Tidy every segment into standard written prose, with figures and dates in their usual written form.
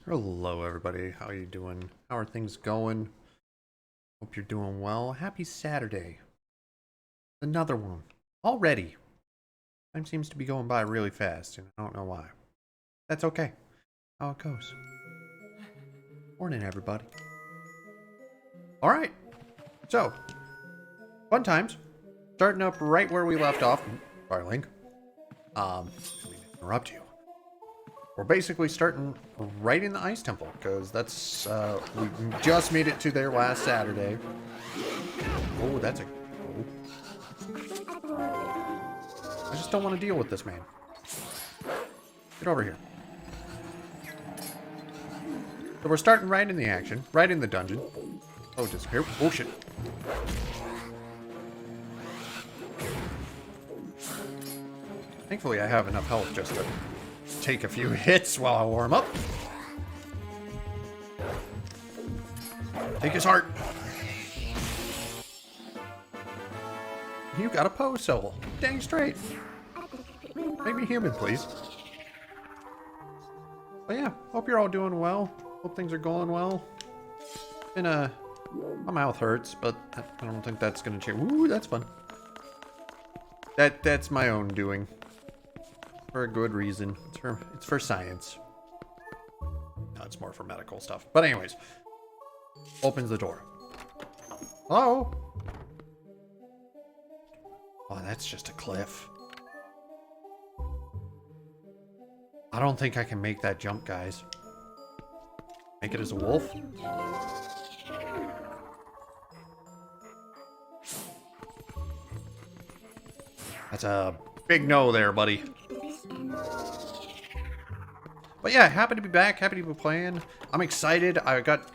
Hello everybody, how are you doing? How are things going? Hope you're doing well. Happy Saturday. Another one. Already. Time seems to be going by really fast, and I don't know why. That's okay. How it goes. Morning everybody. Alright. So, fun times. Starting up right where we left off. Sorry, Link. I mean, interrupt you. We're basically starting right in the Ice Temple, because that's, we just made it to there last Saturday. Oh, that's a... Oh. I just don't want to deal with this man. Get over here. So we're starting right in the action, right in the dungeon. Oh, disappear. Oh, shit. Thankfully, I have enough health just to take a few hits while I warm up. Take his heart. You got a Poe soul. Dang straight. Make me human, please. But yeah, hope you're all doing well. Hope things are going well. My mouth hurts, but I don't think that's gonna change. Ooh, that's fun. That's my own doing. For a good reason. It's for science. No, it's more for medical stuff. But anyways. Opens the door. Hello? Oh, that's just a cliff. I don't think I can make that jump, guys. Make it as a wolf? That's a big no there, buddy. But yeah, happy to be back. Happy to be playing. I'm excited. I got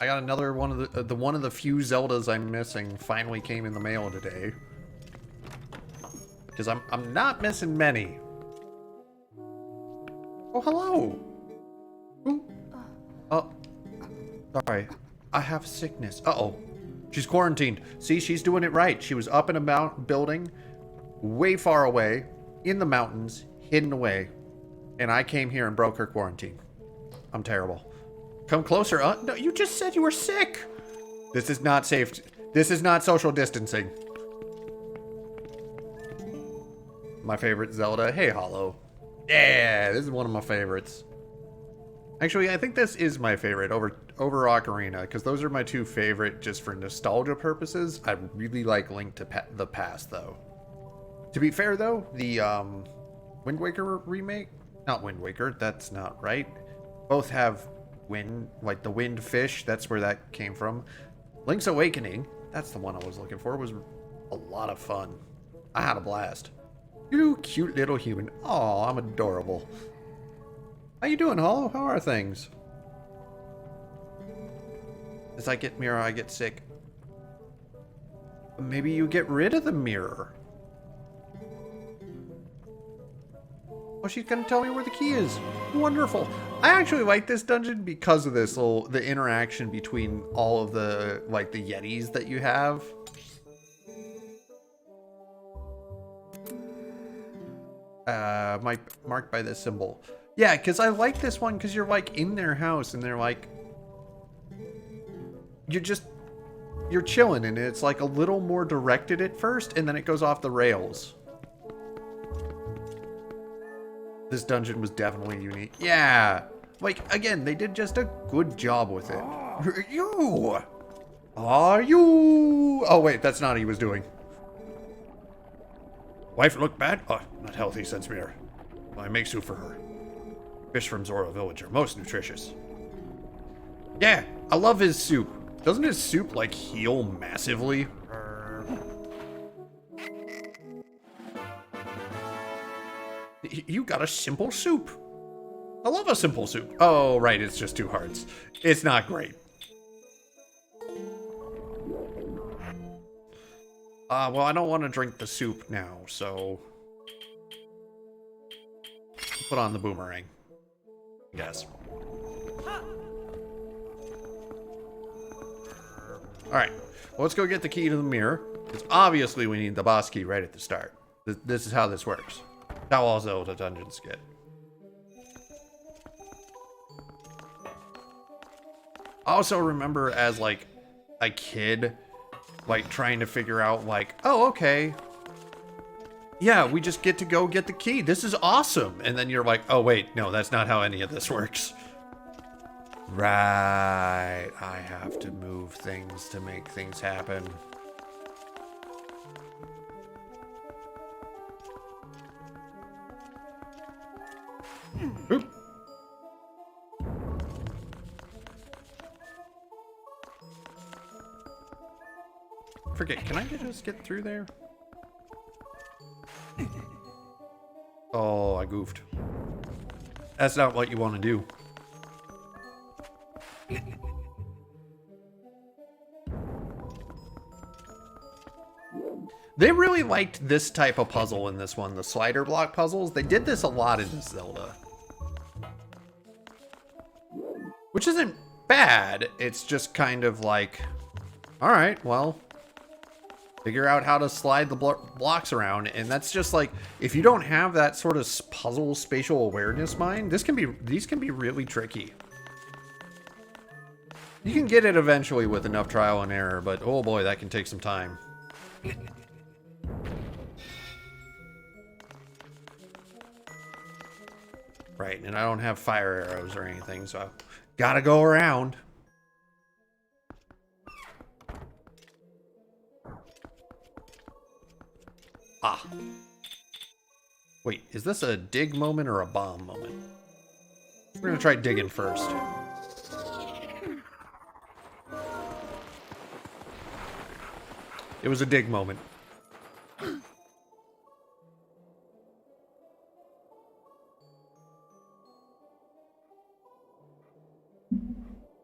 another one of the few Zeldas I'm missing. Finally came in the mail today. Because I'm not missing many. Oh, hello. Ooh. Oh, sorry. I have sickness. Uh-oh. She's quarantined. See, she's doing it right. She was up in a building, way far away, in the mountains, hidden away. And I came here and broke her quarantine. I'm terrible. Come closer. No, you just said you were sick. This is not safe. This is not social distancing. My favorite Zelda. Hey, Hollow. Yeah, this is one of my favorites. Actually, I think this is my favorite over Ocarina, because those are my two favorite just for nostalgia purposes. I really like Link to the Past, though. To be fair, though, the Wind Waker remake... Not Wind Waker, that's not right. Both have wind, like the wind fish, that's where that came from. Link's Awakening, that's the one I was looking for, was a lot of fun. I had a blast. You cute little human. Aw, I'm adorable. How you doing, Hollow? How are things? As I get mirror, I get sick. Maybe you get rid of the mirror. Oh, she's gonna tell me where the key is. Wonderful. I actually like this dungeon because of this the interaction between all of the the yetis that you have. Marked by this symbol. Yeah, because I like this one because you're like in their house and they're like you're chilling and it's like a little more directed at first and then it goes off the rails. This dungeon was definitely unique. Yeah. Like, again, they did just a good job with it. You! Are you? Oh, wait, that's not what he was doing. Wife look bad? Oh, not healthy, since mirror. I make soup for her. Fish from Zora Village are most nutritious. Yeah, I love his soup. Doesn't his soup, like, heal massively? You got a simple soup. I love a simple soup. Oh, right, it's just 2 hearts. It's not great. Well, I don't want to drink the soup now, so... Put on the boomerang. I guess. Alright, well, let's go get the key to the mirror. Because obviously we need the boss key right at the start. This is how this works. How all Zelda dungeons get. I also remember as like a kid, like trying to figure out like, oh, okay. Yeah, we just get to go get the key. This is awesome. And then you're like, oh wait, no, that's not how any of this works. Right, I have to move things to make things happen. Oop. Forget, can I just get through there? Oh, I goofed. That's not what you want to do. They really liked this type of puzzle in this one, the slider block puzzles. They did this a lot in this Zelda. Which isn't bad, it's just kind of like, alright, well, figure out how to slide the blocks around, and that's just like, if you don't have that sort of puzzle spatial awareness mind, these can be really tricky. You can get it eventually with enough trial and error, but oh boy, that can take some time. Right, and I don't have fire arrows or anything, so I've gotta go around. Ah. Wait, is this a dig moment or a bomb moment? We're gonna try digging first. It was a dig moment.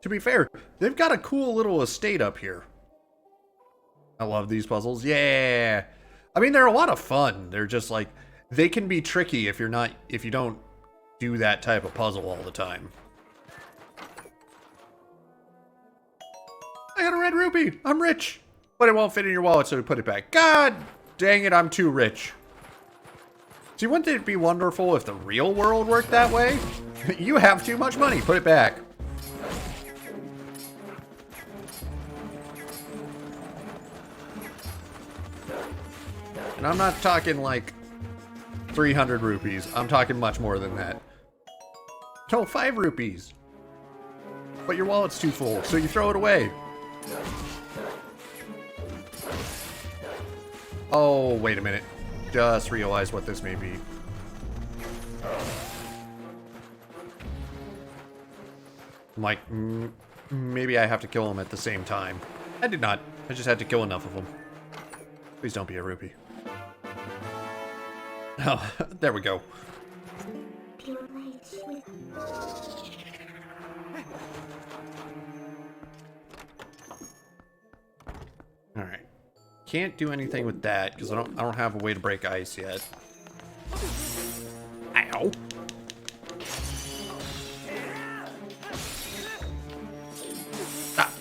To be fair, they've got a cool little estate up here. I love these puzzles. Yeah. I mean, they're a lot of fun. They're just like, they can be tricky if you don't do that type of puzzle all the time. I got a red rupee. I'm rich. But it won't fit in your wallet, so we put it back. God dang it, I'm too rich. See, wouldn't it be wonderful if the real world worked that way? You have too much money. Put it back. And I'm not talking like 300 rupees. I'm talking much more than that. No, 5 rupees. But your wallet's too full, so you throw it away. Oh, wait a minute. Just realized what this may be. I'm like, maybe I have to kill them at the same time. I did not. I just had to kill enough of them. Please don't be a rupee. Oh, there we go. All right. Can't do anything with that because I don't have a way to break ice yet. Ow. Ah.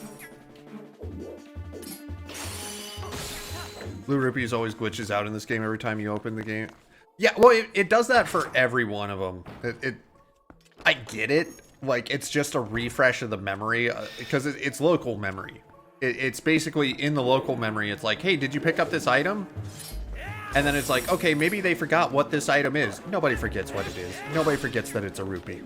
Blue rupees always glitches out in this game every time you open the game. Yeah, well, it does that for every one of them. I get it. Like, it's just a refresh of the memory because it's local memory. It's basically in the local memory. It's like, hey, did you pick up this item? And then it's like, okay, maybe they forgot what this item is. Nobody forgets what it is. Nobody forgets that it's a rupee.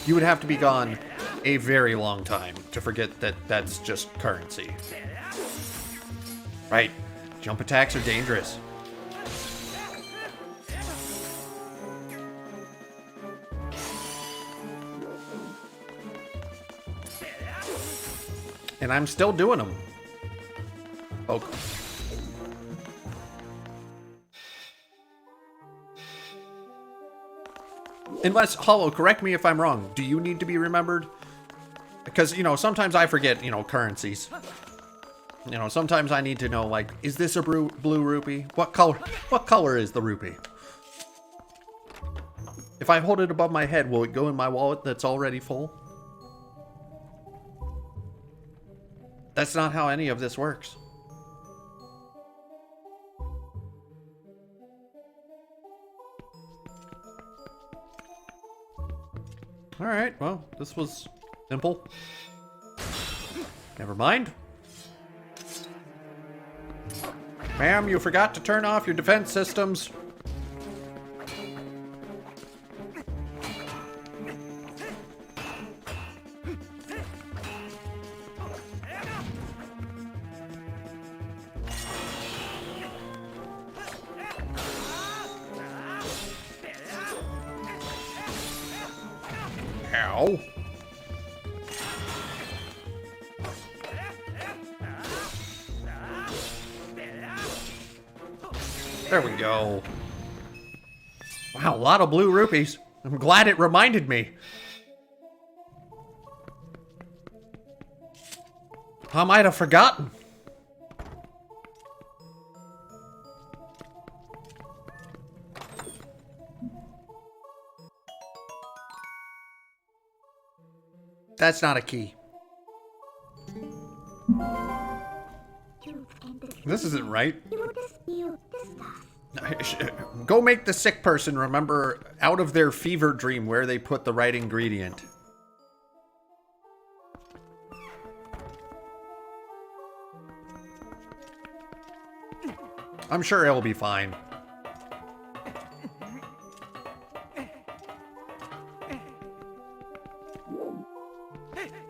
You would have to be gone a very long time to forget that that's just currency. Right. Jump attacks are dangerous. And I'm still doing them. Oh. Unless, Hollow, correct me if I'm wrong. Do you need to be remembered? Because, you know, sometimes I forget, you know, currencies. You know, sometimes I need to know, like, is this a blue rupee? What color is the rupee? If I hold it above my head, will it go in my wallet that's already full? That's not how any of this works. Alright, well, this was simple. Never mind. Ma'am, you forgot to turn off your defense systems. Ow. There we go. Wow, a lot of blue rupees. I'm glad it reminded me. I might have forgotten. That's not a key. This isn't right. Go make the sick person remember out of their fever dream where they put the right ingredient. I'm sure it'll be fine.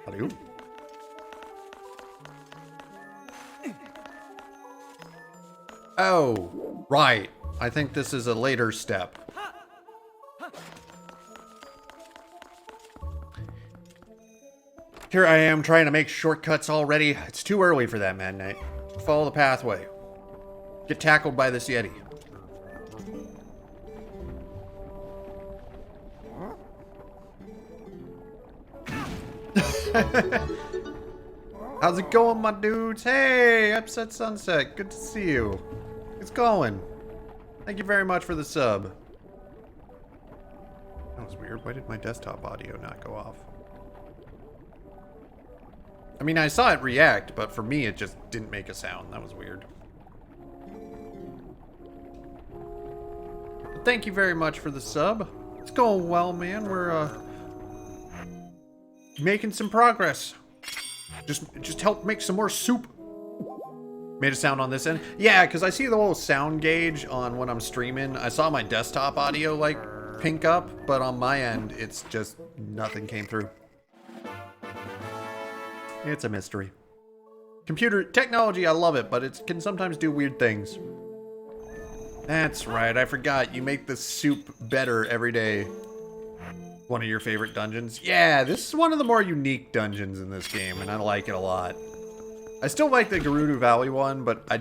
Hello? Oh, right. I think this is a later step. Here I am trying to make shortcuts already. It's too early for that, Madknight. Follow the pathway. Get tackled by this yeti. How's it going, my dudes? Hey, Upset Sunset. Good to see you. It's going. Thank you very much for the sub. That was weird. Why did my desktop audio not go off? I mean, I saw it react, but for me, it just didn't make a sound. That was weird. But thank you very much for the sub. It's going well, man. We're, making some progress. Just help make some more soup. Made a sound on this end. Yeah, because I see the little sound gauge on when I'm streaming. I saw my desktop audio, like, pink up, but on my end, it's just nothing came through. It's a mystery. Computer technology, I love it, but it can sometimes do weird things. That's right, I forgot. You make the soup better every day. One of your favorite dungeons? Yeah, this is one of the more unique dungeons in this game, and I like it a lot. I still like the Gerudo Valley one, but I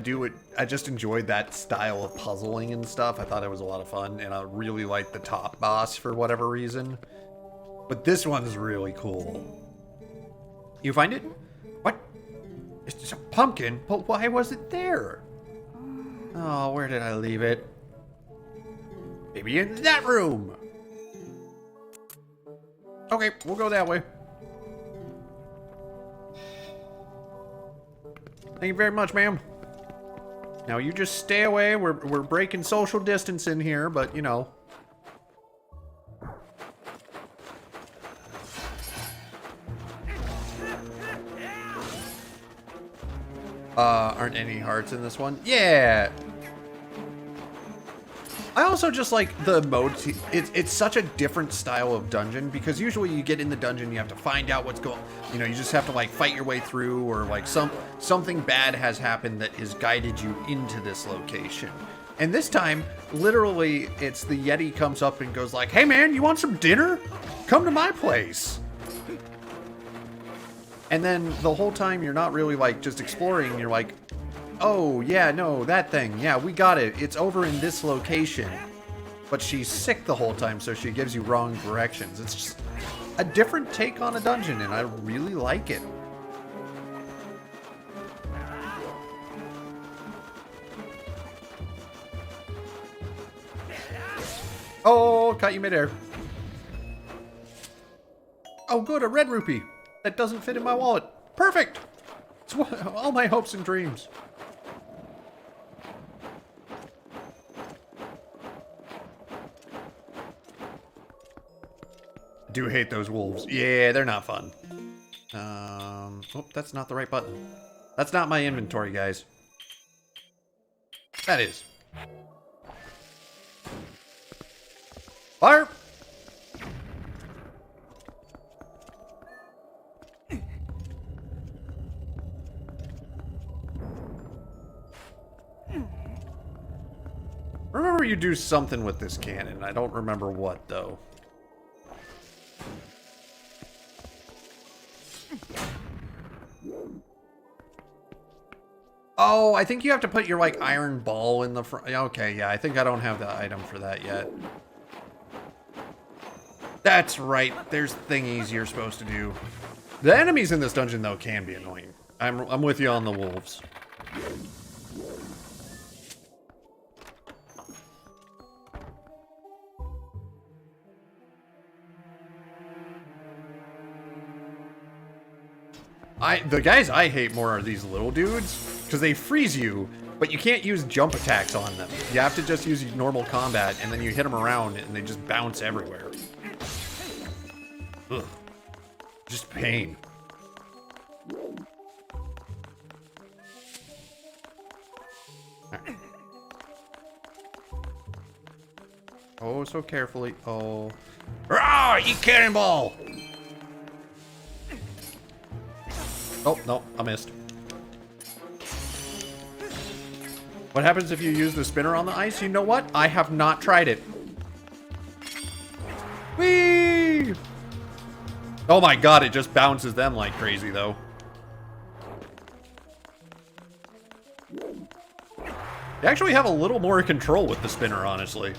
just enjoyed that style of puzzling and stuff. I thought it was a lot of fun, and I really like the top boss for whatever reason. But this one's really cool. You find it? What? It's just a pumpkin, but why was it there? Oh, where did I leave it? Maybe in that room. Okay, we'll go that way. Thank you very much, ma'am. Now you just stay away. We're breaking social distance in here, but you know. Aren't any hearts in this one? Yeah. I also just like the mode. It's such a different style of dungeon because usually you get in the dungeon, you have to find out what's going. You know, you just have to like fight your way through, or like something bad has happened that has guided you into this location. And this time, literally, it's the Yeti comes up and goes like, "Hey man, you want some dinner? Come to my place." And then the whole time you're not really like just exploring. You're like, oh, yeah, no, that thing. Yeah, we got it. It's over in this location. But she's sick the whole time, so she gives you wrong directions. It's just a different take on a dungeon, and I really like it. Oh, caught you midair. Oh, good, a red rupee. That doesn't fit in my wallet. Perfect! It's all my hopes and dreams. I do hate those wolves. Yeah, they're not fun. Oh, that's not the right button. That's not my inventory, guys. That is. Fire! Remember you do something with this cannon. I don't remember what, though. Oh, I think you have to put your, like, iron ball in the front. Okay, yeah, I think I don't have the item for that yet. That's right. There's thingies you're supposed to do. The enemies in this dungeon, though, can be annoying. I'm with you on the wolves. The guys I hate more are these little dudes, because they freeze you, but you can't use jump attacks on them. You have to just use normal combat, and then you hit them around, and they just bounce everywhere. Ugh. Just pain. Right. Oh, so carefully. Oh. Ah! Eat cannonball! Oh, no, I missed. What happens if you use the spinner on the ice? You know what? I have not tried it. Whee! Oh my god, it just bounces them like crazy, though. You actually have a little more control with the spinner, honestly.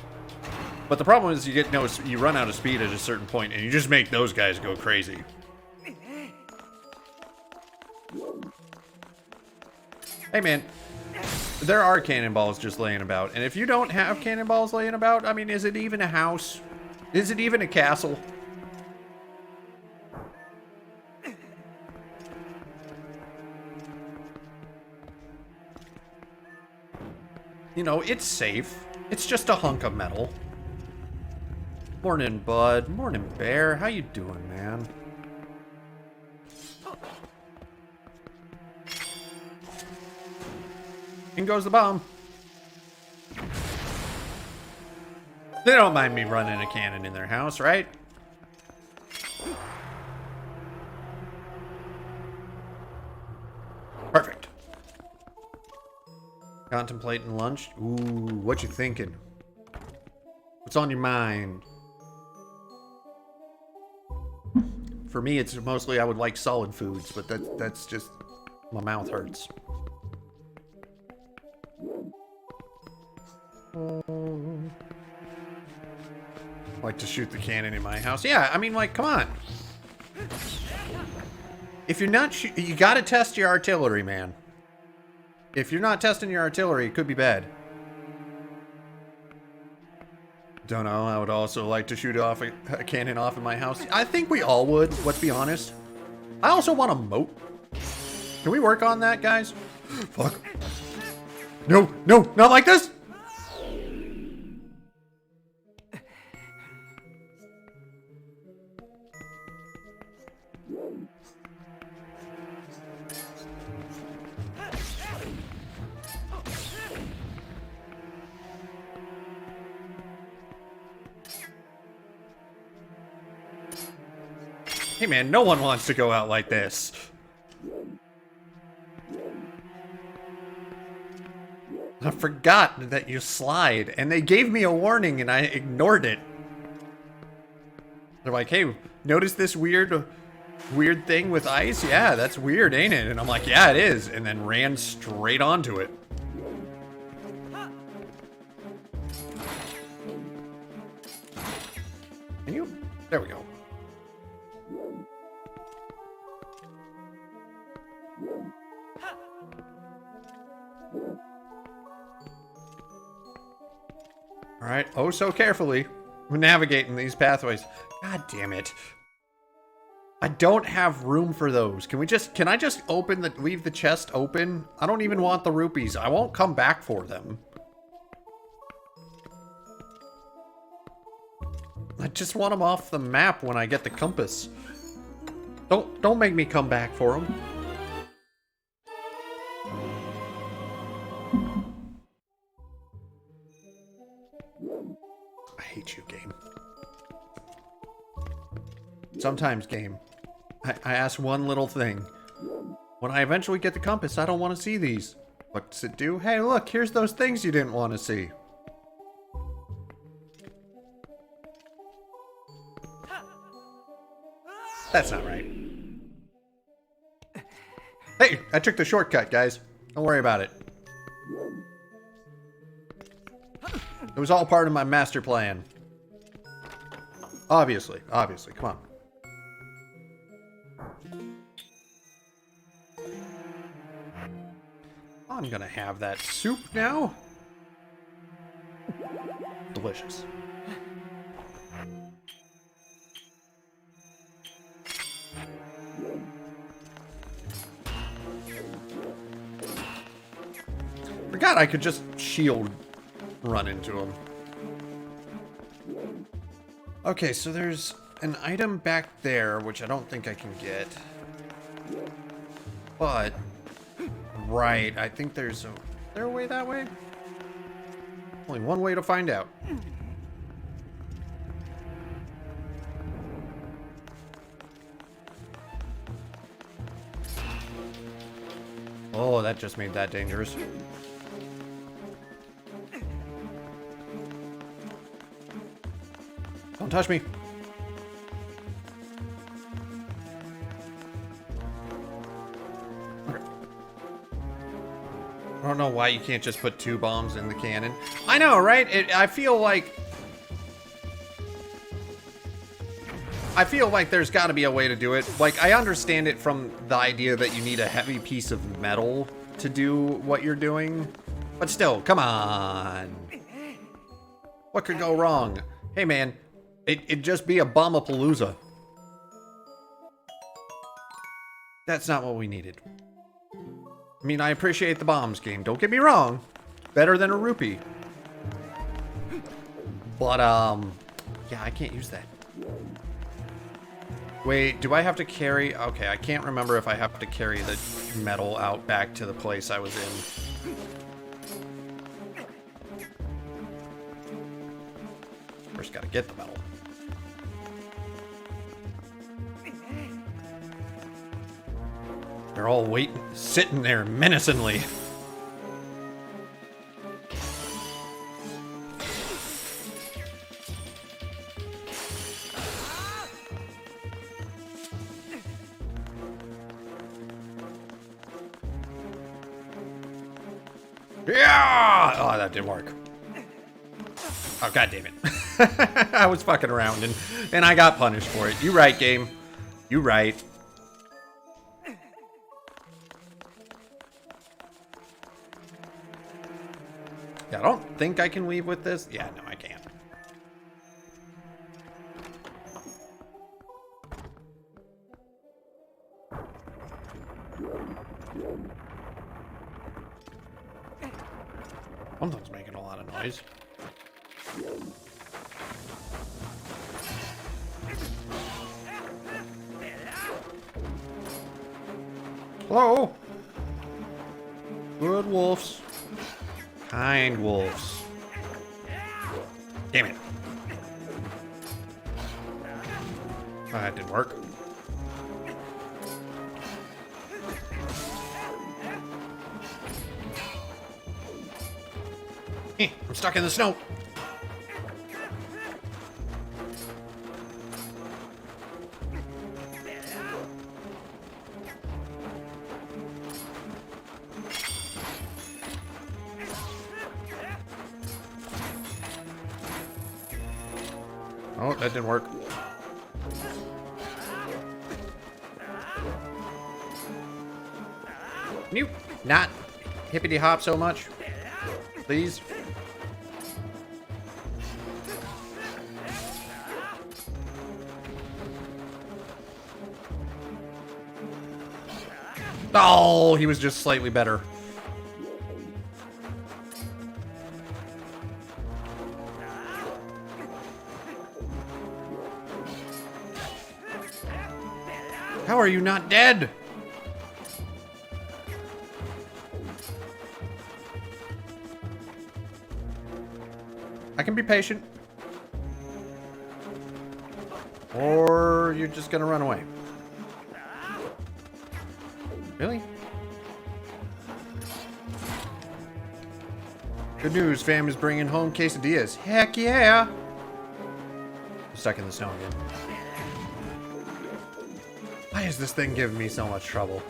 But the problem is you run out of speed at a certain point, and you just make those guys go crazy. Hey man, there are cannonballs just laying about, and if you don't have cannonballs laying about, I mean, is it even a house? Is it even a castle? You know, it's safe. It's just a hunk of metal. Morning, bud. Morning, bear. How you doing, man? In goes the bomb. They don't mind me running a cannon in their house, right? Perfect. Contemplating lunch. Ooh, what you thinking? What's on your mind? For me, it's mostly I would like solid foods, but that's just my mouth hurts. Like to shoot the cannon in my house. Yeah, I mean, like, come on. If you're not you gotta test your artillery, man. If you're not testing your artillery, it could be bad. Don't know, I would also like to shoot off a cannon off in my house. I think we all would, let's be honest. I also want a moat. Can we work on that, guys? Fuck. No, no, not like this! Hey man, no one wants to go out like this. I forgot that you slide, and they gave me a warning and I ignored it. They're like, hey, notice this weird thing with ice? Yeah, that's weird, ain't it? And I'm like, yeah, it is. And then ran straight onto it. Can you? There we go. Alright, oh so carefully. We're navigating these pathways. God damn it. I don't have room for those. Can I just leave the chest open? I don't even want the rupees. I won't come back for them. I just want them off the map when I get the compass. Don't make me come back for them. hate you, game. Sometimes, game, I ask one little thing. When I eventually get the compass, I don't want to see these. What does it do? Hey, look, here's those things you didn't want to see. That's not right. Hey, I took the shortcut, guys. Don't worry about it. It was all part of my master plan. Obviously, come on. I'm gonna have that soup now. Delicious. Forgot I could just shield run into him. Okay, so there's an item back there, which I don't think I can get. But, right, I think there's a... Is there a way that way? Only one way to find out. Oh, that just made that dangerous. Don't touch me. Okay. I don't know why you can't just put 2 bombs in the cannon. I know, right? I feel like there's got to be a way to do it. Like, I understand it from the idea that you need a heavy piece of metal to do what you're doing. But still, come on. What could go wrong? Hey, man. It'd just be a bombapalooza. That's not what we needed. I mean, I appreciate the bombs game. Don't get me wrong. Better than a rupee. But, yeah, I can't use that. Wait, do I have to carry... Okay, I can't remember if I have to carry the metal out back to the place I was in. First gotta get the metal. They're all waiting, sitting there menacingly. Yeah! Oh, that didn't work. Oh, god damn it. I was fucking around and I got punished for it. You right, game. You right. Yeah, I don't think I can weave with this. Yeah, no, I can't. Something's making a lot of noise. Hello? Good wolves. Kind wolves. Damn it. Oh, that didn't work. I'm stuck in the snow. Oh, that didn't work. Can you not hippity hop so much? Please? Oh, he was just slightly better. How are you not dead? I can be patient. Or you're just gonna run away. Really? Good news, fam is bringing home quesadillas. Heck yeah! I'm stuck in the snow again. Why is this thing giving me so much trouble?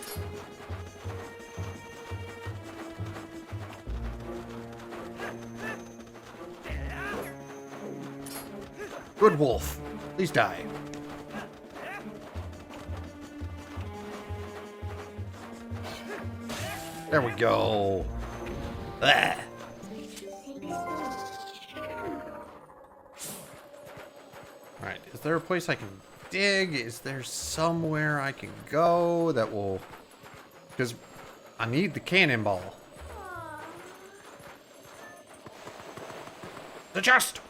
Good wolf. Please die. There we go. Ah. Alright, is there a place I can dig? Is there somewhere I can go that will... Because I need the cannonball. The chest!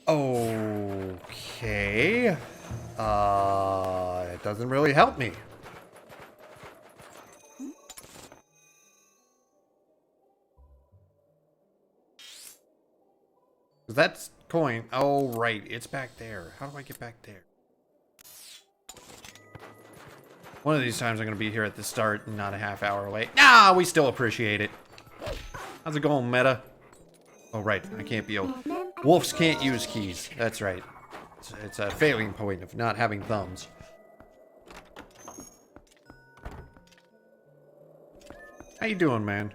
Okay. It doesn't really help me. That's coin. Oh, right. It's back there. How do I get back there? One of these times I'm going to be here at the start and not a half hour away. Nah, we still appreciate it. How's it going, meta? Oh, right. I can't be... Wolves can't use keys. That's right. It's a failing point of not having thumbs. How you doing, man?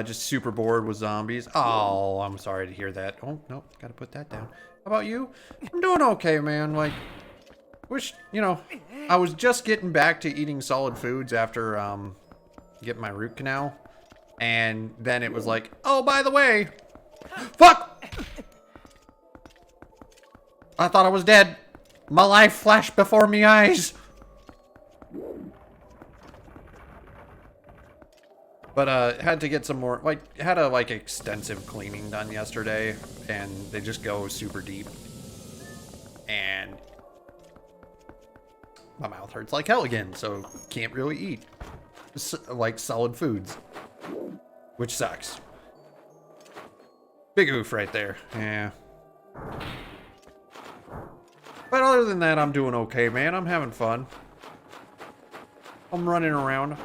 Just super bored with zombies. Oh, I'm sorry to hear that. Oh, no. Gotta put that down. How about you? I'm doing okay, man. Like, wish, you know, I was just getting back to eating solid foods after, getting my root canal. And then it was like, oh, by the way... Fuck! I thought I was dead. My life flashed before me eyes. But, had to get some more, like, had a, like, extensive cleaning done yesterday, and they just go super deep. And my mouth hurts like hell again, so can't really eat, like, solid foods. Which sucks. Big oof right there. Yeah. But other than that, I'm doing okay, man. I'm having fun. I'm running around.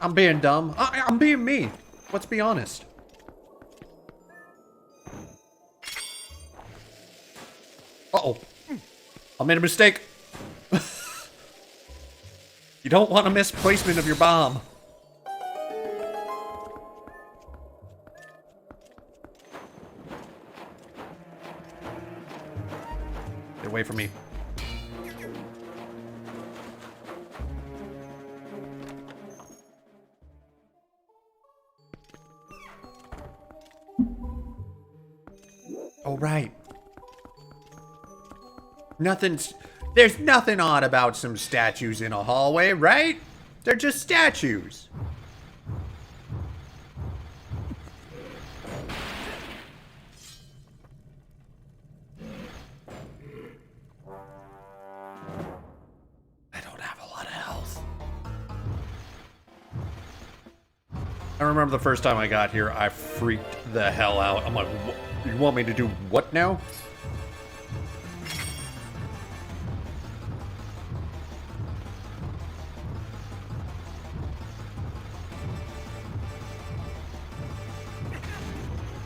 I'm being dumb. I'm being me. Let's be honest. Uh-oh. I made a mistake. You don't want a misplacement of your bomb. Get away from me. Oh, right. There's nothing odd about some statues in a hallway, right? They're just statues. I don't have a lot of health. I remember the first time I got here, I freaked the hell out. I'm like, you want me to do what now?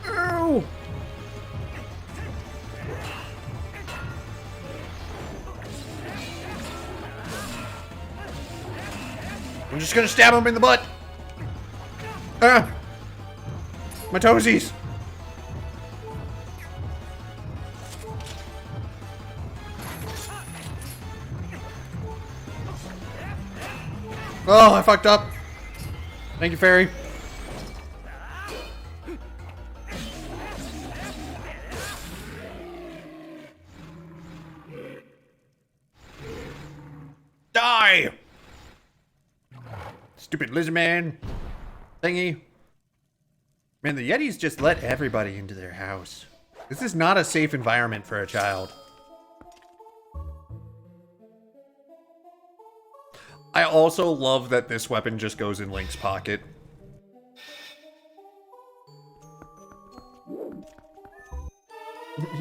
Ow! I'm just gonna stab him in the butt. Ah! My toesies! Oh, I fucked up. Thank you, fairy. Die! Stupid lizard man. Thingy. Man, the yetis just let everybody into their house. This is not a safe environment for a child. I also love that this weapon just goes in Link's pocket.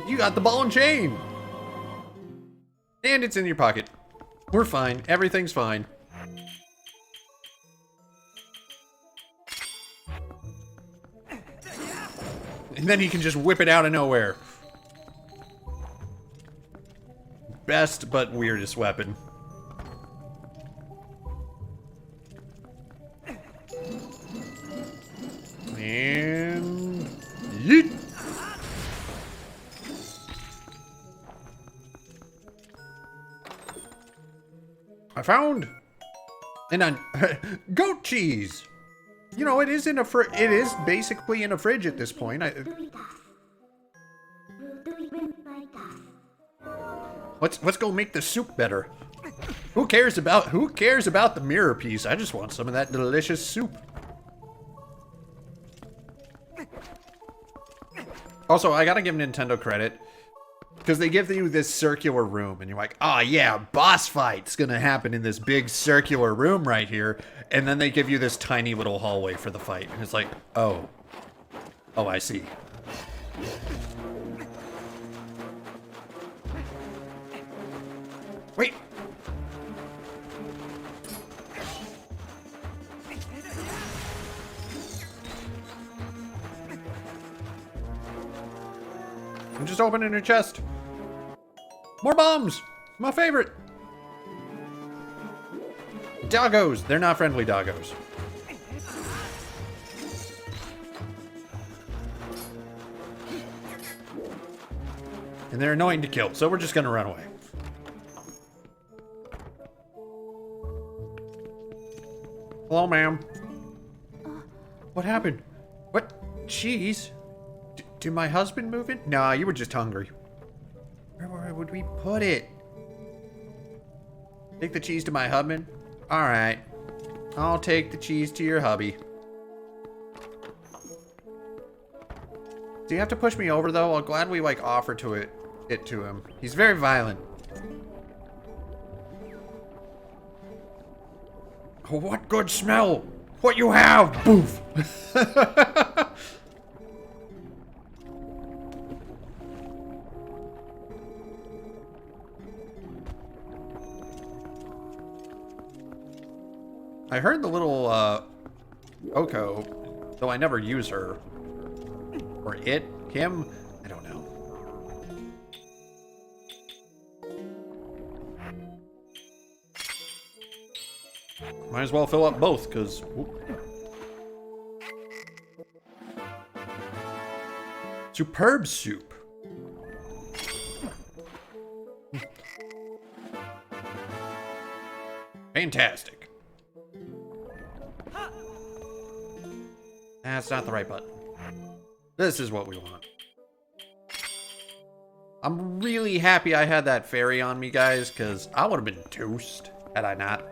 You got the ball and chain! And it's in your pocket. We're fine. Everything's fine. And then he can just whip it out of nowhere. Best but weirdest weapon. And... yeet! I found an goat cheese. You know, it is in a it is basically in a fridge at this point. Let's go make the soup better. Who cares about the mirror piece? I just want some of that delicious soup. Also, I gotta give Nintendo credit. Because they give you this circular room, and you're like, oh yeah, boss fight's gonna happen in this big circular room right here. And then they give you this tiny little hallway for the fight. And it's like, oh. Oh, I see. Wait. I'm just opening a chest. More bombs! My favorite! Doggos! They're not friendly doggos. And they're annoying to kill, so we're just gonna run away. Hello, ma'am. What happened? What? Cheese? Did my husband move in? Nah, you were just hungry. Where would we put it? Take the cheese to my husband? Alright. I'll take the cheese to your hubby. Do you have to push me over, though? I'll gladly, like, offer it to him. He's very violent. Oh, what good smell! What you have! Boof! I heard the little, Oko, though I never use her. Or it, him, I don't know. Might as well fill up both, because... Superb soup. Fantastic. That's not the right button. This is what we want. I'm really happy I had that fairy on me, guys, because I would have been toast had I not.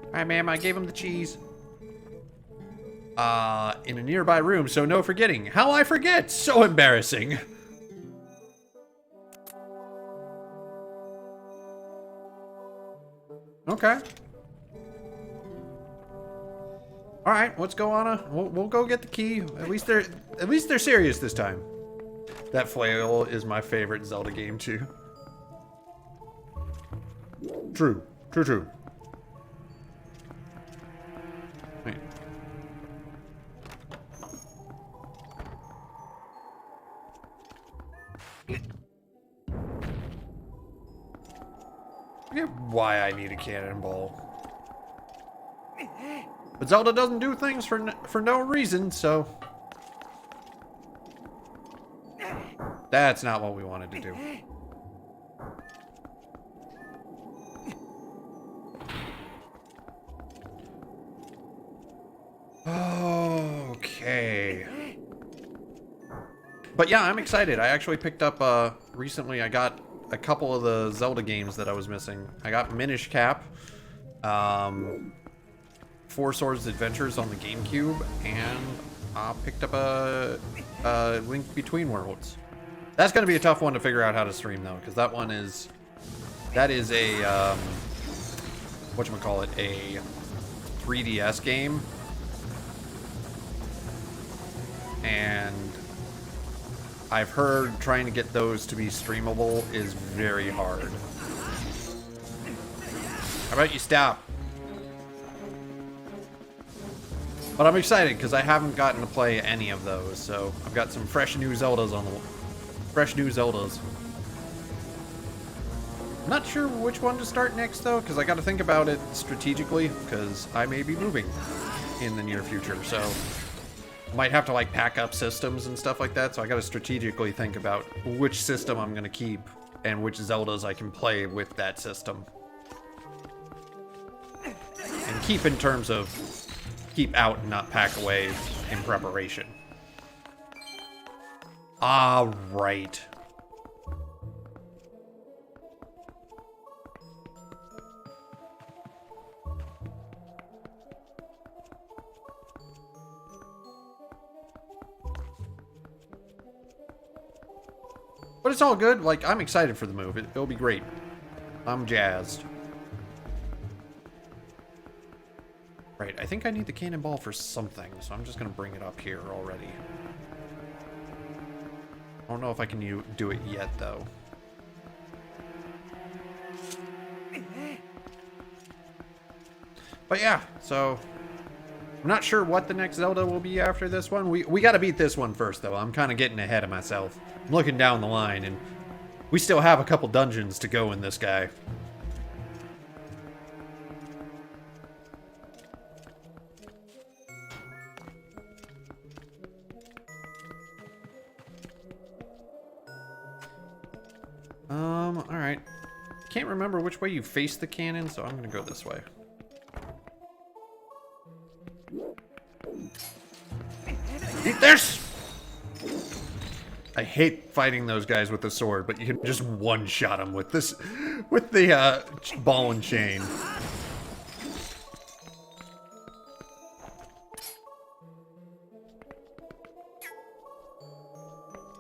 Alright, ma'am, I gave him the cheese. In a nearby room, so no forgetting. How I forget! So embarrassing. Okay. All right, let's go on we'll go get the key. At least they're serious this time. That flail is my favorite Zelda game too. True. Wait. I forget why I need a cannonball. But Zelda doesn't do things for no reason, so... That's not what we wanted to do. Okay. But yeah, I'm excited. I actually picked up, recently I got a couple of the Zelda games that I was missing. I got Minish Cap, Four Swords Adventures on the GameCube, and I picked up a Link Between Worlds. That's going to be a tough one to figure out how to stream, though, because that one is... That is a, whatchamacallit, a 3DS game. And I've heard trying to get those to be streamable is very hard. How about you stop? But I'm excited because I haven't gotten to play any of those, so I've got some fresh new Zeldas on the... Fresh new Zeldas. I'm not sure which one to start next, though, because I got to think about it strategically, because I may be moving in the near future, so I might have to, like, pack up systems and stuff like that, so I got to strategically think about which system I'm going to keep and which Zeldas I can play with that system. And keep in terms of keep out and not pack away in preparation. Ah, right. But it's all good. Like, I'm excited for the move. It'll be great. I'm jazzed. Right, I think I need the cannonball for something, so I'm just going to bring it up here already. I don't know if I can do it yet, though. But yeah, so... I'm not sure what the next Zelda will be after this one. We got to beat this one first, though. I'm kind of getting ahead of myself. I'm looking down the line, and we still have a couple dungeons to go in this guy. Alright. Can't remember which way you face the cannon, so I'm gonna go this way. Eat this! I hate fighting those guys with the sword, but you can just one-shot them with this, with the ball and chain.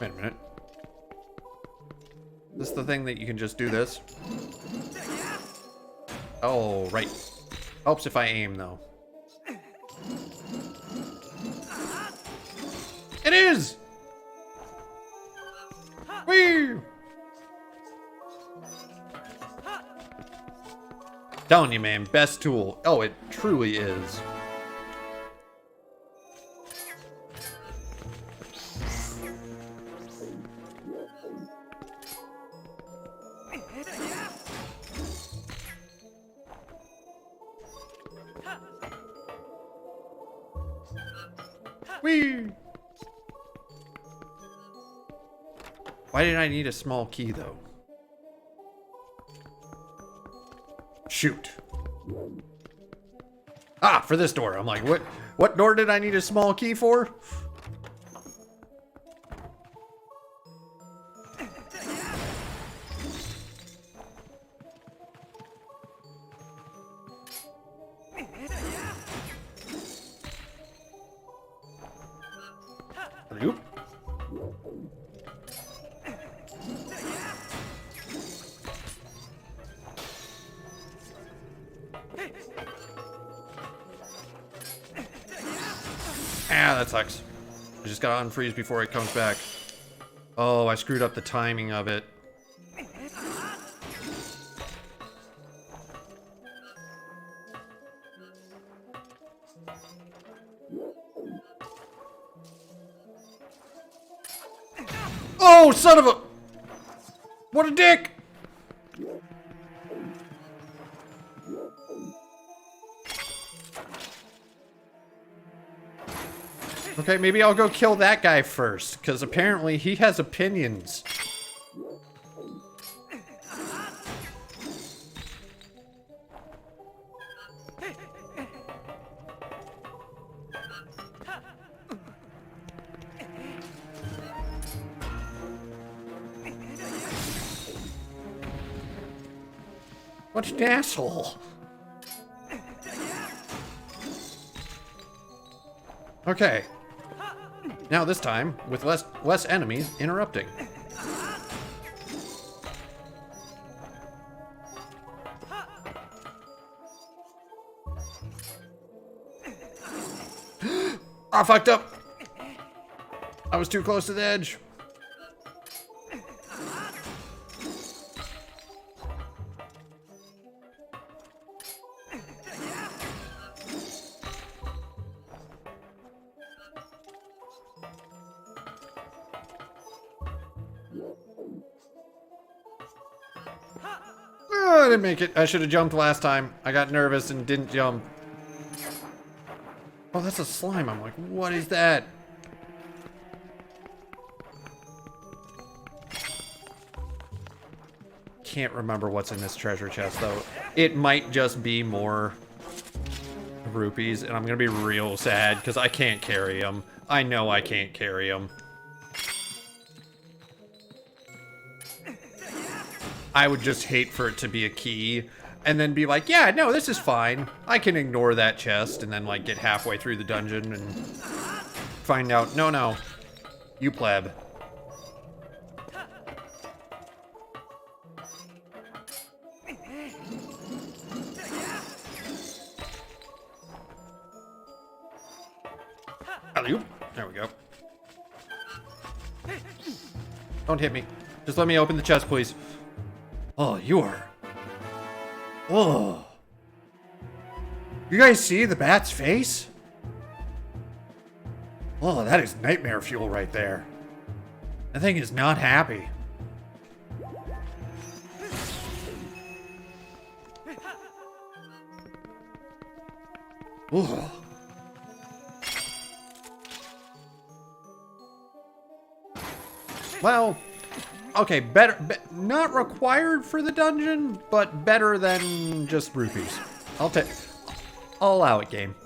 Wait a minute. Is this the thing that you can just do this? Oh, right. Helps if I aim, though. It is! Whee! Telling you, man, best tool. Oh, it truly is. Whee! Why did I need a small key, though? Shoot. Ah, for this door. I'm like, what door did I need a small key for? Oop. Ah, that sucks. I just gotta unfreeze before it comes back. Oh, I screwed up the timing of it. Oh, son of a... What a dick! Okay, maybe I'll go kill that guy first, because apparently he has opinions. What an asshole. Okay. Now this time, with less enemies interrupting. I fucked up. I was too close to the edge. Oh, I didn't make it. I should have jumped last time. I got nervous and didn't jump. Oh, that's a slime. I'm like, what is that? Can't remember what's in this treasure chest, though. It might just be more rupees, and I'm gonna be real sad because I can't carry them. I know I can't carry them. I would just hate for it to be a key and then be like, yeah, no, this is fine. I can ignore that chest and then like get halfway through the dungeon and find out, no, you pleb. Alley-oop. There we go. Don't hit me. Just let me open the chest, please. Oh, you are. Oh. You guys see the bat's face? Oh, that is nightmare fuel right there. That thing is not happy. Ooh. Well, okay, better, not required for the dungeon, but better than just rupees. I'll allow it, game.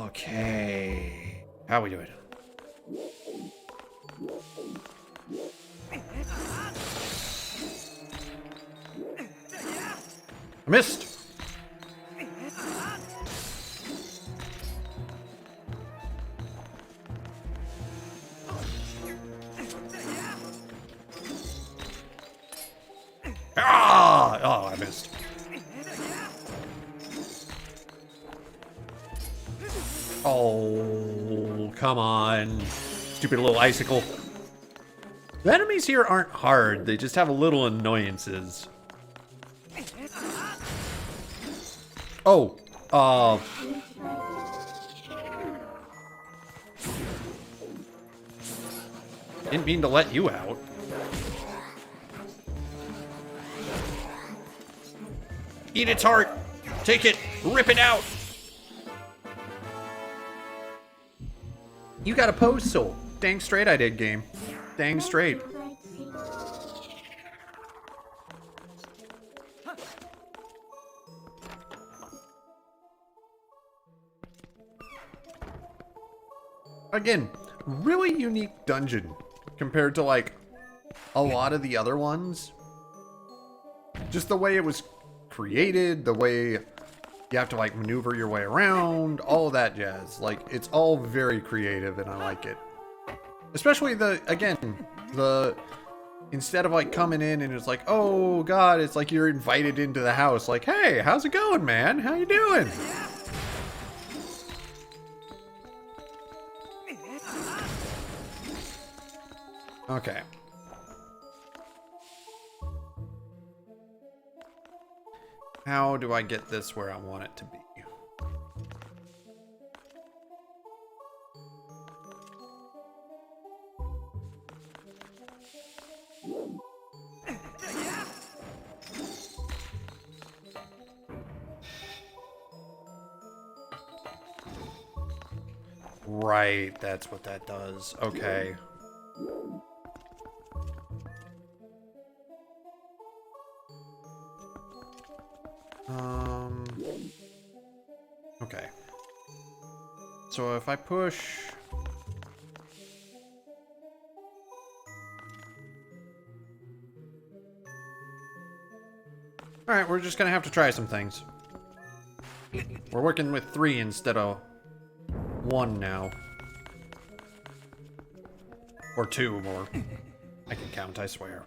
Okay, how we doing? I missed. Ah! Oh, I missed. Oh, come on. Stupid little icicle. The enemies here aren't hard. They just have little annoyances. Oh, didn't mean to let you out. Eat its heart. Take it. Rip it out. You got a pose soul. Dang straight I did, game. Dang straight. Again, really unique dungeon compared to like a lot of the other ones. Just the way it was created, the way you have to like maneuver your way around, all of that jazz. Like, it's all very creative and I like it. Especially instead of like coming in and it's like, oh god, it's like you're invited into the house. Like, hey, how's it going, man? How you doing? Okay. How do I get this where I want it to be? Right, that's what that does. Okay. Okay. So if I push... Alright, we're just gonna have to try some things. We're working with 3 instead of 1 now. Or 2 more. I can count, I swear.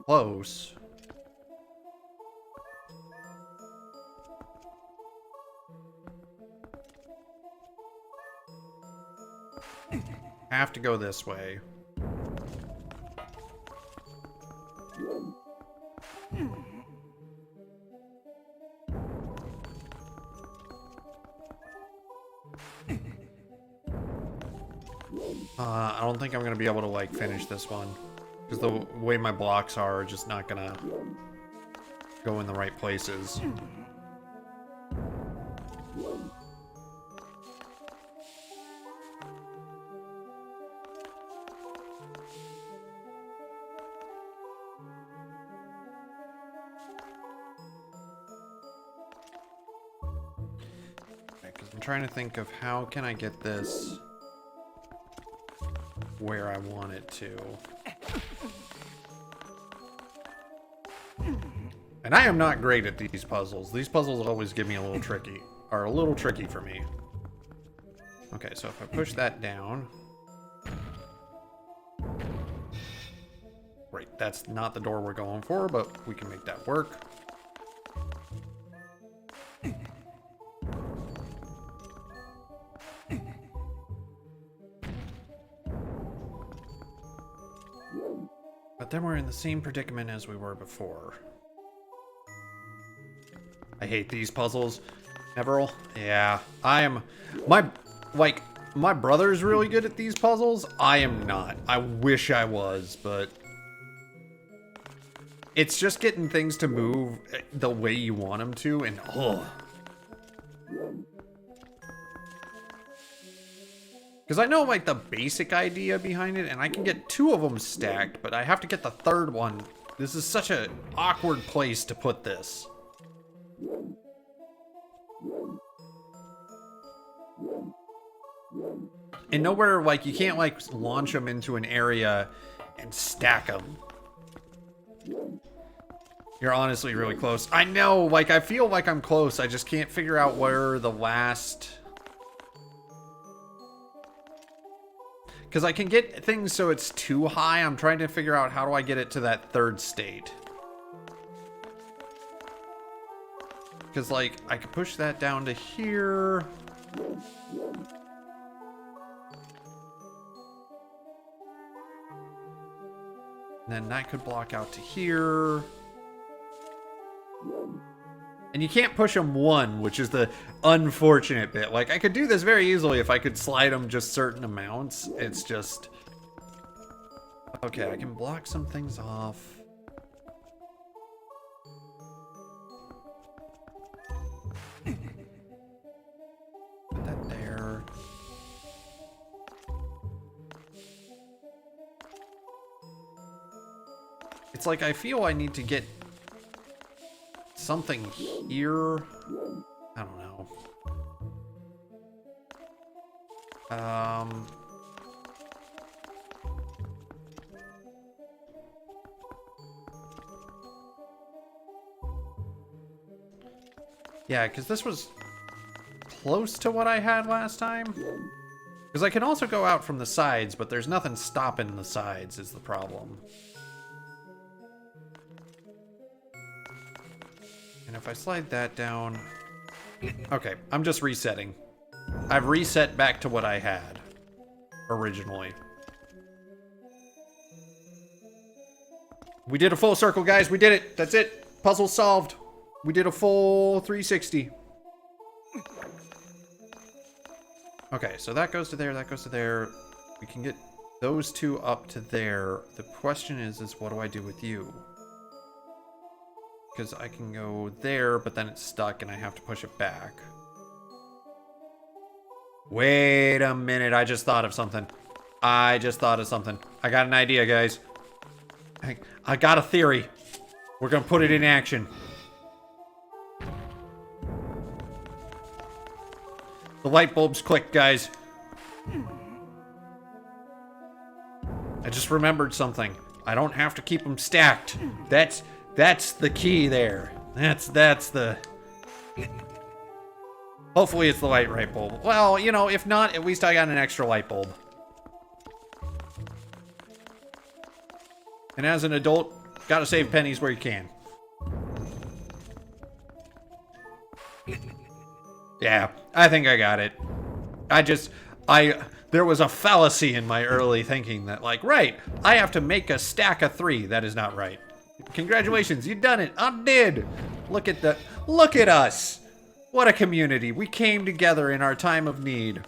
Close. Have to go this way. I don't think I'm gonna be able to like finish this one because the way my blocks are just not gonna go in the right places. Because I'm trying to think of how can I get this where I want it to. And I am not great at these puzzles. These puzzles always give me a little tricky, are a little tricky for me. Okay, so if I push that down. Right, that's not the door we're going for, but we can make that work. But then we're in the same predicament as we were before. I hate these puzzles. Everil? Yeah, I am... My brother's really good at these puzzles. I am not. I wish I was, but... It's just getting things to move the way you want them to, and ugh. Because I know, like, the basic idea behind it, and I can get 2 of them stacked, but I have to get the 3rd one. This is such an awkward place to put this. And nowhere, like, you can't, like, launch them into an area and stack them. You're honestly really close. I know, like, I feel like I'm close. I just can't figure out where the last... Because I can get things so it's too high. I'm trying to figure out how do I get it to that 3rd state. Because, like, I could push that down to here. And then that could block out to here. And you can't push them 1, which is the unfortunate bit. Like, I could do this very easily if I could slide them just certain amounts. It's just... Okay, I can block some things off. Put that there. It's like I feel I need to get something here. I don't know. Yeah, because this was close to what I had last time. Because I can also go out from the sides, but there's nothing stopping the sides is the problem. And if I slide that down... Okay, I'm just resetting. I've reset back to what I had originally. We did a full circle, guys. We did it. That's it. Puzzle solved. We did a full 360. Okay, so that goes to there, that goes to there. We can get those 2 up to there. The question is what do I do with you? Because I can go there, but then it's stuck and I have to push it back. Wait a minute, I just thought of something. I got an idea, guys. I got a theory. We're gonna put it in action. The light bulbs clicked, guys. I just remembered something. I don't have to keep them stacked. That's the key there. That's the... Hopefully it's the light bulb. Well, you know, if not, at least I got an extra light bulb. And as an adult, gotta save pennies where you can. Yeah, I think I got it. There was a fallacy in my early thinking that, like, right, I have to make a stack of 3. That is not right. Congratulations, you done it. I did. Look at us. What a community. We came together in our time of need.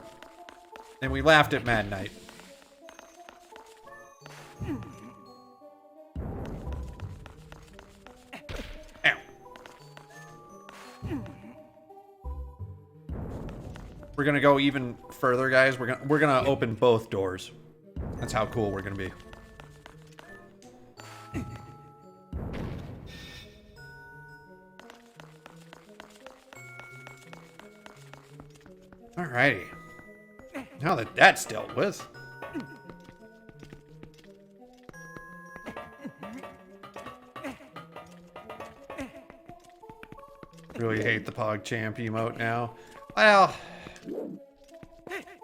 And we laughed at Madknight. We're gonna go even further, guys. We're gonna open both doors. That's how cool we're gonna be. Alrighty. Now that that's dealt with. Really hate the PogChamp emote now. Well,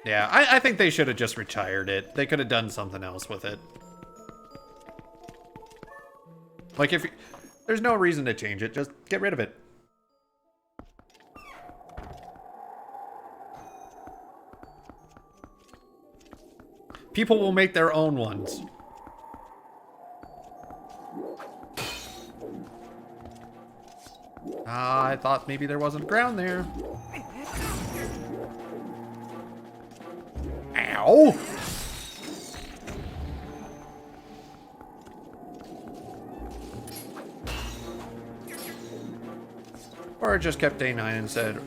yeah, I think they should have just retired it. They could have done something else with it. Like, there's no reason to change it, just get rid of it. People will make their own ones. I thought maybe there wasn't ground there. Ow! Or just kept day 9 and said,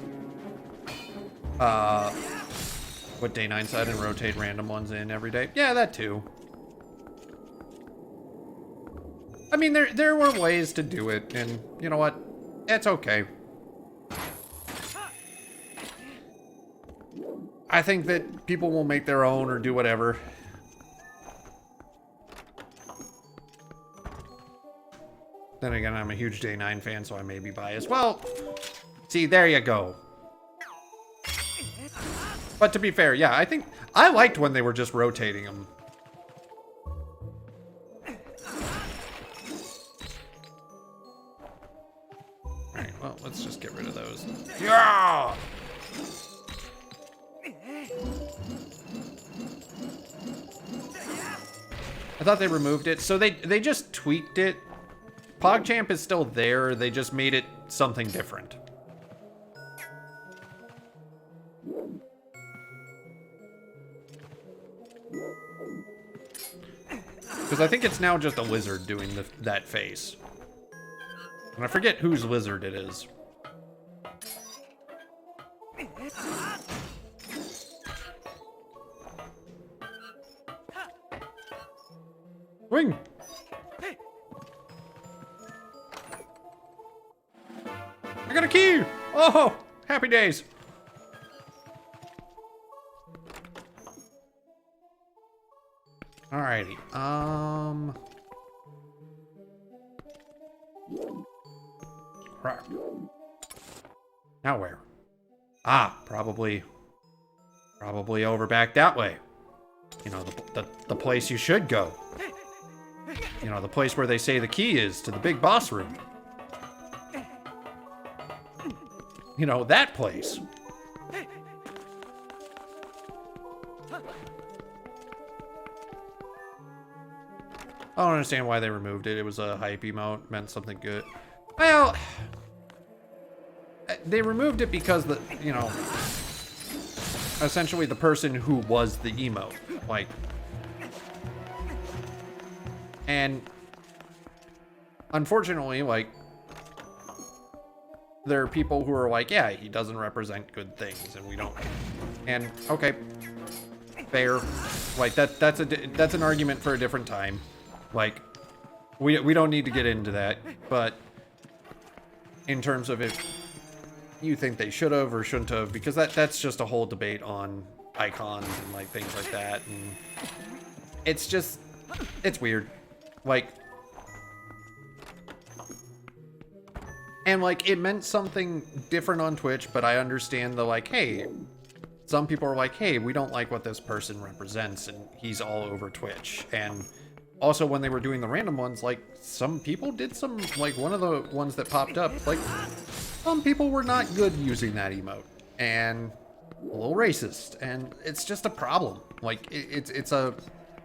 what day 9 said and rotate random ones in every day. Yeah, that too. I mean, there were ways to do it, and you know what? It's okay. I think that people will make their own or do whatever. Then again, I'm a huge day 9 fan, so I may be biased. Well, see, there you go. But to be fair, yeah, I think I liked when they were just rotating them. Alright, well, let's just get rid of those. Yeah! I thought they removed it. So they just tweaked it. PogChamp is still there. They just made it something different. Because I think it's now just a lizard doing that face. And I forget whose lizard it is. Wing! I got a key! Oh! Happy days! Alrighty, crap. Now where? Ah, probably over back that way. You know, the place you should go. You know, the place where they say the key is to the big boss room. You know, that place. I don't understand why they removed it. It was a hype emote, meant something good. Well, they removed it because you know, essentially the person who was the emote, like, and unfortunately, like, there are people who are like, yeah, he doesn't represent good things, and we don't. And okay, fair. Like that's an argument for a different time. Like, we don't need to get into that, but in terms of if you think they should have or shouldn't have, because that's just a whole debate on icons and like things like that, and it's just, it's weird. Like, and like, it meant something different on Twitch, but I understand the like, hey, some people are like, hey, we don't like what this person represents, and he's all over Twitch. And also when they were doing the random ones, like, some people did some, like, one of the ones that popped up, like, some people were not good using that emote, and a little racist, and it's just a problem. Like, it's a,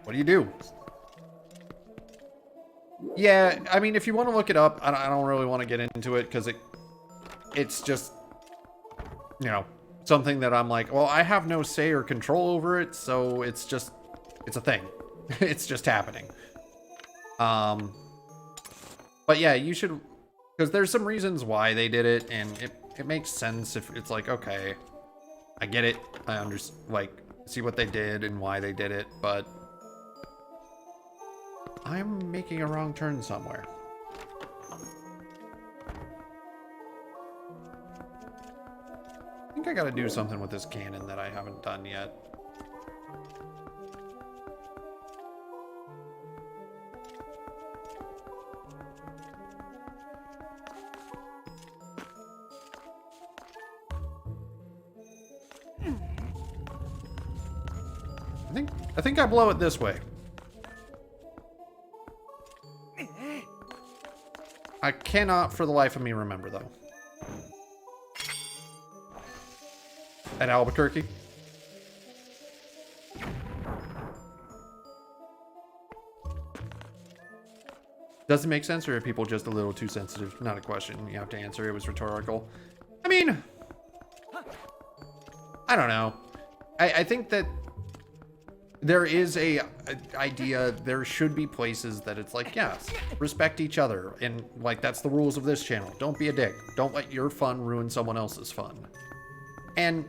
what do you do? Yeah, I mean, if you want to look it up, I don't really want to get into it, because it's just, you know, something that I'm like, well, I have no say or control over it, so it's just, it's a thing. It's just happening. But yeah, you should, because there's some reasons why they did it, and it makes sense if it's like, okay, I get it, I understand, like, see what they did and why they did it, but I'm making a wrong turn somewhere. I think I gotta do something with this cannon that I haven't done yet. I think I blow it this way. I cannot for the life of me remember, though. At Albuquerque. Does it make sense, or are people just a little too sensitive? Not a question you have to answer. It was rhetorical. I mean, I don't know. I think that there is a idea, there should be places that it's like, yes, respect each other. And like, that's the rules of this channel. Don't be a dick. Don't let your fun ruin someone else's fun. And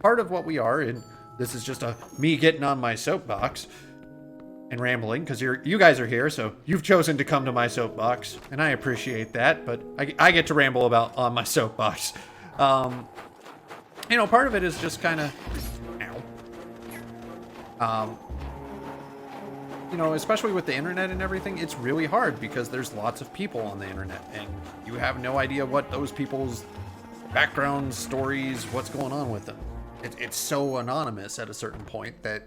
part of what we are, and this is just me getting on my soapbox and rambling, because you guys are here, so you've chosen to come to my soapbox, and I appreciate that, but I get to ramble about on my soapbox. You know, part of it is just kind of, you know, especially with the internet and everything, it's really hard because there's lots of people on the internet, and you have no idea what those people's backgrounds, stories, what's going on with them. It's so anonymous at a certain point that,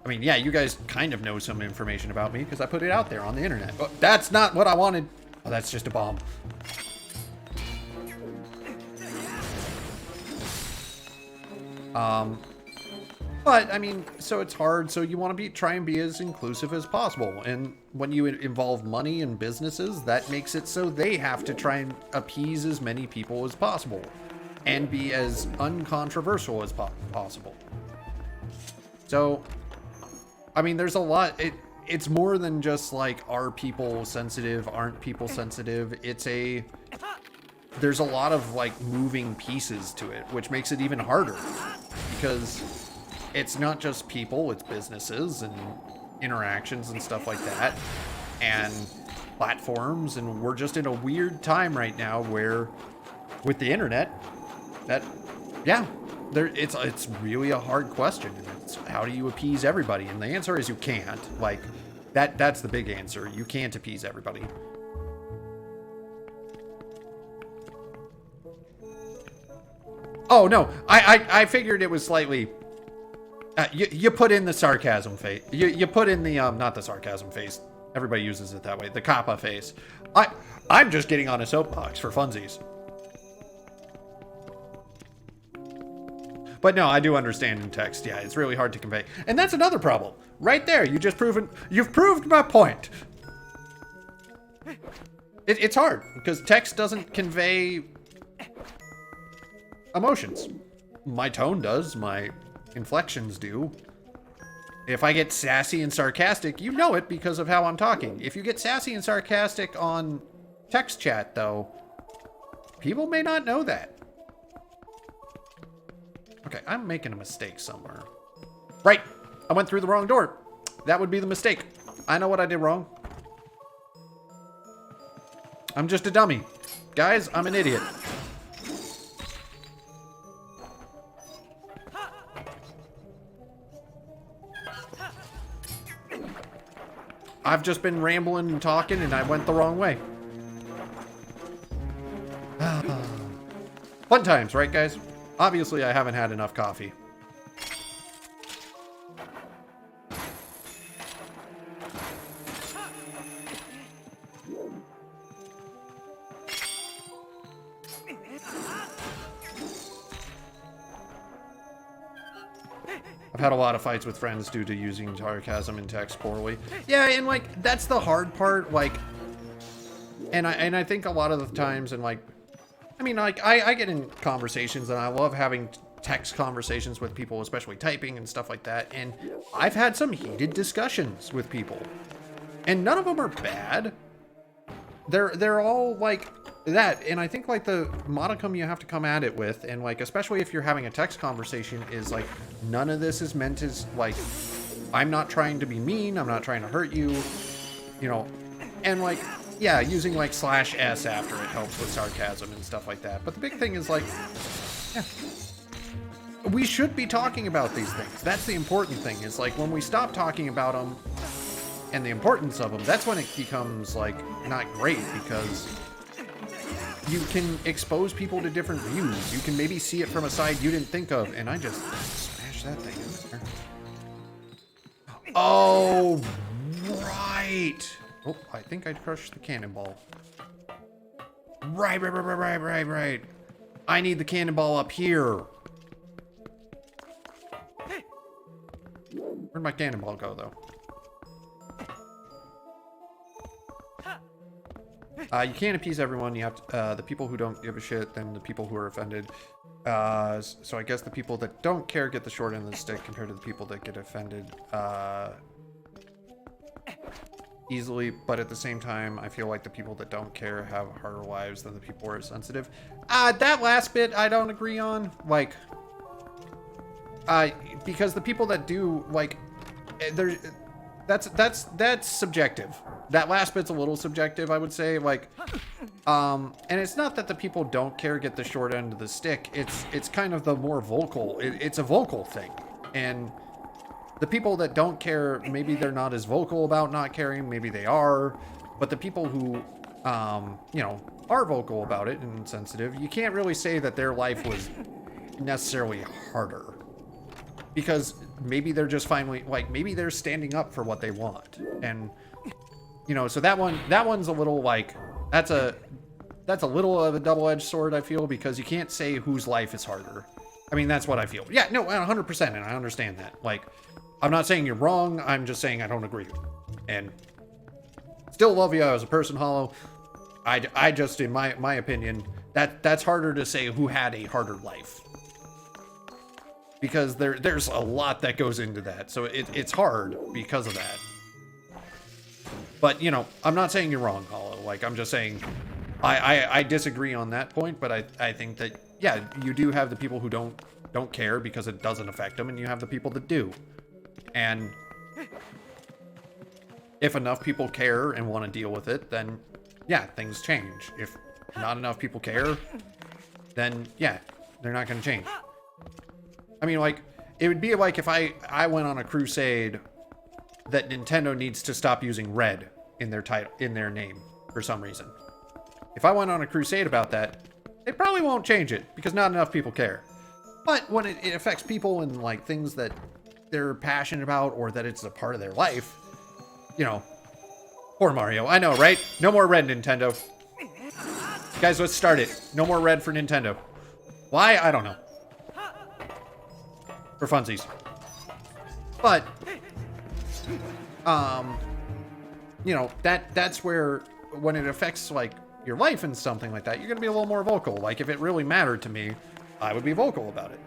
I mean, yeah, you guys kind of know some information about me because I put it out there on the internet, but that's not what I wanted. Oh, that's just a bomb. But I mean, so it's hard. So you want to try and be as inclusive as possible. And when you involve money and businesses, that makes it so they have to try and appease as many people as possible and be as uncontroversial as possible. So, I mean, there's a lot. It's more than just like, are people sensitive? Aren't people sensitive? There's a lot of like moving pieces to it, which makes it even harder because it's not just people, it's businesses and interactions and stuff like that, and platforms, and we're just in a weird time right now where, with the internet, that, yeah, it's really a hard question. It's how do you appease everybody? And the answer is you can't. Like, that's the big answer. You can't appease everybody. Oh no, I figured it was slightly. You put in the sarcasm face. You put in the not the sarcasm face. Everybody uses it that way. The kappa face. I'm just getting on a soapbox for funsies. But no, I do understand in text. Yeah, it's really hard to convey, and that's another problem. Right there, you've proved my point. It's hard because text doesn't convey emotions. My tone does. My inflections do. If I get sassy and sarcastic, you know it because of how I'm talking. If you get sassy and sarcastic on text chat, though, people may not know that. Okay, I'm making a mistake somewhere. Right, I went through the wrong door. That would be the mistake. I know what I did wrong. I'm just a dummy. Guys, I'm an idiot. I've just been rambling and talking and I went the wrong way. Fun times, right, guys? Obviously, I haven't had enough coffee. I've had a lot of fights with friends due to using sarcasm in text poorly. Yeah, and like that's the hard part. Like, and I think a lot of the times, and like, I mean, like I get in conversations and I love having text conversations with people, especially typing and stuff like that. And I've had some heated discussions with people, and none of them are bad. They're all like that, and I think like the modicum you have to come at it with, and like especially if you're having a text conversation, is like none of this is meant as like I'm not trying to be mean, I'm not trying to hurt you, you know, and like yeah, using like /s after it helps with sarcasm and stuff like that. But the big thing is like, yeah, we should be talking about these things. That's the important thing. Is like when we stop talking about them and the importance of them, that's when it becomes like not great, because you can expose people to different views. You can maybe see it from a side you didn't think of, and I just smashed that thing in there. Oh, right. Oh, I think I crushed the cannonball. Right. I need the cannonball up here. Where'd my cannonball go, though? You can't appease everyone. You have to, the people who don't give a shit, then the people who are offended. So I guess the people that don't care get the short end of the stick compared to the people that get offended easily. But at the same time, I feel like the people that don't care have harder lives than the people who are sensitive. That last bit I don't agree on. Like, because the people that do, like, that's subjective. That last bit's a little subjective, I would say. Like, and it's not that the people don't care get the short end of the stick. It's kind of the more vocal. It's a vocal thing, and the people that don't care, maybe they're not as vocal about not caring. Maybe they are, but the people who, you know, are vocal about it and sensitive, you can't really say that their life was necessarily harder. Because maybe they're just finally, like, maybe they're standing up for what they want. And, you know, so that one's a little, like, that's a little of a double-edged sword, I feel, because you can't say whose life is harder. I mean, that's what I feel. Yeah, no, 100%, and I understand that. Like, I'm not saying you're wrong, I'm just saying I don't agree. And still love you as a person, Hollow. I just, in my opinion, that's harder to say who had a harder life. Because there's a lot that goes into that. So it's hard because of that. But, you know, I'm not saying you're wrong, Hollow. Like, I'm just saying I disagree on that point. But I think that, yeah, you do have the people who don't care because it doesn't affect them. And you have the people that do. And if enough people care and want to deal with it, then, yeah, things change. If not enough people care, then, yeah, they're not going to change. I mean, like, it would be like if I went on a crusade that Nintendo needs to stop using red in their title, in their name for some reason. If I went on a crusade about that, they probably won't change it because not enough people care. But when it affects people and like things that they're passionate about or that it's a part of their life, you know, poor Mario. I know, right? No more red, Nintendo. Guys, let's start it. No more red for Nintendo. Why? I don't know. For funsies. But you know, that's where when it affects like your life and something like that, you're gonna be a little more vocal. Like if it really mattered to me, I would be vocal about it.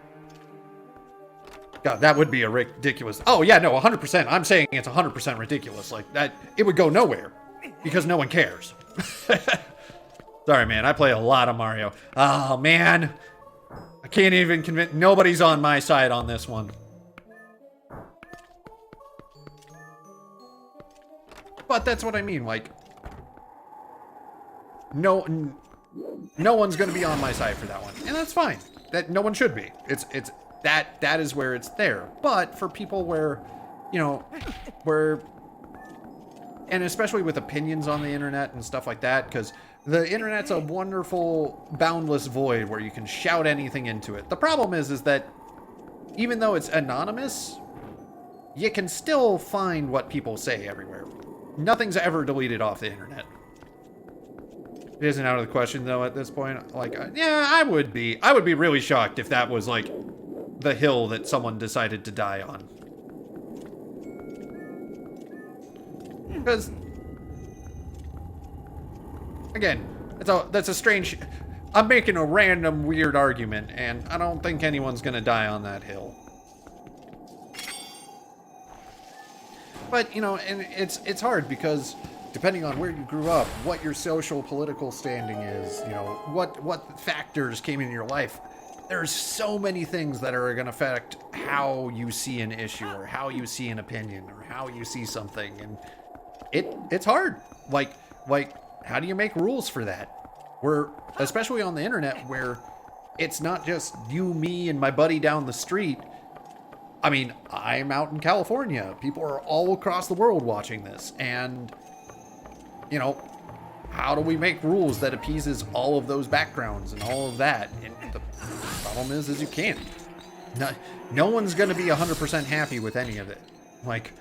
God, that would be a ridiculous. Oh yeah, no, 100%. I'm saying it's 100% ridiculous. Like that, it would go nowhere because no one cares. Sorry, man. I play a lot of Mario. Oh man. I can't even convince. Nobody's on my side on this one. But that's what I mean. Like, no one's gonna be on my side for that one, and that's fine. That no one should be. It's that is where it's there. But for people where, you know, where and especially with opinions on the internet and stuff like that, because the internet's a wonderful, boundless void where you can shout anything into it. The problem is that even though it's anonymous, you can still find what people say everywhere. Nothing's ever deleted off the internet. It isn't out of the question, though, at this point. Like, yeah, I would be. I would be really shocked if that was, like, the hill that someone decided to die on. Because, again, that's a strange... I'm making a random weird argument, and I don't think anyone's gonna die on that hill. But, you know, and it's hard because depending on where you grew up, what your social political standing is, you know, what factors came into your life, there's so many things that are going to affect how you see an issue or how you see an opinion or how you see something. And it's hard. Like, how do you make rules for that? Especially on the internet where it's not just you, me, and my buddy down the street. I mean, I'm out in California. People are all across the world watching this. And, you know, how do we make rules that appeases all of those backgrounds and all of that? And the problem is you can't. No one's going to be 100% happy with any of it. Like,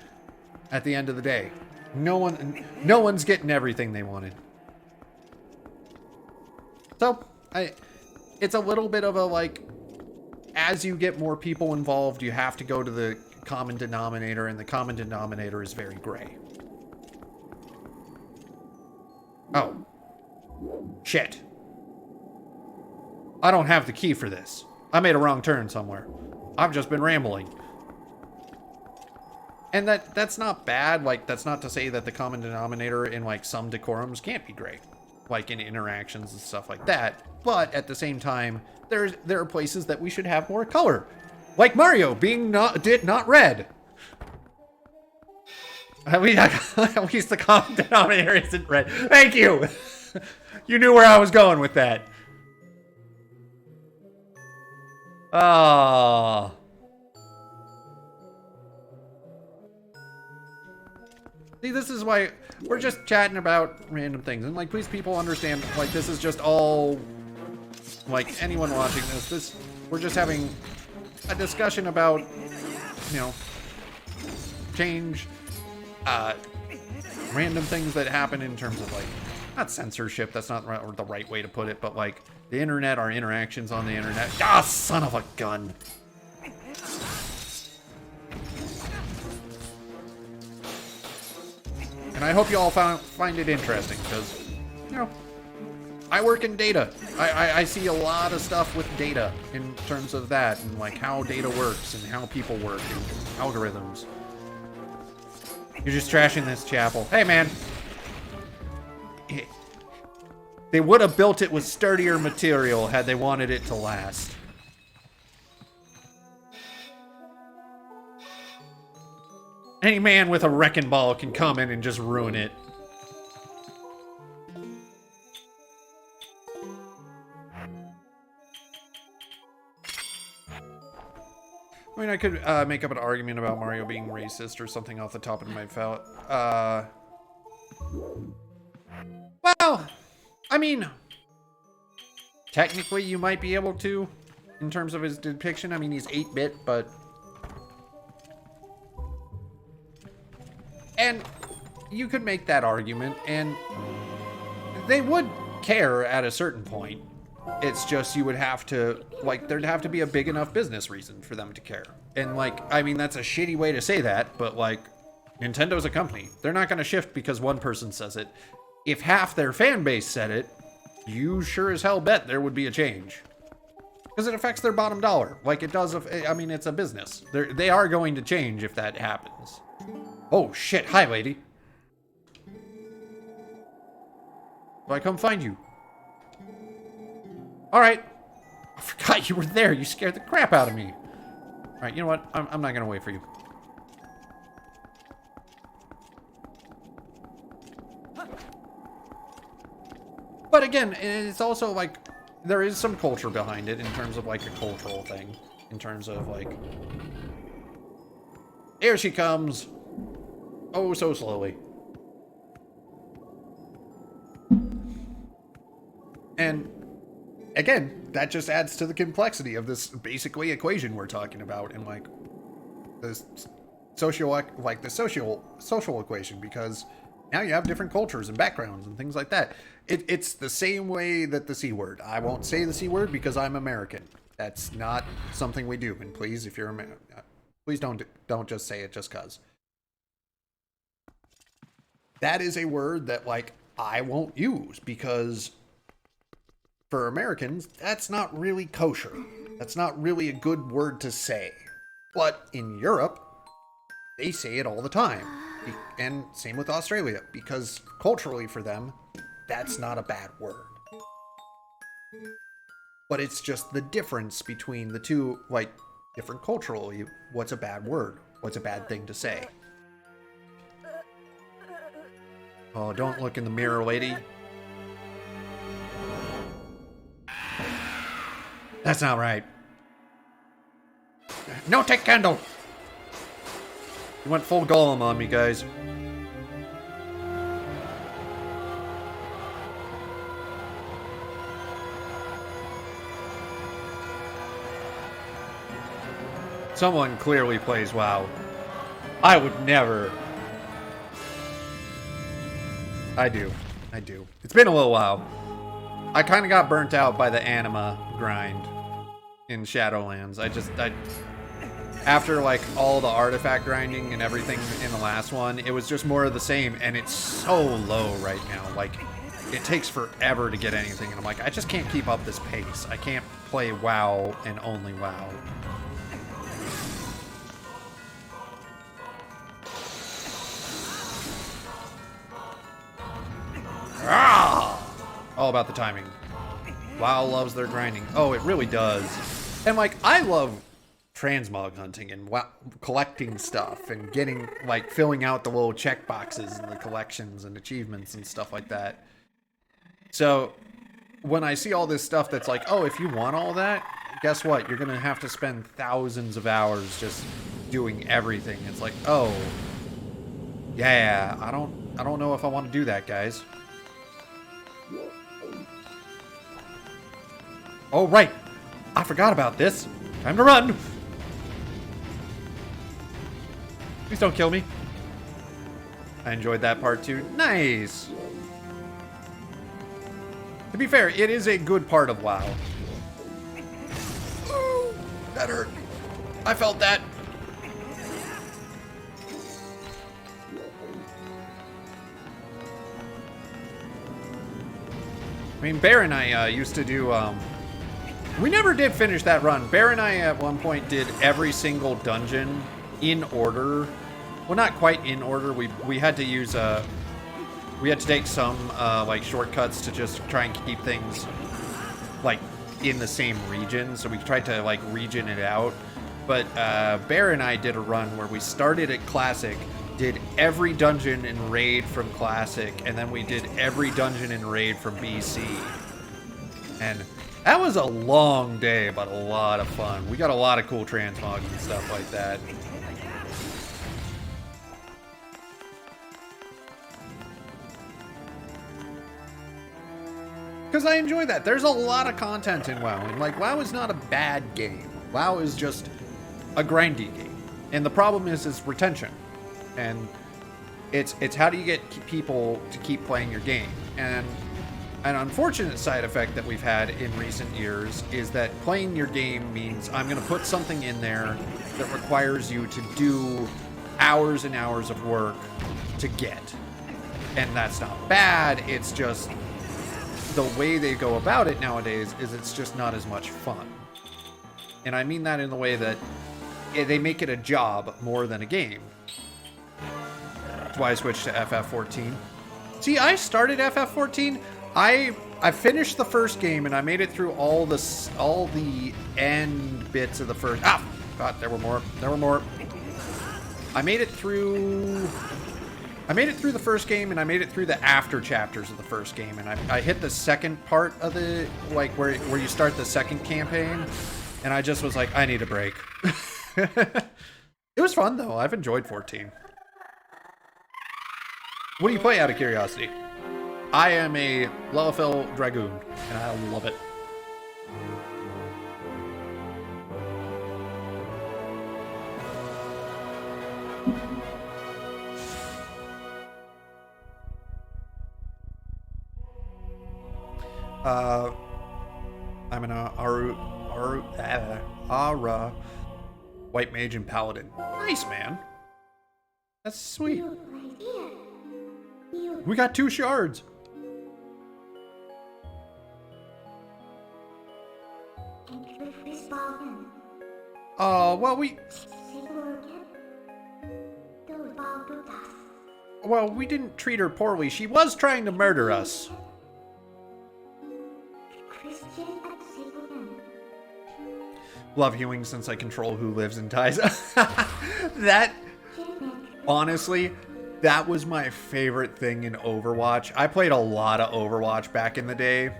at the end of the day, no one's getting everything they wanted. So, it's a little bit of a, like, as you get more people involved, you have to go to the common denominator, and the common denominator is very gray. Oh. Shit. I don't have the key for this. I made a wrong turn somewhere. I've just been rambling. And that's not bad. Like, that's not to say that the common denominator in, like, some decorums can't be gray. Like in interactions and stuff like that. But at the same time, there are places that we should have more color. Like Mario being not red. At least the common denominator isn't red. Thank you! You knew where I was going with that. Ah. See, this is why we're just chatting about random things. And, like, please people understand, like, this is just all, like, anyone watching this, we're just having a discussion about, you know, change, random things that happen in terms of, like, not censorship, that's not the right way to put it, but, like, the internet, our interactions on the internet. Ah, son of a gun. And I hope you all find it interesting, because, you know, I work in data. I see a lot of stuff with data in terms of that, and, like, how data works, and how people work, and algorithms. You're just trashing this chapel. Hey, man. They would have built it with sturdier material had they wanted it to last. Any man with a wrecking ball can come in and just ruin it. I mean, I could make up an argument about Mario being racist or something off the top of my head. Well, I mean, technically you might be able to, in terms of his depiction. I mean, he's 8-bit, but... And you could make that argument, and they would care at a certain point. It's just you would have to, like, there'd have to be a big enough business reason for them to care. And, like, I mean, that's a shitty way to say that, but, like, Nintendo's a company. They're not going to shift because one person says it. If half their fan base said it, you sure as hell bet there would be a change. Because it affects their bottom dollar. Like it does, I mean, it's a business. They are going to change if that happens. Oh, shit. Hi, lady. Do I come find you? All right. I forgot you were there. You scared the crap out of me. All right, you know what? I'm not going to wait for you. But again, it's also like, there is some culture behind it in terms of like a cultural thing. In terms of like, here she comes. Oh, so slowly. And again, that just adds to the complexity of this basically equation we're talking about, and like the social equation, because now you have different cultures and backgrounds and things like that. It's the same way that the C word. I won't say the C word because I'm American. That's not something we do. And please, if you're American, please don't just say it just cause. That is a word that like I won't use because for Americans, that's not really kosher. That's not really a good word to say. But in Europe, they say it all the time. And same with Australia, because culturally for them, that's not a bad word. But it's just the difference between the two, like, different culturally. What's a bad word? What's a bad thing to say? Oh, don't look in the mirror, lady. That's not right. No take candle! You went full Golem on me, guys. Someone clearly plays WoW. I would never. I do. It's been a little while. I kind of got burnt out by the anima grind in Shadowlands. After like all the artifact grinding and everything in the last one, it was just more of the same, and it's so low right now. Like, it takes forever to get anything, and I'm like, I just can't keep up this pace. I can't play WoW and only WoW. Ah! All about the timing. WoW loves their grinding. Oh, it really does. And like, I love transmog hunting and collecting stuff and getting, like, filling out the little check boxes and the collections and achievements and stuff like that. So when I see all this stuff that's like, oh, if you want all that, guess what? You're gonna have to spend thousands of hours just doing everything. It's like, oh, yeah, I don't know if I want to do that, guys. Oh, right. I forgot about this. Time to run. Please don't kill me. I enjoyed that part too. Nice. To be fair, it is a good part of WoW. Ooh, that hurt. I felt that. I mean, Bear and I used to do, we never did finish that run. Bear and I at one point did every single dungeon in order. Well, not quite in order. We had to use, we had to take some, like, shortcuts to just try and keep things, like, in the same region. So we tried to, like, region it out. But Bear and I did a run where we started at Classic, did every dungeon in Raid from Classic, and then we did every dungeon in Raid from BC. And that was a long day, but a lot of fun. We got a lot of cool transmogs and stuff like that. Because I enjoy that. There's a lot of content in WoW. And like, WoW is not a bad game. WoW is just a grindy game. And the problem is retention. And it's how do you get people to keep playing your game? And an unfortunate side effect that we've had in recent years is that playing your game means I'm going to put something in there that requires you to do hours and hours of work to get. And that's not bad. It's just the way they go about it nowadays is it's just not as much fun. And I mean that in the way that they make it a job more than a game. That's why I switched to FF14. See, I started FF14. I finished the first game and I made it through all the end bits of the first. Ah, God, there were more. I made it through the first game and I made it through the after chapters of the first game, and I hit the second part of the, like, where you start the second campaign, and I just was like, I need a break. It was fun though. I've enjoyed 14. What do you play out of curiosity? I am a Lalafell Dragoon. And I love it. I'm an Aura, White Mage and Paladin. Nice, man. That's sweet. We got 2 shards. Oh, well, we didn't treat her poorly. She was trying to murder us. Love healing since I control who lives and dies. That, honestly, that was my favorite thing in Overwatch. I played a lot of Overwatch back in the day.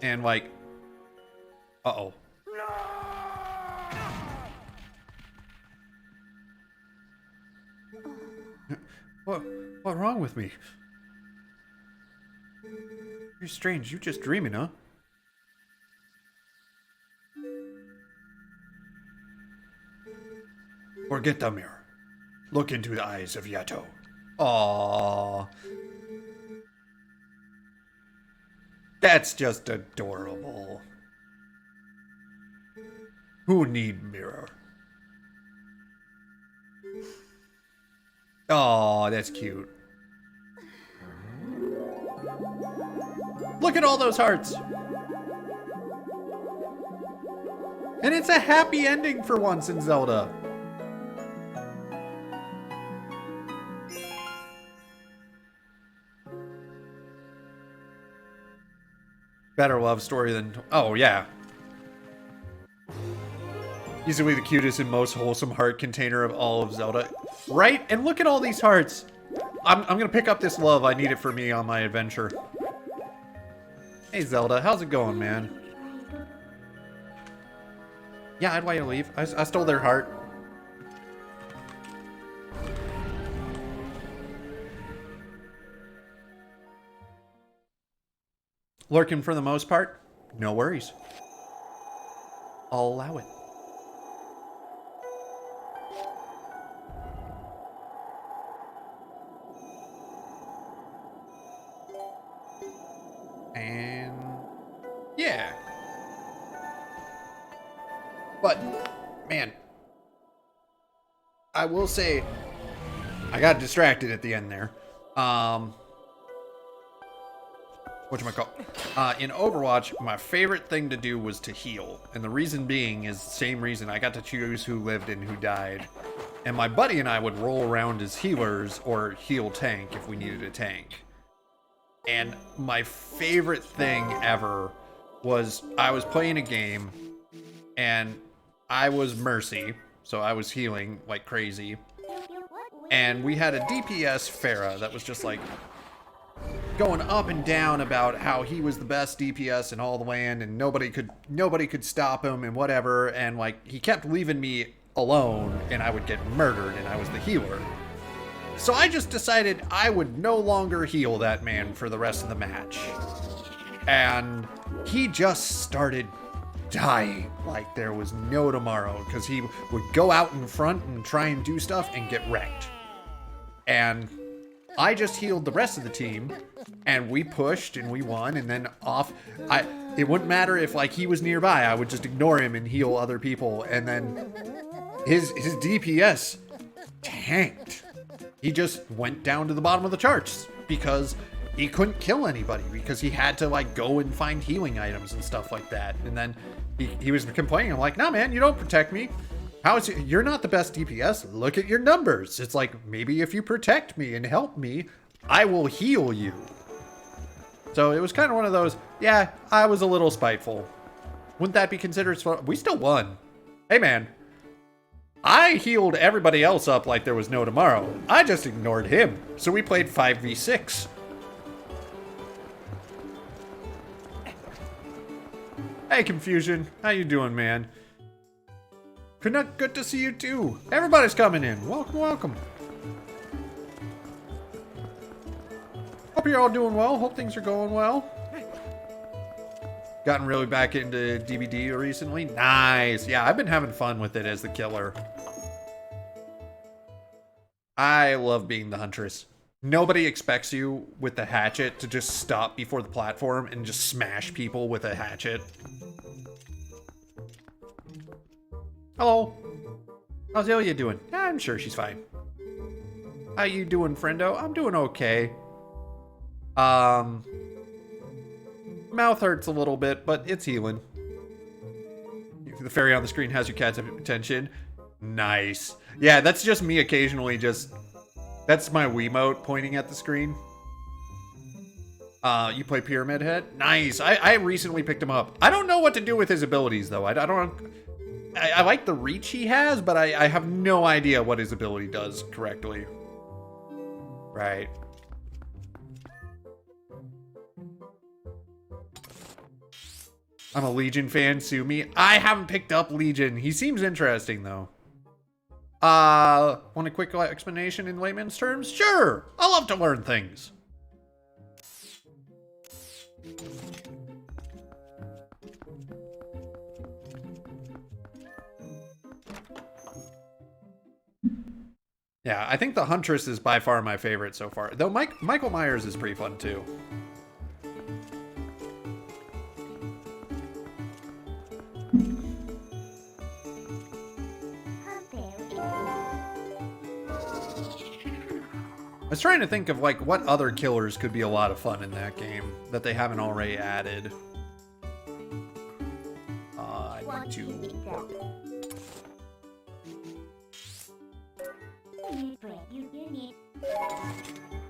And like, uh-oh. What's wrong with me? You're strange. You're just dreaming, huh? Forget the mirror. Look into the eyes of Yato. Aww. That's just adorable. Who need mirror? Aww, that's cute. Look at all those hearts. And it's a happy ending for once in Zelda. Better love story than... Oh, yeah. Easily the cutest and most wholesome heart container of all of Zelda. Right? And look at all these hearts. I'm gonna pick up this love. I need it for me on my adventure. Hey, Zelda. How's it going, man? Yeah, I'd like to leave. I stole their heart. Lurking for the most part? No worries. I'll allow it. And... yeah. But, man. I will say, I got distracted at the end there. Whatchamacallit? In Overwatch, my favorite thing to do was to heal. And the reason being is the same reason. I got to choose who lived and who died. And my buddy and I would roll around as healers or heal tank if we needed a tank. And my favorite thing ever was I was playing a game and I was Mercy. So I was healing like crazy. And we had a DPS Pharah that was just like going up and down about how he was the best DPS in all the land and nobody could stop him and whatever, and like he kept leaving me alone and I would get murdered and I was the healer. So I just decided I would no longer heal that man for the rest of the match. And he just started dying like there was no tomorrow because he would go out in front and try and do stuff and get wrecked. And I just healed the rest of the team, and we pushed and we won, and then it wouldn't matter if like he was nearby, I would just ignore him and heal other people, and then his DPS tanked. He just went down to the bottom of the charts because he couldn't kill anybody because he had to like go and find healing items and stuff like that. And then he was complaining. I'm like, nah, man, you don't protect me. You're not the best DPS. Look at your numbers. It's like, maybe if you protect me and help me, I will heal you. So it was kind of one of those, yeah, I was a little spiteful. Wouldn't that be considered? We still won. Hey, man. I healed everybody else up like there was no tomorrow. I just ignored him. So we played 5v6. Hey, Confusion. How you doing, man? Good to see you too. Everybody's coming in. Welcome, welcome. Hope you're all doing well. Hope things are going well. Gotten really back into DVD recently. Nice. Yeah, I've been having fun with it as the killer. I love being the huntress. Nobody expects you with the hatchet to just stop before the platform and just smash people with a hatchet. Hello. How's Ilya doing? I'm sure she's fine. How you doing, friendo? I'm doing okay. Mouth hurts a little bit, but it's healing. The fairy on the screen has your cat's attention. Nice. Yeah, that's just me occasionally just... That's my Wiimote pointing at the screen. You play Pyramid Head? Nice. I recently picked him up. I don't know what to do with his abilities, though. I like the reach he has, but I have no idea what his ability does correctly. Right. I'm a Legion fan, sue me. I haven't picked up Legion. He seems interesting, though. Want a quick explanation in layman's terms? Sure! I love to learn things. Yeah, I think the Huntress is by far my favorite so far. Though Michael Myers is pretty fun, too. I was trying to think of, like, what other killers could be a lot of fun in that game that they haven't already added. I need to...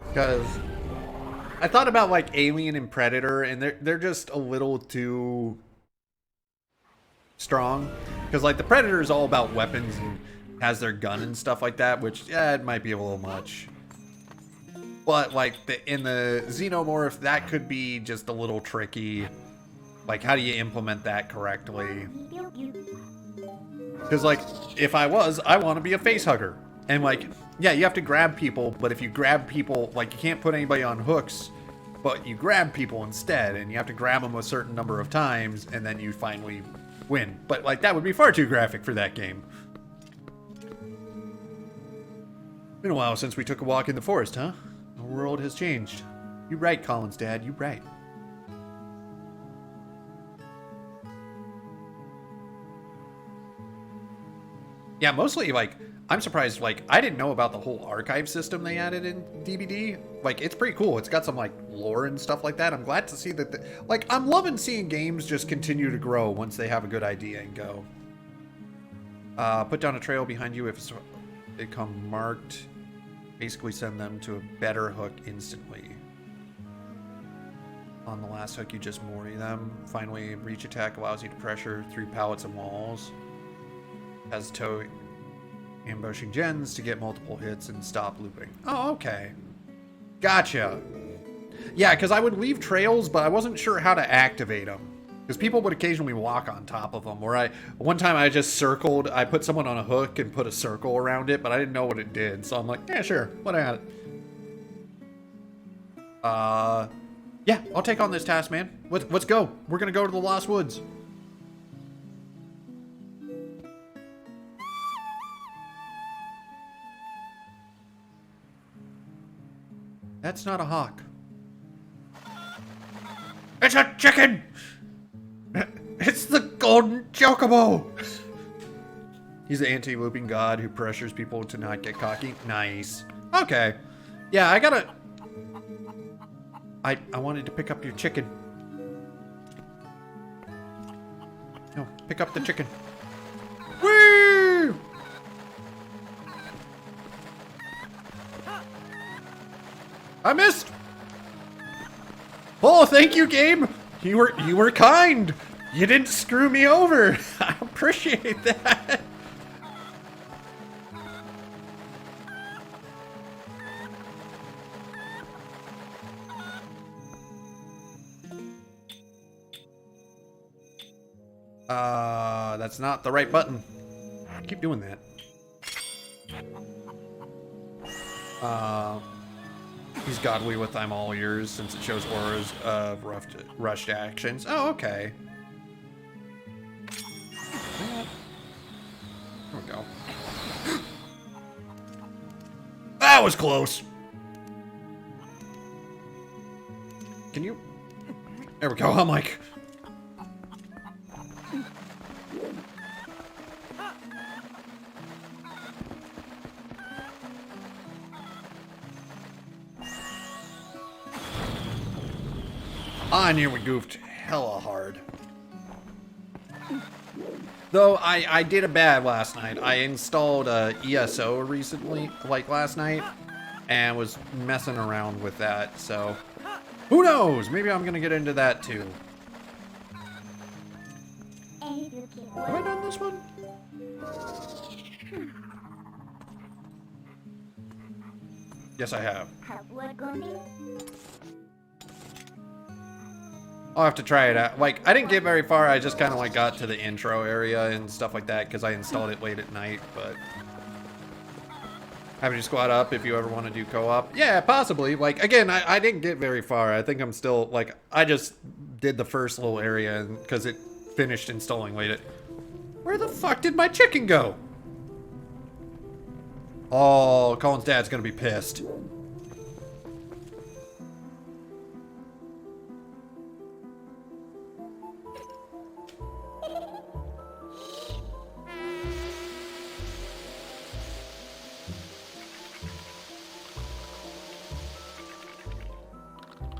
Because I thought about, like, Alien and Predator, and they're just a little too strong. Because, like, the Predator is all about weapons and has their gun and stuff like that, which, yeah, it might be a little much. But, like, in the Xenomorph, that could be just a little tricky. Like, how do you implement that correctly? Because, like, if I want to be a face hugger. And, like, yeah, you have to grab people, but if you grab people, like, you can't put anybody on hooks, but you grab people instead, and you have to grab them a certain number of times, and then you finally win. But, like, that would be far too graphic for that game. Been a while since we took a walk in the forest, huh? The world has changed. You right, Colin's dad. You right. Yeah, mostly, like, I'm surprised, like, I didn't know about the whole archive system they added in DVD. Like, it's pretty cool. It's got some, like, lore and stuff like that. I'm glad to see that, like, I'm loving seeing games just continue to grow once they have a good idea and go. Put down a trail behind you if they come marked. Basically send them to a better hook instantly. On the last hook, you just moor them. Finally, reach attack allows you to pressure through pallets and walls. Has tow ambushing gens to get multiple hits and stop looping. Oh, okay. Gotcha. Yeah, because I would leave trails, but I wasn't sure how to activate them. Because people would occasionally walk on top of them. One time I just circled, I put someone on a hook and put a circle around it, but I didn't know what it did. So I'm like, yeah, sure, what I got it. Yeah, I'll take on this task, man. Let's go. We're gonna go to the Lost Woods. That's not a hawk. It's a chicken! It's the golden chocobo! He's the anti-looping god who pressures people to not get cocky. Nice. Okay. Yeah, I wanted to pick up your chicken. No, pick up the chicken. Woo! I missed! Oh, thank you, game! You were kind! You didn't screw me over! I appreciate that! That's not the right button. Keep doing that. He's godly with I'm all ears since it shows auras of rushed actions. Oh, okay. There we go. That was close. Can you? There we go. I'm like. I knew we goofed hella hard. Though I did a bad last night. I installed ESO recently, like last night, and was messing around with that, so who knows? Maybe I'm gonna get into that too. Have I done this one? Yes, I have. I'll have to try it out. Like, I didn't get very far. I just kind of like got to the intro area and stuff like that because I installed it late at night, but happy to squad up if you ever want to do co-op. Yeah, possibly. Like, again, I didn't get very far. I think I'm still, like, I just did the first little area because it finished installing late at... Where the fuck did my chicken go? Oh, Colin's dad's gonna be pissed.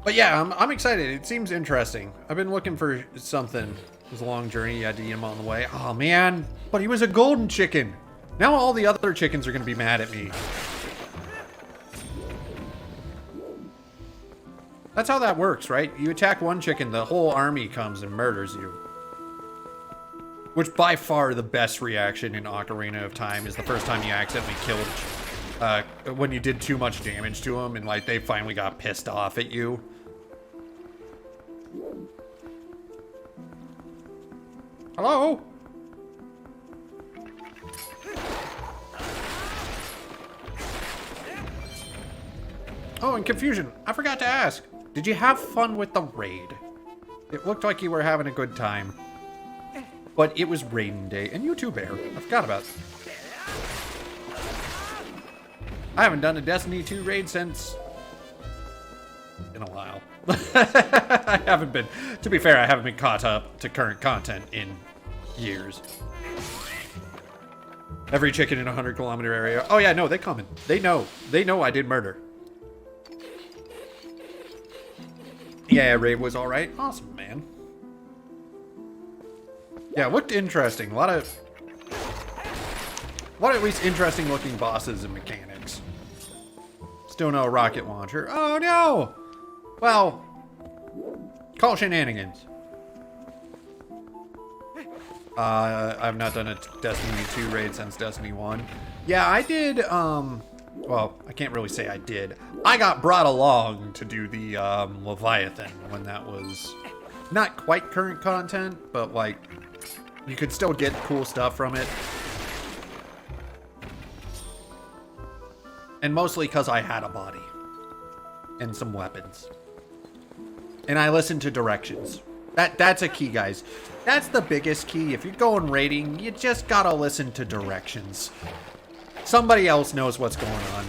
But yeah, I'm excited. It seems interesting. I've been looking for something. It was a long journey. You had to eat him on the way. Oh, man. But he was a golden chicken. Now all the other chickens are going to be mad at me. That's how that works, right? You attack one chicken, the whole army comes and murders you. Which by far the best reaction in Ocarina of Time is the first time you accidentally killed when you did too much damage to them and like they finally got pissed off at you. Hello? Oh, and confusion. I forgot to ask. Did you have fun with the raid? It looked like you were having a good time. But it was raiding day. And you too, Bear. I forgot about it. I haven't done a Destiny 2 raid since... in a while. I haven't been... To be fair, I haven't been caught up to current content in years. Every chicken in a 100-kilometer area. Oh yeah, no, they coming. They know. They know I did murder. Yeah, raid was alright. Awesome, man. Yeah, it looked interesting. A lot of at least interesting looking bosses and mechanics. Still no rocket launcher. Oh no! Well, call shenanigans. I've not done a Destiny 2 raid since Destiny 1. Yeah, I did, well, I can't really say I did. I got brought along to do the, Leviathan when that was not quite current content, but, like, you could still get cool stuff from it. And mostly because I had a body. And some weapons. And I listened to directions. That's a key, guys. That's the biggest key. If you're going raiding, you just gotta listen to directions. Somebody else knows what's going on.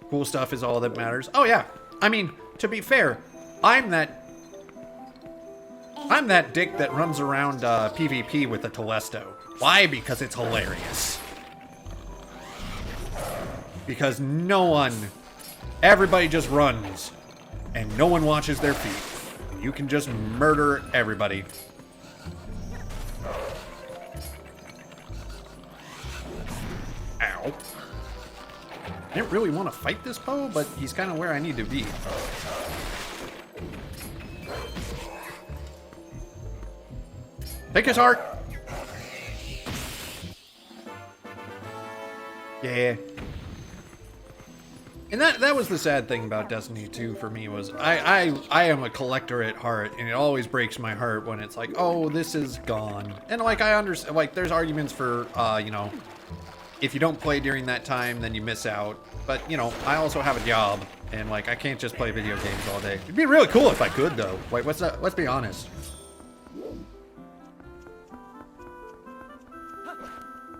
Cool stuff is all that matters. Oh yeah. I mean, to be fair, I'm that dick that runs around PvP with a Telesto. Why? Because it's hilarious. Because everybody just runs, and no one watches their feet. You can just murder everybody. Ow. I didn't really want to fight this Poe, but he's kind of where I need to be. Take his heart! Yeah. And that was the sad thing about Destiny 2 for me was I am a collector at heart, and it always breaks my heart when it's like, oh, this is gone. And like I understand, like there's arguments for you know, if you don't play during that time, then you miss out. But, you know, I also have a job, and, like, I can't just play video games all day. It'd be really cool if I could, though. Like, let's be honest.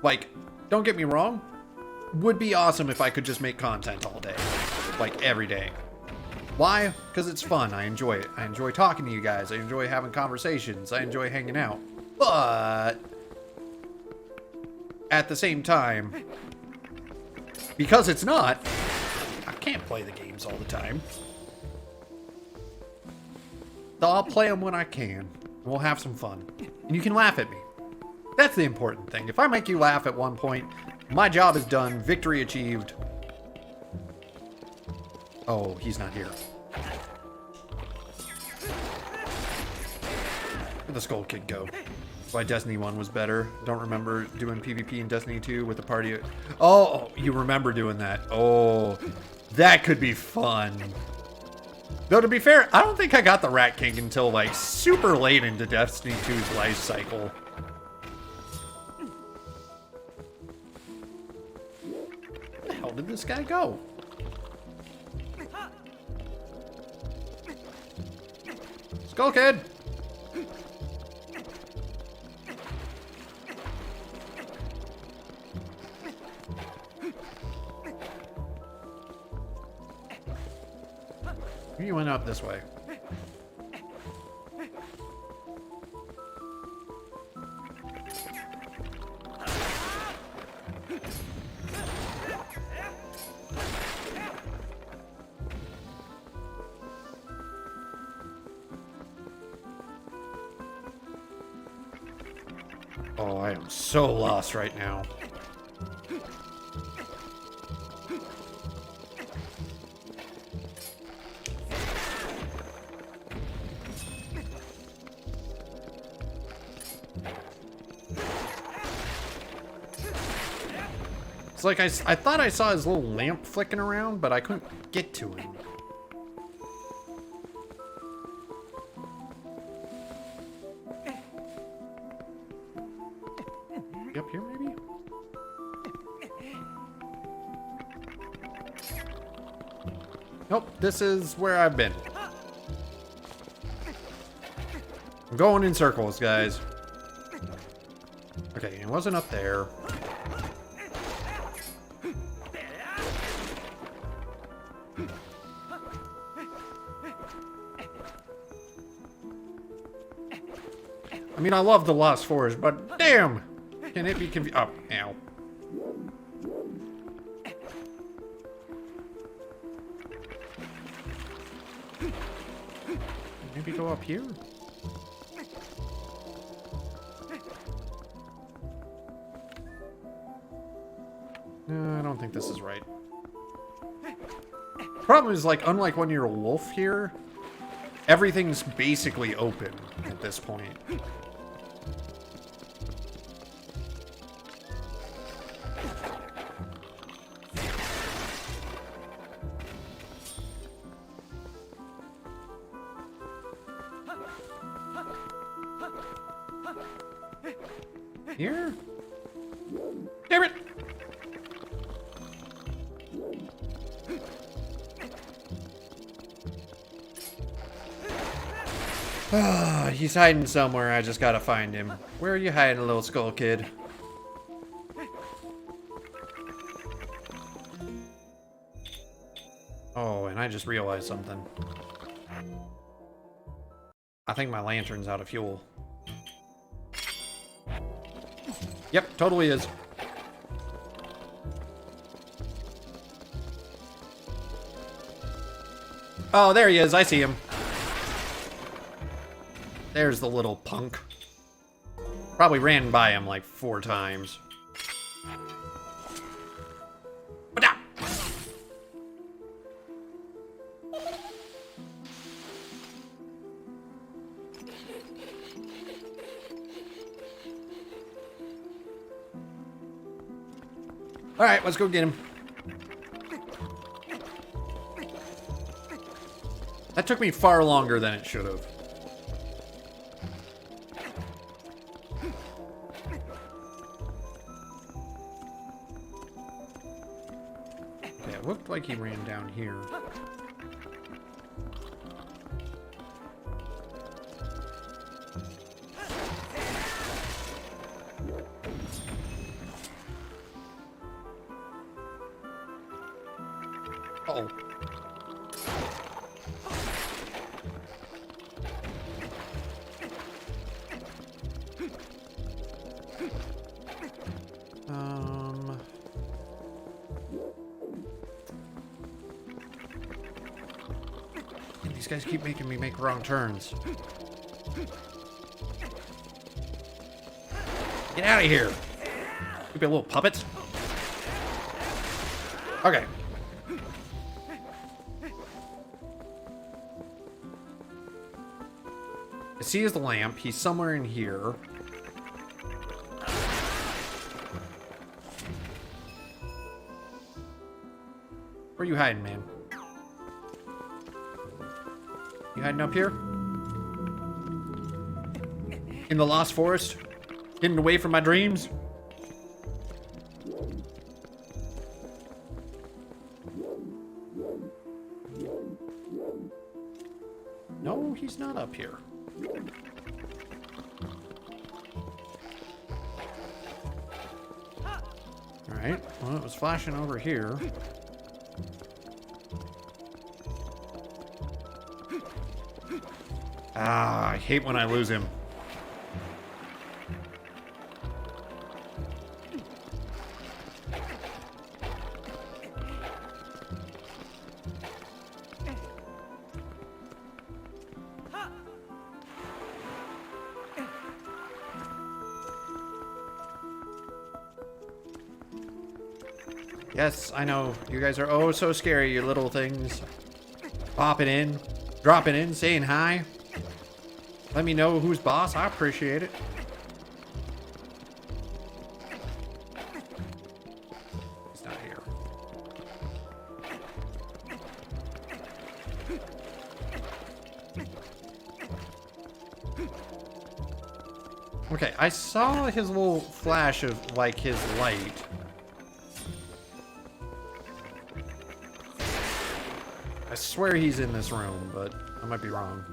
Like, don't get me wrong. Would be awesome if I could just make content all day. Like, every day. Why? Because it's fun. I enjoy it. I enjoy talking to you guys. I enjoy having conversations. I enjoy hanging out. But at the same time, because it's not, I can't play the games all the time. So I'll play them when I can. And we'll have some fun. And you can laugh at me. That's the important thing. If I make you laugh at one point, my job is done. Victory achieved. Oh, he's not here. Where'd the Skull Kid go? Why Destiny 1 was better. Don't remember doing PvP in Destiny 2 with a party. Oh, you remember doing that. Oh, that could be fun. Though, to be fair, I don't think I got the Rat King until, like, super late into Destiny 2's life cycle. Where the hell did this guy go? Skull Kid! You went up this way. Oh, I am so lost right now. It's like I thought I saw his little lamp flicking around, but I couldn't get to him. Up here, maybe? Nope, this is where I've been. I'm going in circles, guys. Okay, it wasn't up there. I mean, I love the Lost Forest, but damn! Can it be confused? Oh, ow. Maybe go up here? No, I don't think this is right. Problem is, like, unlike when you're a wolf here, everything's basically open at this point. Here? Damn it! Ah, he's hiding somewhere. I just gotta find him. Where are you hiding, little Skull Kid? Oh, and I just realized something. I think my lantern's out of fuel. Yep, totally is. Oh, there he is. I see him. There's the little punk. Probably ran by him like 4 times. Alright, let's go get him. That took me far longer than it should have. Yeah, it looked like he ran down here. Uh-oh. These guys keep making me make wrong turns. Get out of here! You be little puppets. Okay. I see his lamp. He's somewhere in here. Where are you hiding, man? You hiding up here? In the Lost Forest? Getting away from my dreams? No, he's not up here. Alright, well, it was flashing over here. Ah, I hate when I lose him. Yes, I know. You guys are oh so scary, you little things. Popping in, dropping in, saying hi. Let me know who's boss. I appreciate it. He's not here. Okay, I saw his little flash of, like, his light. I swear he's in this room, but I might be wrong.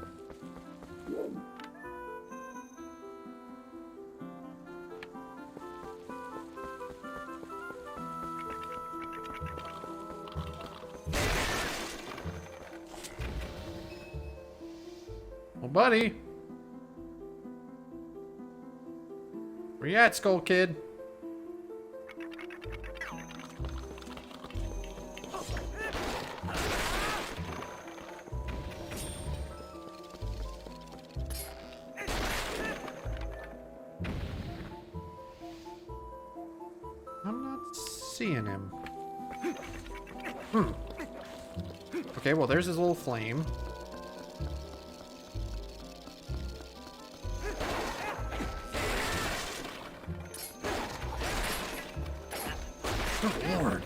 Well, buddy. Where you at, Skull Kid? I'm not seeing him. Okay, well, there's his little flame. Good Lord.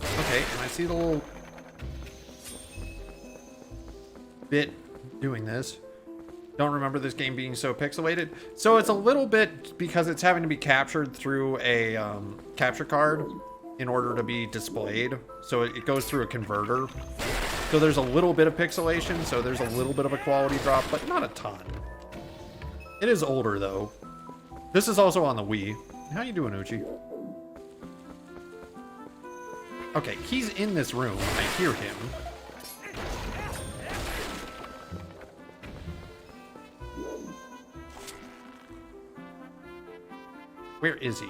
Okay, and I see the little bit doing this. Don't remember this game being so pixelated. So it's a little bit because it's having to be captured through a capture card in order to be displayed. So it goes through a converter. So there's a little bit of pixelation, so there's a little bit of a quality drop, but not a ton. It is older, though. This is also on the Wii. How you doing, Uchi? Okay, he's in this room. I hear him. Where is he?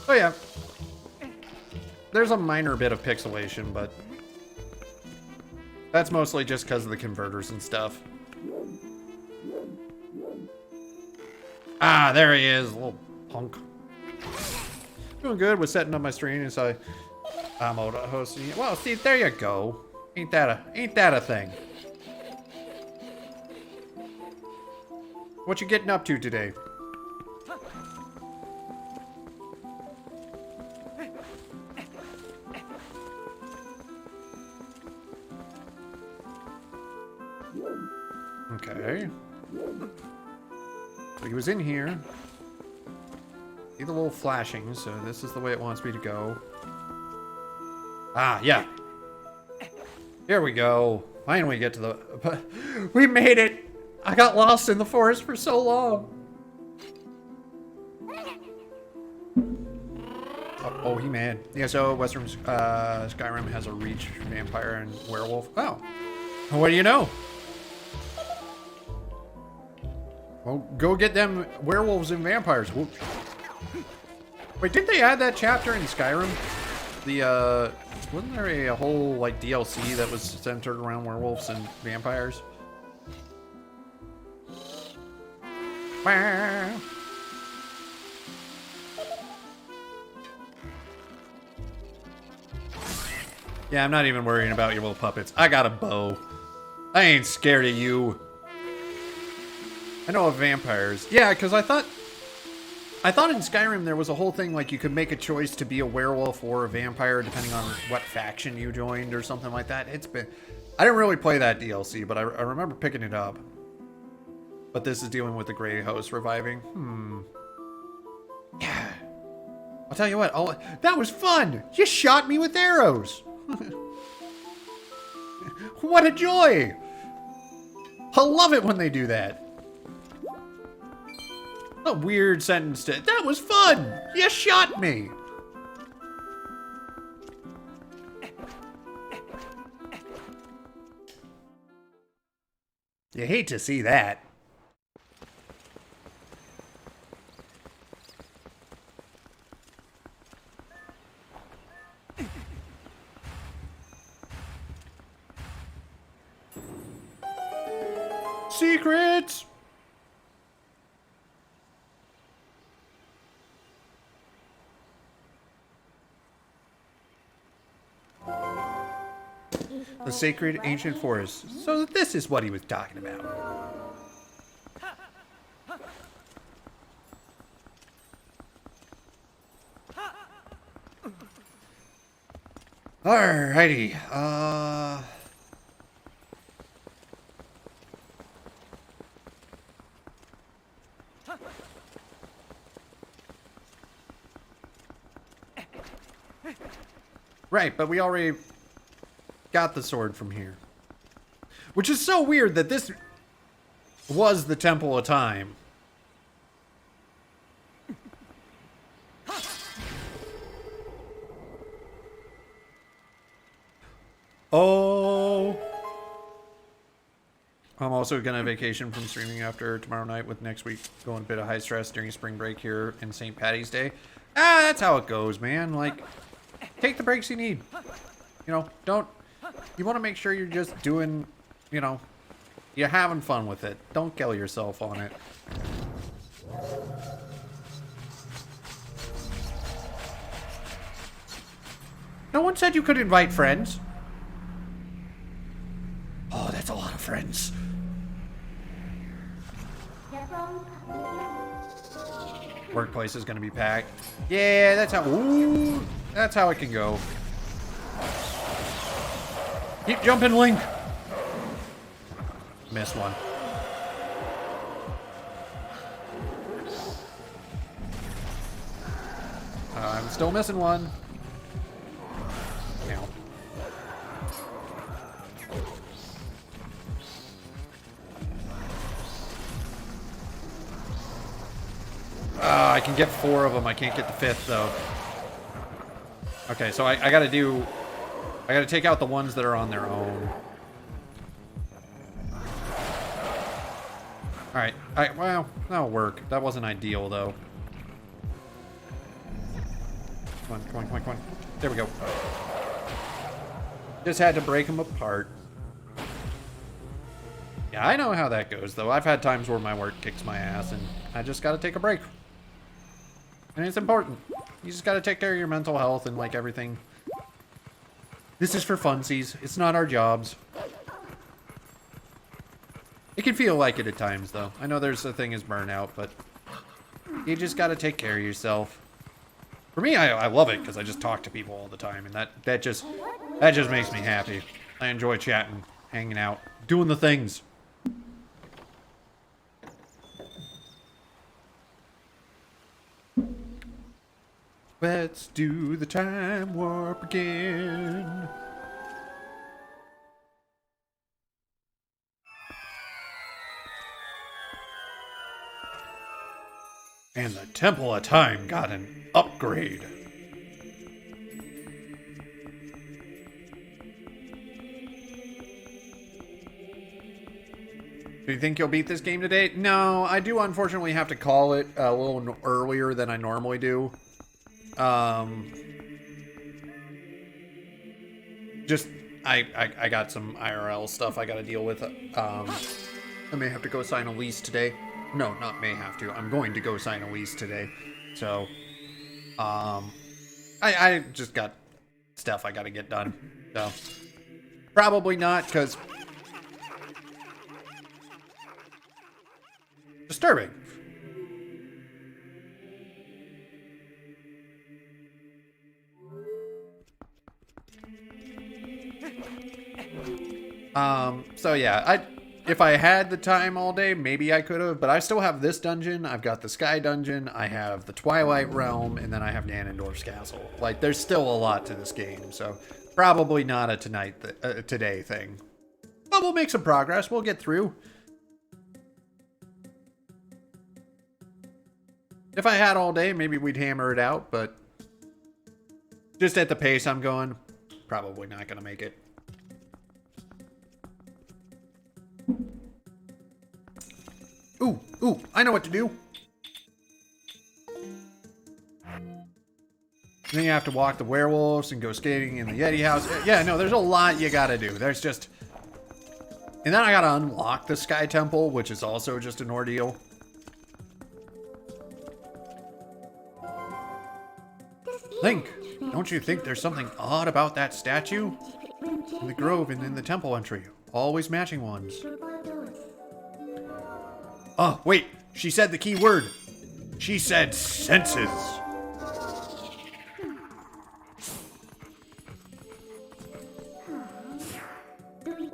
Oh, yeah. There's a minor bit of pixelation, but that's mostly just because of the converters and stuff. Ah, there he is, little punk. Doing good with setting up my stream, and so I'm hosting. Well, see, there you go. Ain't that a thing? What you getting up to today? Okay. So he was in here. See the little flashing, so this is the way it wants me to go. Ah, yeah. Here we go. Finally get to the... We made it! I got lost in the forest for so long. Oh, he mad. Yeah, so Western Skyrim has a reach vampire and werewolf. Oh. What do you know? Well, go get them werewolves and vampires. Whoop. Wait, didn't they add that chapter in Skyrim? The, wasn't there a whole, like, DLC that was centered around werewolves and vampires? Yeah, I'm not even worrying about your little puppets. I got a bow. I ain't scared of you. I know of vampires. Yeah, because I thought in Skyrim there was a whole thing like you could make a choice to be a werewolf or a vampire depending on what faction you joined or something like that. I didn't really play that DLC, but I remember picking it up. But this is dealing with the Grey Host reviving. Yeah. I'll tell you what, that was fun! You shot me with arrows! What a joy! I love it when they do that. A weird sentence to... That was fun! You shot me! You hate to see that. Secrets! The sacred ancient forest. So this is what he was talking about. Alrighty. Right, but we already got the sword from here. Which is so weird that this was the Temple of Time. Oh. I'm also gonna vacation from streaming after tomorrow night with next week going a bit of high stress during spring break here in St. Patty's Day. Ah, that's how it goes, man. Like, take the breaks you need. You know, you want to make sure you're just doing, you know, you're having fun with it. Don't kill yourself on it. No one said you could invite friends. Oh, that's a lot of friends. Workplace is going to be packed. Yeah, that's how... Ooh, that's how it can go. Keep jumping, Link. Missed one. I'm still missing one. Now. I can get 4 of them. I can't get the 5th, though. Okay, so I gotta take out the ones that are on their own. Alright, well, that'll work. That wasn't ideal, though. Come on, come on, come on, come on. There we go. Just had to break them apart. Yeah, I know how that goes, though. I've had times where my work kicks my ass, and I just gotta take a break. And it's important. You just gotta take care of your mental health and, like, everything. This is for funsies. It's not our jobs. It can feel like it at times, though. I know there's a thing as burnout, but you just gotta take care of yourself. For me, I love it, because I just talk to people all the time, and that just makes me happy. I enjoy chatting, hanging out, doing the things. Let's do the time warp again. And the Temple of Time got an upgrade. Do you think you'll beat this game today? No, I do unfortunately have to call it a little earlier than I normally do. Just, I got some IRL stuff I gotta deal with. I may have to go sign a lease today. No, not may have to. I'm going to go sign a lease today. So, I just got stuff I gotta get done. So, probably not, because... disturbing. So yeah, if I had the time all day, maybe I could have, but I still have this dungeon. I've got the Sky Dungeon, I have the Twilight Realm, and then I have Ganondorf's Castle. Like, there's still a lot to this game, so probably not a today thing. But we'll make some progress. We'll get through. If I had all day, maybe we'd hammer it out, but just at the pace I'm going, probably not going to make it. Ooh, I know what to do. Then you have to walk the werewolves and go skating in the Yeti house. Yeah, no, there's a lot you gotta do. There's just... And then I gotta unlock the Sky Temple, which is also just an ordeal. Link, don't you think there's something odd about that statue? In the grove and in the temple entry. Always matching ones. Oh, wait. She said the key word. She said senses.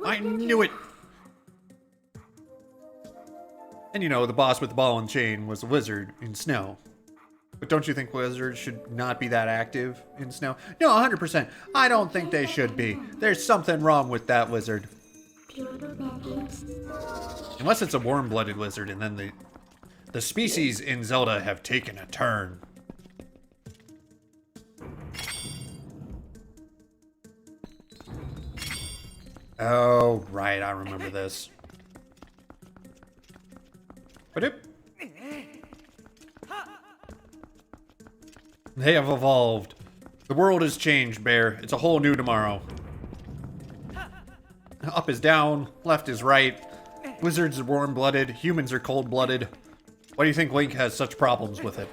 I knew it. And you know, the boss with the ball and chain was a wizard in snow. But don't you think wizards should not be that active in snow? No, 100%. I don't think they should be. There's something wrong with that wizard. Unless it's a warm-blooded lizard, and then the species in Zelda have taken a turn. Oh, right, I remember this. They have evolved. The world has changed, Bear. It's a whole new tomorrow. Up is down, left is right. Wizards are warm-blooded, humans are cold-blooded. Why do you think Link has such problems with it?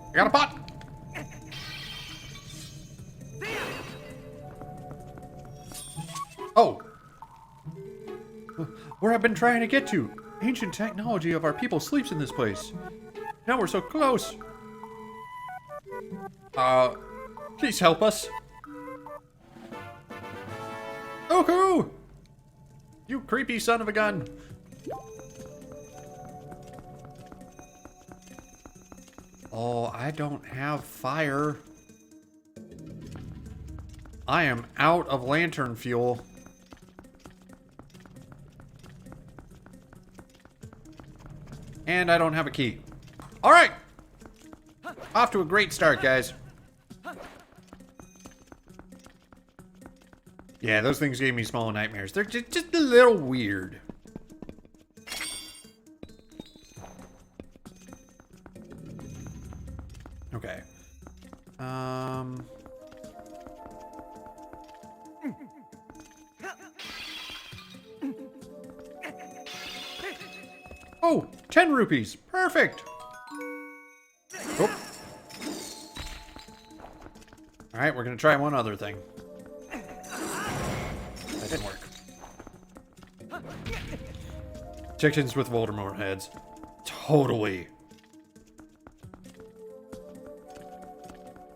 I got a pot! Oh! Where I've been trying to get to. Ancient technology of our people sleeps in this place. Now we're so close. Please help us. Goku! You creepy son of a gun. Oh, I don't have fire. I am out of lantern fuel. And I don't have a key. All right. Off to a great start, guys. Yeah, those things gave me small nightmares. They're just a little weird. Okay. Oh, 10 rupees. Perfect. Oh. All right, we're going to try one other thing. That didn't work. Chickens with Voldemort heads. Totally.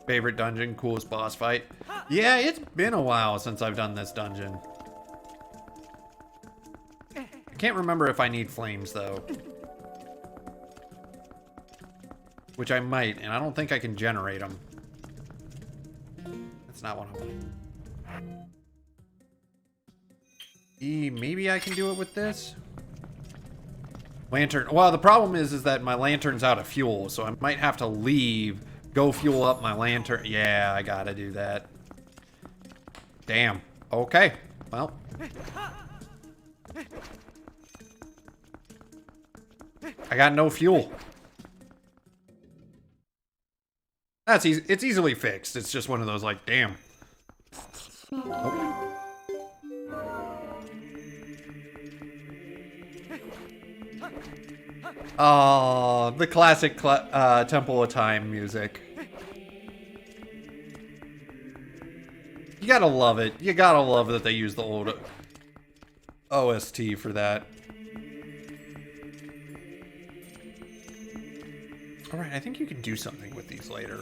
Favorite dungeon, coolest boss fight. Yeah, it's been a while since I've done this dungeon. Can't remember if I need flames, though. Which I might, and I don't think I can generate them. That's not what I want. Maybe I can do it with this? Lantern. Well, the problem is that my lantern's out of fuel, so I might have to leave, go fuel up my lantern. Yeah, I gotta do that. Damn. Okay. Well. I got no fuel. That's easy. It's easily fixed. It's just one of those like, damn. Oh. Oh, the classic Temple of Time music. You gotta love it. You gotta love that they use the old OST for that. Alright, I think you can do something with these later.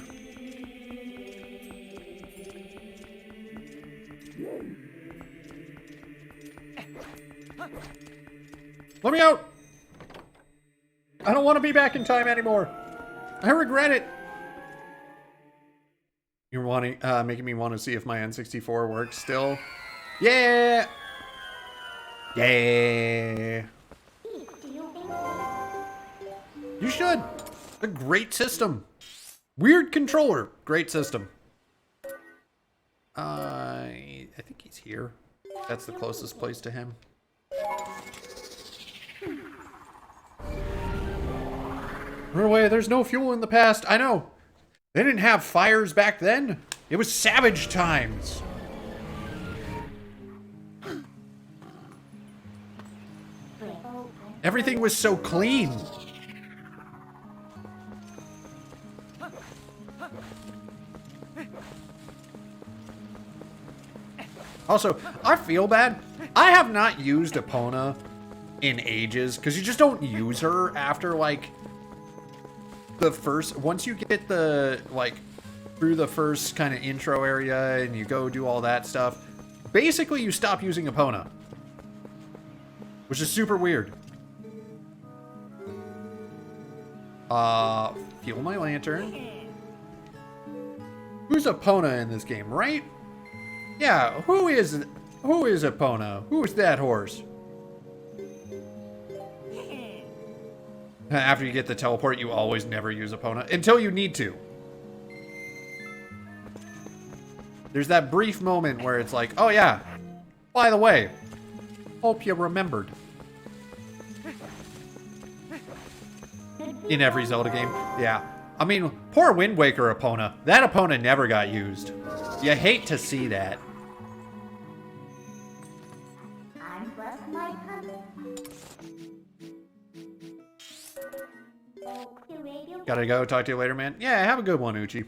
Let me out! I don't want to be back in time anymore. I regret it. You're wanting, making me want to see if my N64 works still. Yeah! Yeah! You should. A great system. Weird controller. Great system. I think he's here. That's the closest place to him. Run away, there's no fuel in the past. I know. They didn't have fires back then. It was savage times. Everything was so clean. Also, I feel bad. I have not used Epona in ages, because you just don't use her after, like, the first... Once you get the, like, through the first kind of intro area and you go do all that stuff, basically you stop using Epona. Which is super weird. Fuel my lantern. Who's Epona in this game, right? Yeah, who is Epona? Who's that horse? After you get the teleport, you always never use Epona until you need to. There's that brief moment where it's like, oh yeah, by the way, hope you remembered. In every Zelda game, yeah. I mean, poor Wind Waker Epona. That Epona never got used. You hate to see that. Gotta go. Talk to you later, man. Yeah, have a good one, Uchi.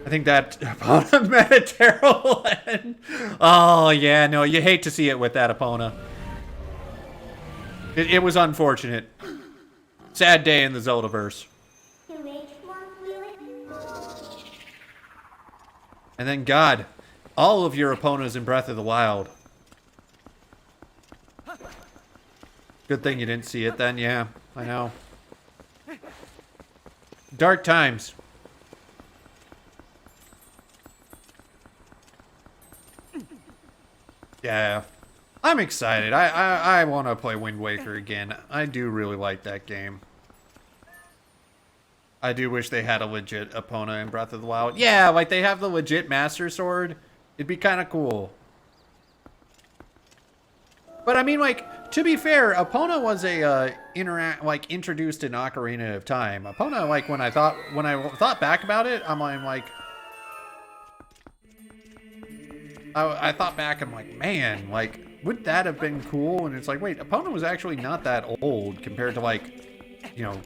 I think that Epona met a terrible end. Oh, yeah, no, you hate to see it with that Epona. It was unfortunate. Sad day in the Zeldaverse. And then, God, all of your Eponas in Breath of the Wild. Good thing you didn't see it then, yeah, I know. Dark times. Yeah, I'm excited. I want to play Wind Waker again. I do really like that game. I do wish they had a legit Epona in Breath of the Wild. Yeah, like they have the legit Master Sword. It'd be kind of cool. But I mean, like, to be fair, Epona was a introduced in Ocarina of Time. Epona, like, when I thought back about it, I'm like, I thought back, I'm like, man, like, would that have been cool? And it's like, wait, Epona was actually not that old compared to, like, you know,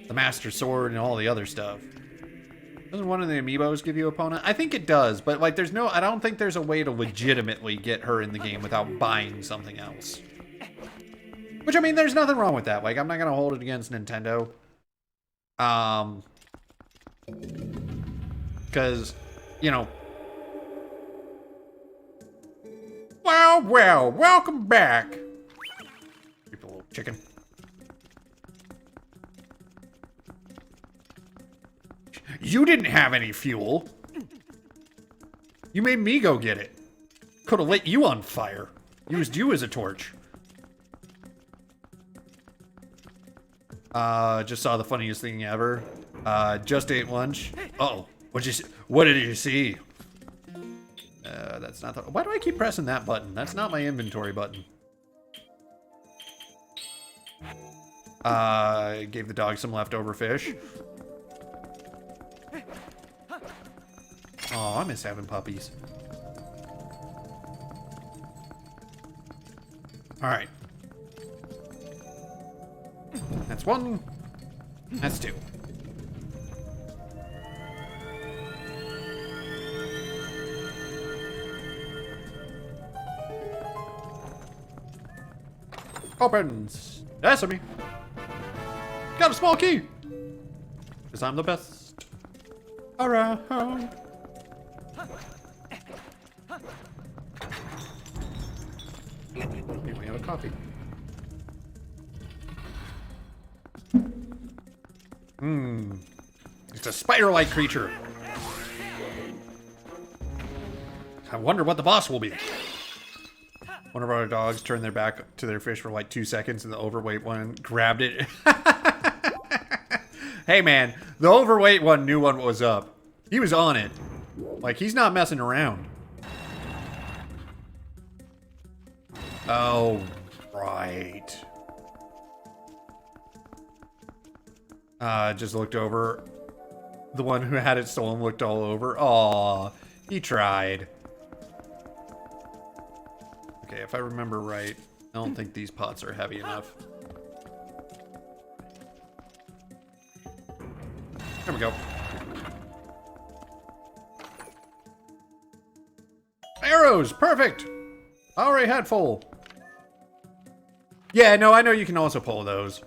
the Master Sword and all the other stuff. Doesn't one of the amiibos give you Epona? I think it does, but like I don't think there's a way to legitimately get her in the game without buying something else. Which, I mean, there's nothing wrong with that. Like, I'm not going to hold it against Nintendo. Because, you know... Why Well, well, welcome back. Keep a little chicken. You didn't have any fuel. You made me go get it. Could have lit you on fire. Used you as a torch. Just saw the funniest thing ever. Just ate lunch. Uh-oh. What did you see? That's not the... Why do I keep pressing that button? That's not my inventory button. Gave the dog some leftover fish. Oh, I miss having puppies. Alright. That's one. That's two. Opens. Sesame. Got a small key. Because I'm the best around. We have a coffee. It's a spider-like creature. I wonder what the boss will be. One of our dogs turned their back to their fish for like 2 seconds and the overweight one grabbed it. Hey man, the overweight one knew what was up. He was on it. Like, he's not messing around. Oh, right. Just looked over. The one who had it stolen looked all over. Aw, he tried. Okay, if I remember right, I don't think these pots are heavy enough. There we go. Arrows, perfect. I already had full. Yeah, no, I know you can also pull those.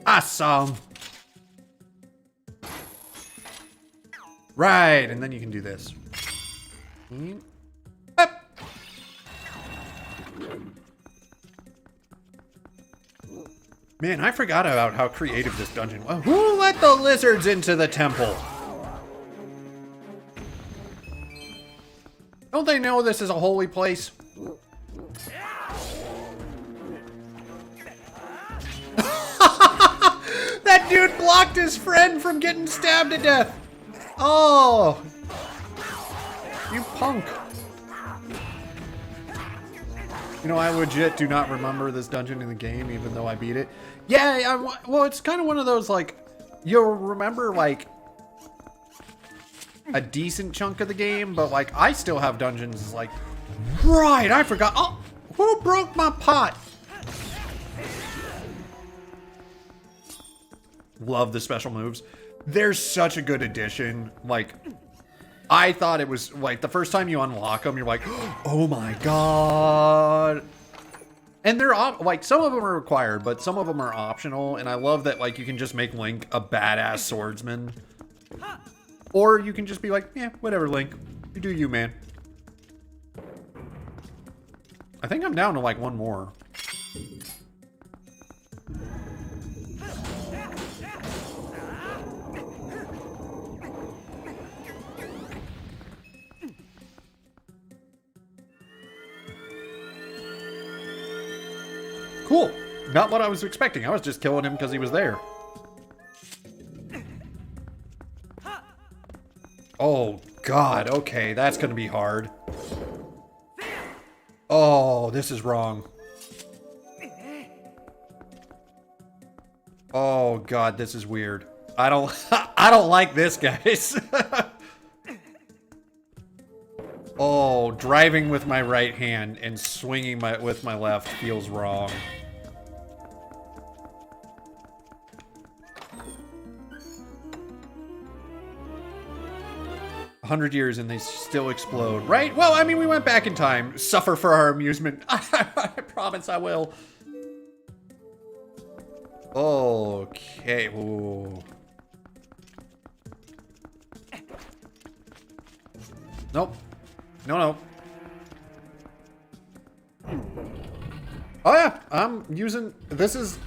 Awesome. Right, and then you can do this. Up. Man, I forgot about how creative this dungeon was. Who let the lizards into the temple? Don't they know this is a holy place? That dude blocked his friend from getting stabbed to death. Oh, you punk. You know, I legit do not remember this dungeon in the game, even though I beat it. Yeah, well, it's kind of one of those, like, you'll remember, like, a decent chunk of the game, but, like, I still have dungeons, like, right, I forgot. Oh, who broke my pot? Love the special moves. They're such a good addition. Like, I thought it was, like, the first time you unlock them, you're like, oh my god. And they're, like, some of them are required, but some of them are optional. And I love that, like, you can just make Link a badass swordsman. Or you can just be like, yeah, whatever, Link. You do you, man. I think I'm down to, like, one more. Cool. Not what I was expecting. I was just killing him because he was there. Oh, God. Okay, that's going to be hard. Oh, this is wrong. Oh, God, this is weird. I don't like this, guys. Oh, driving with my right hand and swinging with my left feels wrong. "100 years and they still explode," right? Well, I mean, we went back in time. Suffer for our amusement. I promise I will. Okay. Ooh. Nope. No, no. Oh yeah, I'm using, this is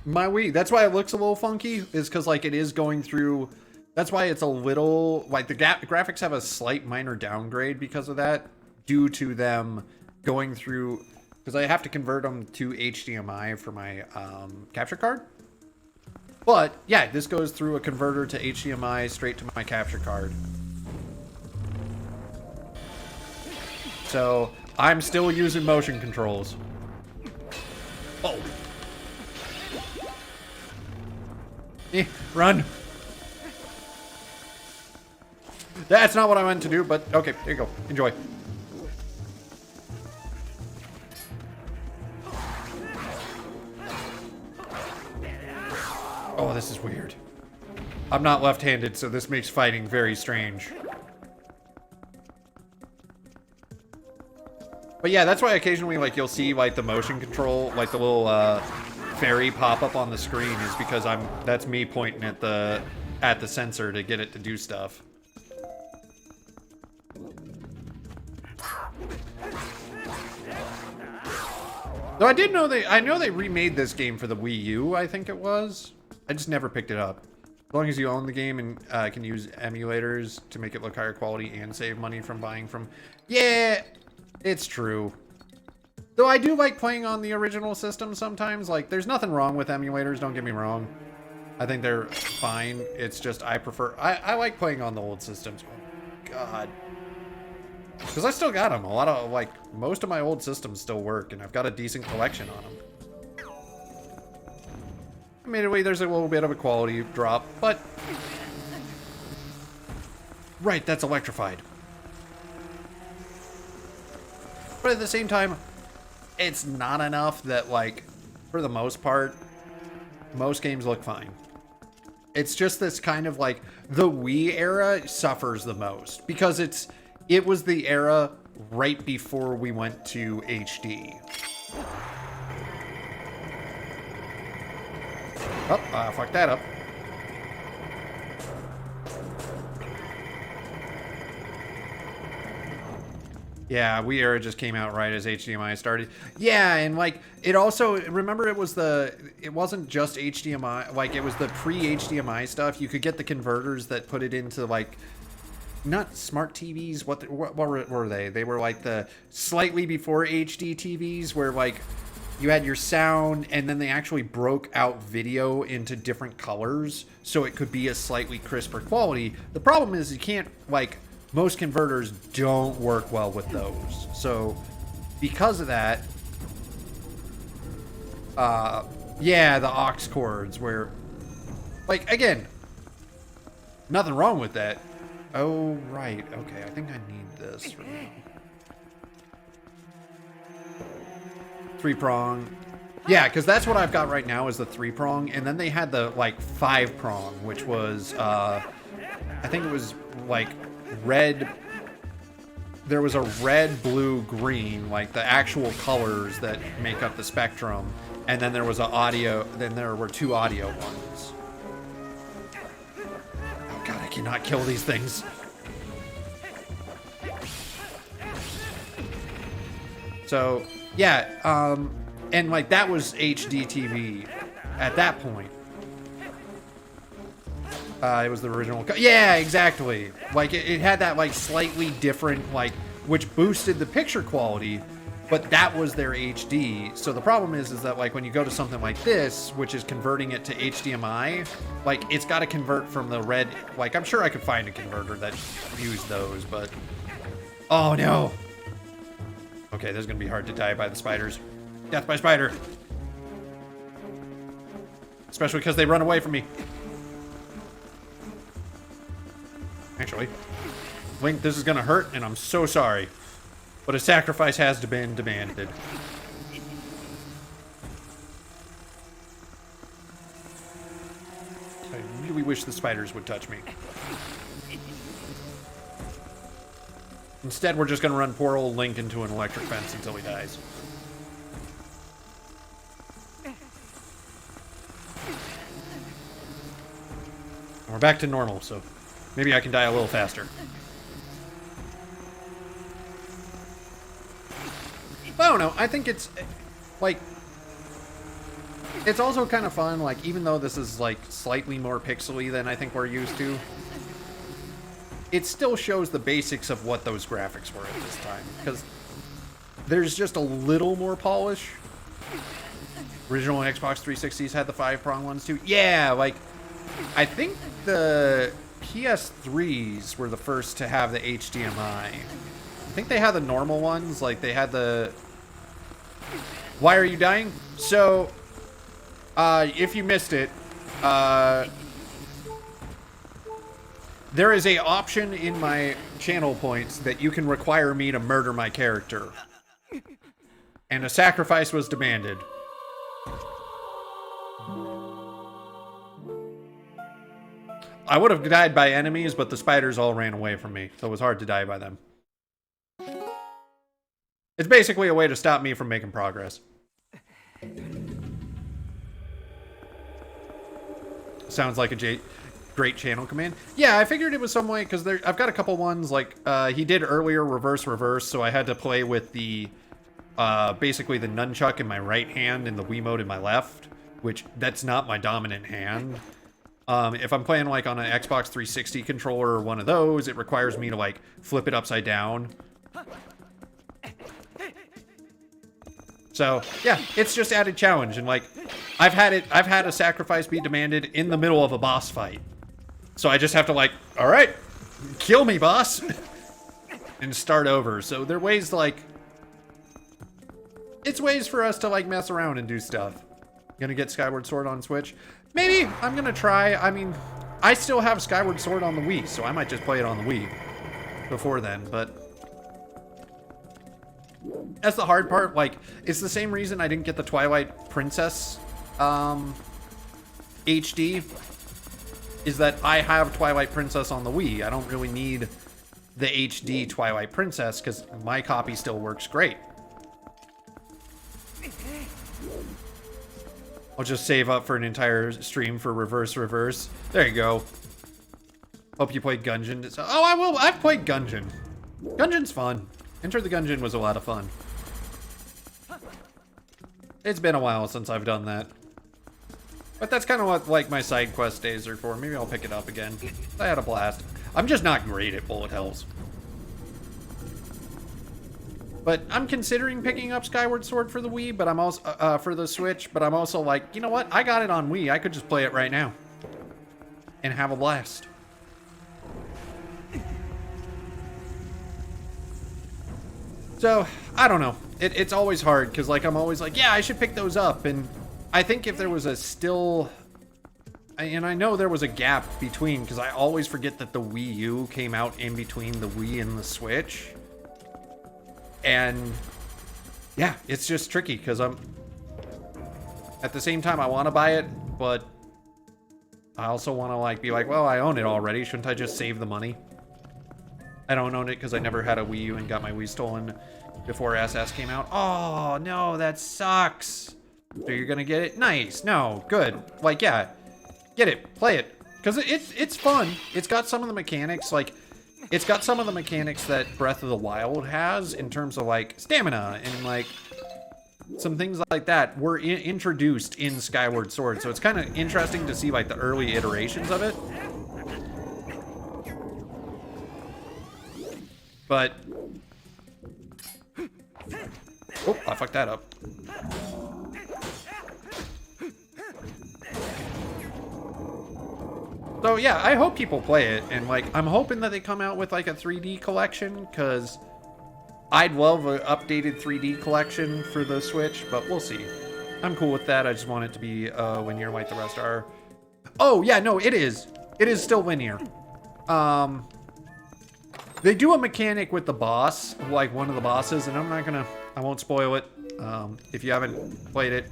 my Wii. That's why it looks a little funky, is because like it is going through, that's why it's a little, like the graphics have a slight minor downgrade because of that, due to them going through, because I have to convert them to HDMI for my capture card. But yeah, this goes through a converter to HDMI straight to my capture card. So I'm still using motion controls. Oh. Run. That's not what I meant to do, but okay, there you go. Enjoy. Oh, this is weird. I'm not left-handed, so this makes fighting very strange. But yeah, that's why occasionally, like, you'll see, like, the motion control, like, the little, fairy pop up on the screen is because that's me pointing at the sensor to get it to do stuff. Though I know they remade this game for the Wii U, I think it was. I just never picked it up. As long as you own the game and can use emulators to make it look higher quality and save money from buying from... Yeah, it's true. Though I do like playing on the original system sometimes. Like, there's nothing wrong with emulators, don't get me wrong. I think they're fine. It's just I prefer... I like playing on the old systems. Oh, God. Because I still got them. A lot of, like, most of my old systems still work, and I've got a decent collection on them. Admittedly, there's a little bit of a quality drop, but... Right, that's electrified. But at the same time, it's not enough that, like, for the most part, most games look fine. It's just this kind of, like, the Wii era suffers the most. Because it was the era right before we went to HD. Oh, fuck that up. Yeah, Wii era just came out right as HDMI started. Yeah, and like, it also, remember it wasn't just HDMI, like it was the pre-HDMI stuff. You could get the converters that put it into like, not smart TVs, what were they? They were like the slightly before HD TVs where like, you had your sound, and then they actually broke out video into different colors, so it could be a slightly crisper quality. The problem is you can't, like, most converters don't work well with those. So, because of that, yeah, the aux cords where, like, again, nothing wrong with that. Oh, right, okay, I think I need this for now. 3-prong. Yeah, because that's what I've got right now is the 3-prong, and then they had the, like, 5-prong, which was, I think it was, like, red. There was a red, blue, green, like, the actual colors that make up the spectrum, and then there was an audio, then there were 2 audio ones. Oh, God, I cannot kill these things. So... yeah, and like that was HD TV at that point. It was the original. Yeah, exactly. Like it had that like slightly different, like, which boosted the picture quality, but that was their HD. So the problem is that like when you go to something like this, which is converting it to HDMI, like it's got to convert from the red. Like I'm sure I could find a converter that used those, but oh no. Okay, this is gonna be hard to die by the spiders. Death by spider. Especially because they run away from me. Actually, Link, this is gonna hurt, and I'm so sorry. But a sacrifice has been demanded. I really wish the spiders would touch me. Instead, we're just gonna run poor old Link into an electric fence until he dies. And we're back to normal, so maybe I can die a little faster. I don't know. I think it's, like, it's also kind of fun, like, even though this is, like, slightly more pixely than I think we're used to, it still shows the basics of what those graphics were at this time, because there's just a little more polish. Original Xbox 360s had the 5-prong ones too. Yeah, like, I think the PS3s were the first to have the HDMI. I think they had the normal ones, like they had the... Why are you dying? So, if you missed it, there is a option in my channel points that you can require me to murder my character. And a sacrifice was demanded. I would have died by enemies, but the spiders all ran away from me, so it was hard to die by them. It's basically a way to stop me from making progress. Sounds like a great channel command. Yeah, I figured it was some way, because I've got a couple ones, like, he did earlier reverse, so I had to play with the, basically the nunchuck in my right hand and the Wiimote in my left, which, that's not my dominant hand. If I'm playing, like, on an Xbox 360 controller or one of those, it requires me to, like, flip it upside down. So, yeah, it's just added challenge, and, like, I've had a sacrifice be demanded in the middle of a boss fight. So I just have to, like, alright, kill me, boss, and start over. So there are ways, like, it's ways for us to, like, mess around and do stuff. Gonna get Skyward Sword on Switch? Maybe. I'm gonna try. I mean, I still have Skyward Sword on the Wii, so I might just play it on the Wii before then, but that's the hard part. Like, it's the same reason I didn't get the Twilight Princess HD, is that I have Twilight Princess on the Wii. I don't really need the HD Twilight Princess because my copy still works great. I'll just save up for an entire stream for reverse. There you go. Hope you played Gungeon. Oh, I will. I've played Gungeon. Gungeon's fun. Enter the Gungeon was a lot of fun. It's been a while since I've done that. But that's kind of what, like, my side quest days are for. Maybe I'll pick it up again. I had a blast. I'm just not great at bullet hells. But I'm considering picking up Skyward Sword for the Wii, but I'm also for the Switch. But I'm also like, you know what? I got it on Wii. I could just play it right now and have a blast. So I don't know. It's always hard because, like, I'm always like, yeah, I should pick those up. And I think if there was a still, and I know there was a gap between, because I always forget that the Wii U came out in between the Wii and the Switch. And yeah, it's just tricky because I'm at the same time I want to buy it, but I also want to, like, be like, well, I own it already. Shouldn't I just save the money? I don't own it because I never had a Wii U and got my Wii stolen before SS came out. Oh no, that sucks. So you're gonna get it? Nice. No, good. Like, yeah, get it, play it, because it's fun. It's got some of the mechanics, like, it's got some of the mechanics that Breath of the Wild has in terms of, like, stamina and, like, some things like that were introduced in Skyward Sword. So it's kind of interesting to see, like, the early iterations of it. But oh, I fucked that up. So yeah, I hope people play it, and, like, I'm hoping that they come out with, like, a 3D collection, because I'd love an updated 3D collection for the Switch, but we'll see. I'm cool with that. I just want it to be linear like the rest are. Oh yeah, no, it is. It is still linear. They do a mechanic with the boss, like one of the bosses, and I won't spoil it if you haven't played it.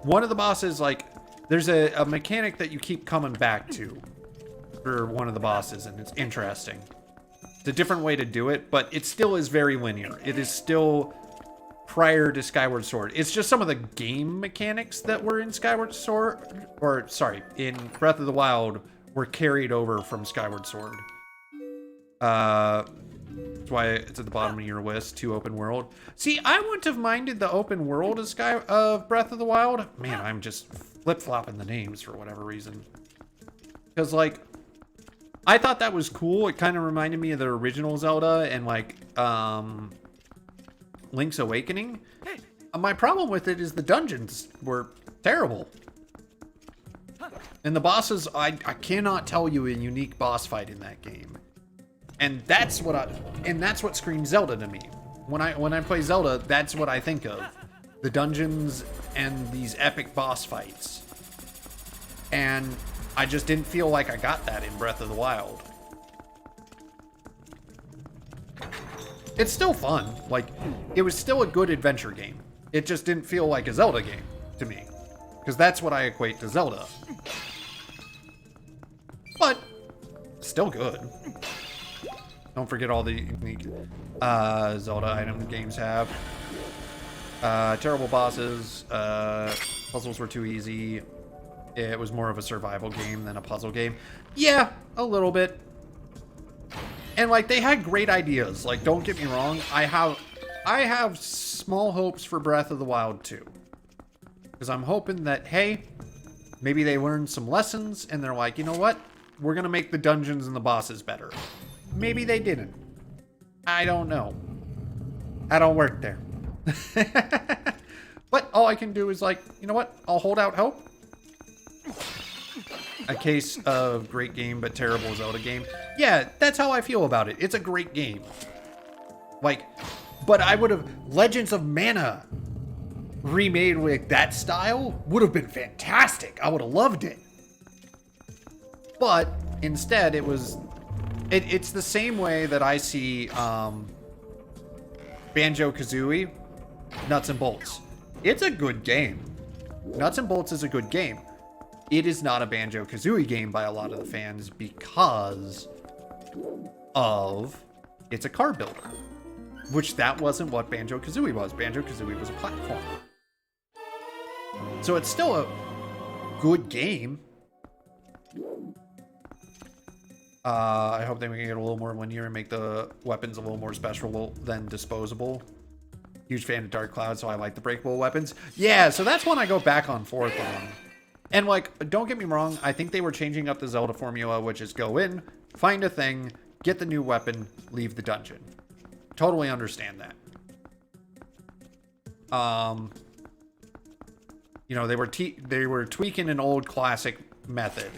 One of the bosses, like, there's a mechanic that you keep coming back to for one of the bosses, and it's interesting. It's a different way to do it, but it still is very linear. It is still prior to Skyward Sword. It's just some of the game mechanics that were in Skyward Sword, or sorry, in Breath of the Wild, were carried over from Skyward Sword. That's why it's at the bottom of your list, 2 open world. See, I wouldn't have minded the open world of Breath of the Wild. Man, I'm just flip-flopping the names for whatever reason. Because, like, I thought that was cool. It kind of reminded me of the original Zelda and, like, Link's Awakening. My problem with it is the dungeons were terrible. And the bosses, I cannot tell you a unique boss fight in that game. And that's what screams Zelda to me. When I play Zelda, that's what I think of. The dungeons and these epic boss fights. And I just didn't feel like I got that in Breath of the Wild. It's still fun. Like, it was still a good adventure game. It just didn't feel like a Zelda game to me. Because that's what I equate to Zelda. But, still good. Don't forget all the unique Zelda item games have. Terrible bosses. Puzzles were too easy. It was more of a survival game than a puzzle game. Yeah, a little bit. And like, they had great ideas. Like, don't get me wrong. I have small hopes for Breath of the Wild 2. Because I'm hoping that, hey, maybe they learned some lessons and they're like, you know what? We're going to make the dungeons and the bosses better. Maybe they didn't. I don't know. I don't work there. But all I can do is like, you know what? I'll hold out hope. A case of great game but terrible Zelda game. Yeah, that's how I feel about it. It's a great game. Like, but I would have... Legends of Mana remade with that style would have been fantastic. I would have loved it. But instead, it was... It's the same way that I see Banjo-Kazooie, Nuts and Bolts. It's a good game. Nuts and Bolts is a good game. It is not a Banjo-Kazooie game by a lot of the fans because of it's a car builder. Which that wasn't what Banjo-Kazooie was. Banjo-Kazooie was a platformer. So it's still a good game. I hope they make it a little more linear and make the weapons a little more special than disposable. Huge fan of Dark Cloud, so I like the breakable weapons. Yeah, so that's one I go back on forth on. And like, don't get me wrong, I think they were changing up the Zelda formula, which is go in, find a thing, get the new weapon, leave the dungeon. Totally understand that. You know, they were tweaking an old classic method.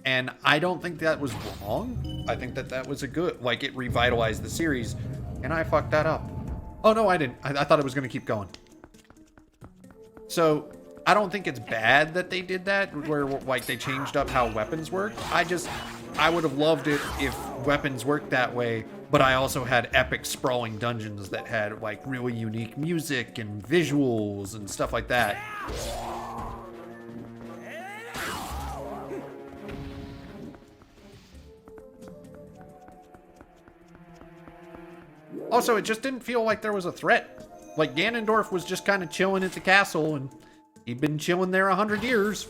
And I don't think that was wrong. I think that was a good, like, it revitalized the series. And I fucked that up. Oh, no, I didn't. I thought it was going to keep going. So, I don't think it's bad that they did that, where, like, they changed up how weapons work. I would have loved it if weapons worked that way, but I also had epic sprawling dungeons that had, like, really unique music and visuals and stuff like that. Also, it just didn't feel like there was a threat. Like, Ganondorf was just kind of chilling at the castle, and he'd been chilling there 100 years.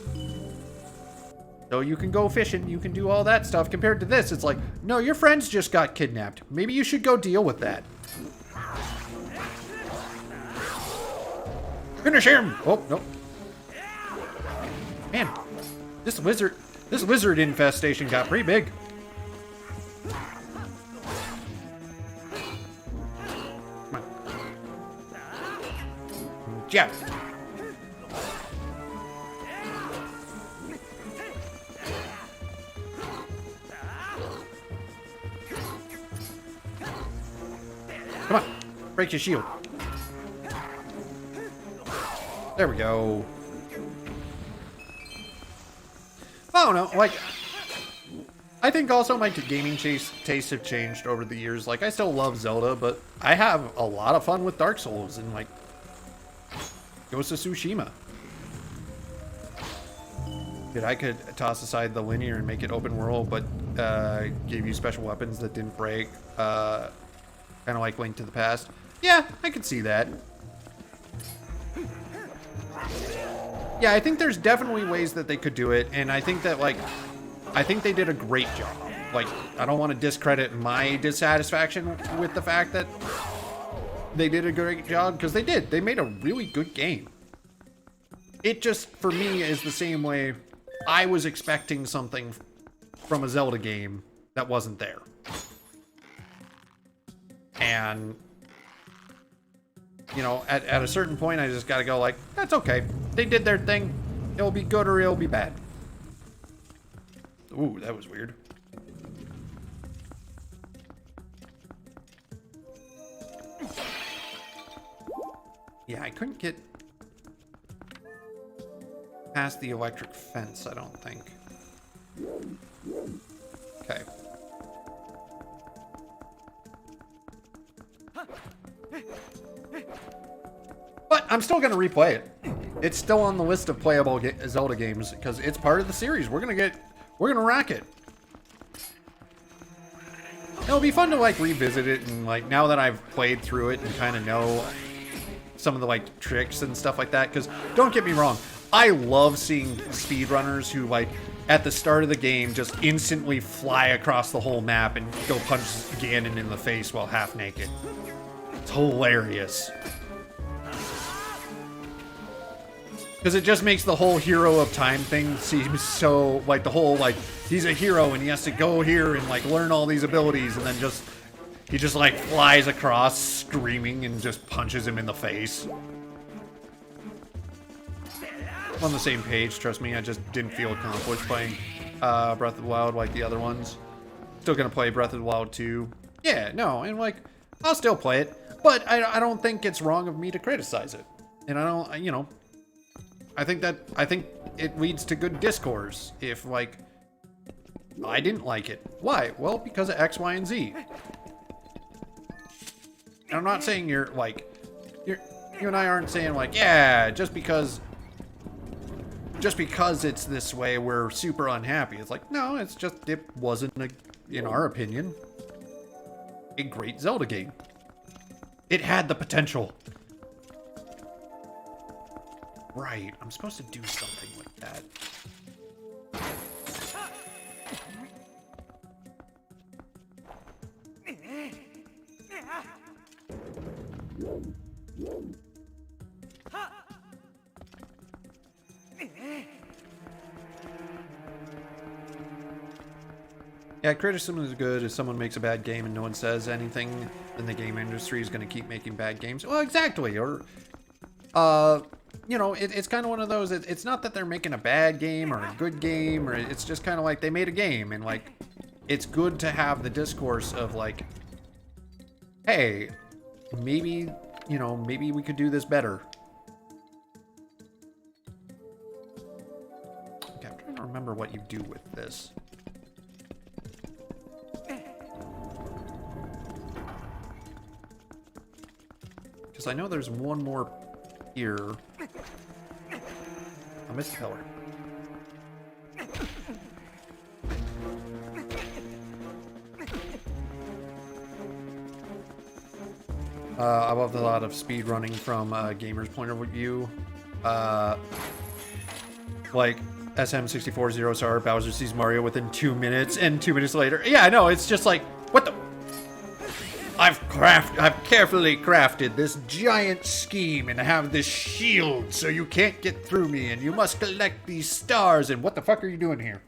So you can go fishing, you can do all that stuff. Compared to this, it's like, no, your friends just got kidnapped. Maybe you should go deal with that. Finish him! Oh, nope. Man, this lizard infestation got pretty big. Yeah. Come on, break your shield. There we go. I don't know, like, I think also my gaming tastes have changed over the years. Like, I still love Zelda, but I have a lot of fun with Dark Souls and, like, Ghost of Tsushima. Dude, I could toss aside the linear and make it open world, but give you special weapons that didn't break. Kind of like Link to the Past. Yeah, I could see that. Yeah, I think there's definitely ways that they could do it, and I think that, like, I think they did a great job. like, I don't want to discredit my dissatisfaction with the fact that they did a great job, because they did. They made a really good game. It just, for me, is the same way I was expecting something from a Zelda game that wasn't there. And, you know, at a certain point, I just gotta go like, that's okay. They did their thing. It'll be good or it'll be bad. Ooh, that was weird. Yeah, I couldn't get past the electric fence, I don't think. Okay. But I'm still going to replay it. It's still on the list of playable Zelda games because it's part of the series. We're going to rack it. It'll be fun to like revisit it, and like now that I've played through it and kind of know some of the like tricks and stuff like that, because don't get me wrong, I love seeing speedrunners who like at the start of the game just instantly fly across the whole map and go punch Ganon in the face while half naked. It's hilarious. Because it just makes the whole hero of time thing seem so, like, the whole, like, he's a hero and he has to go here and, like, learn all these abilities, and then just, he just, like, flies across screaming and just punches him in the face. I'm on the same page, trust me, I just didn't feel accomplished playing Breath of the Wild like the other ones. Still gonna play Breath of the Wild 2. Yeah, no, and, like, I'll still play it, but I don't think it's wrong of me to criticize it. And I don't, you know, I think it leads to good discourse if, like, I didn't like it. Why? Well, because of X, Y, and Z. And I'm not saying you and I aren't saying, like, yeah, just because it's this way, we're super unhappy. It's like, no, it's just, it wasn't, in our opinion, a great Zelda game. It had the potential. Right, I'm supposed to do something like that. Yeah, criticism is good. If someone makes a bad game and no one says anything, then the game industry is going to keep making bad games. Well, exactly. Or, you know, it's kind of one of those, it's not that they're making a bad game or a good game, or it's just kind of like they made a game, and like, it's good to have the discourse of like, hey, maybe, you know, maybe we could do this better. Okay, I'm trying to remember what you do with this. Because I know there's one more here. I missed the pillar. I love the lot of speed running from a gamer's point of view. Like SM64 Zero Star, Bowser sees Mario within 2 minutes, and 2 minutes later, yeah, I know, it's just like, what the? I've carefully crafted this giant scheme and have this shield so you can't get through me, and you must collect these stars, and what the fuck are you doing here?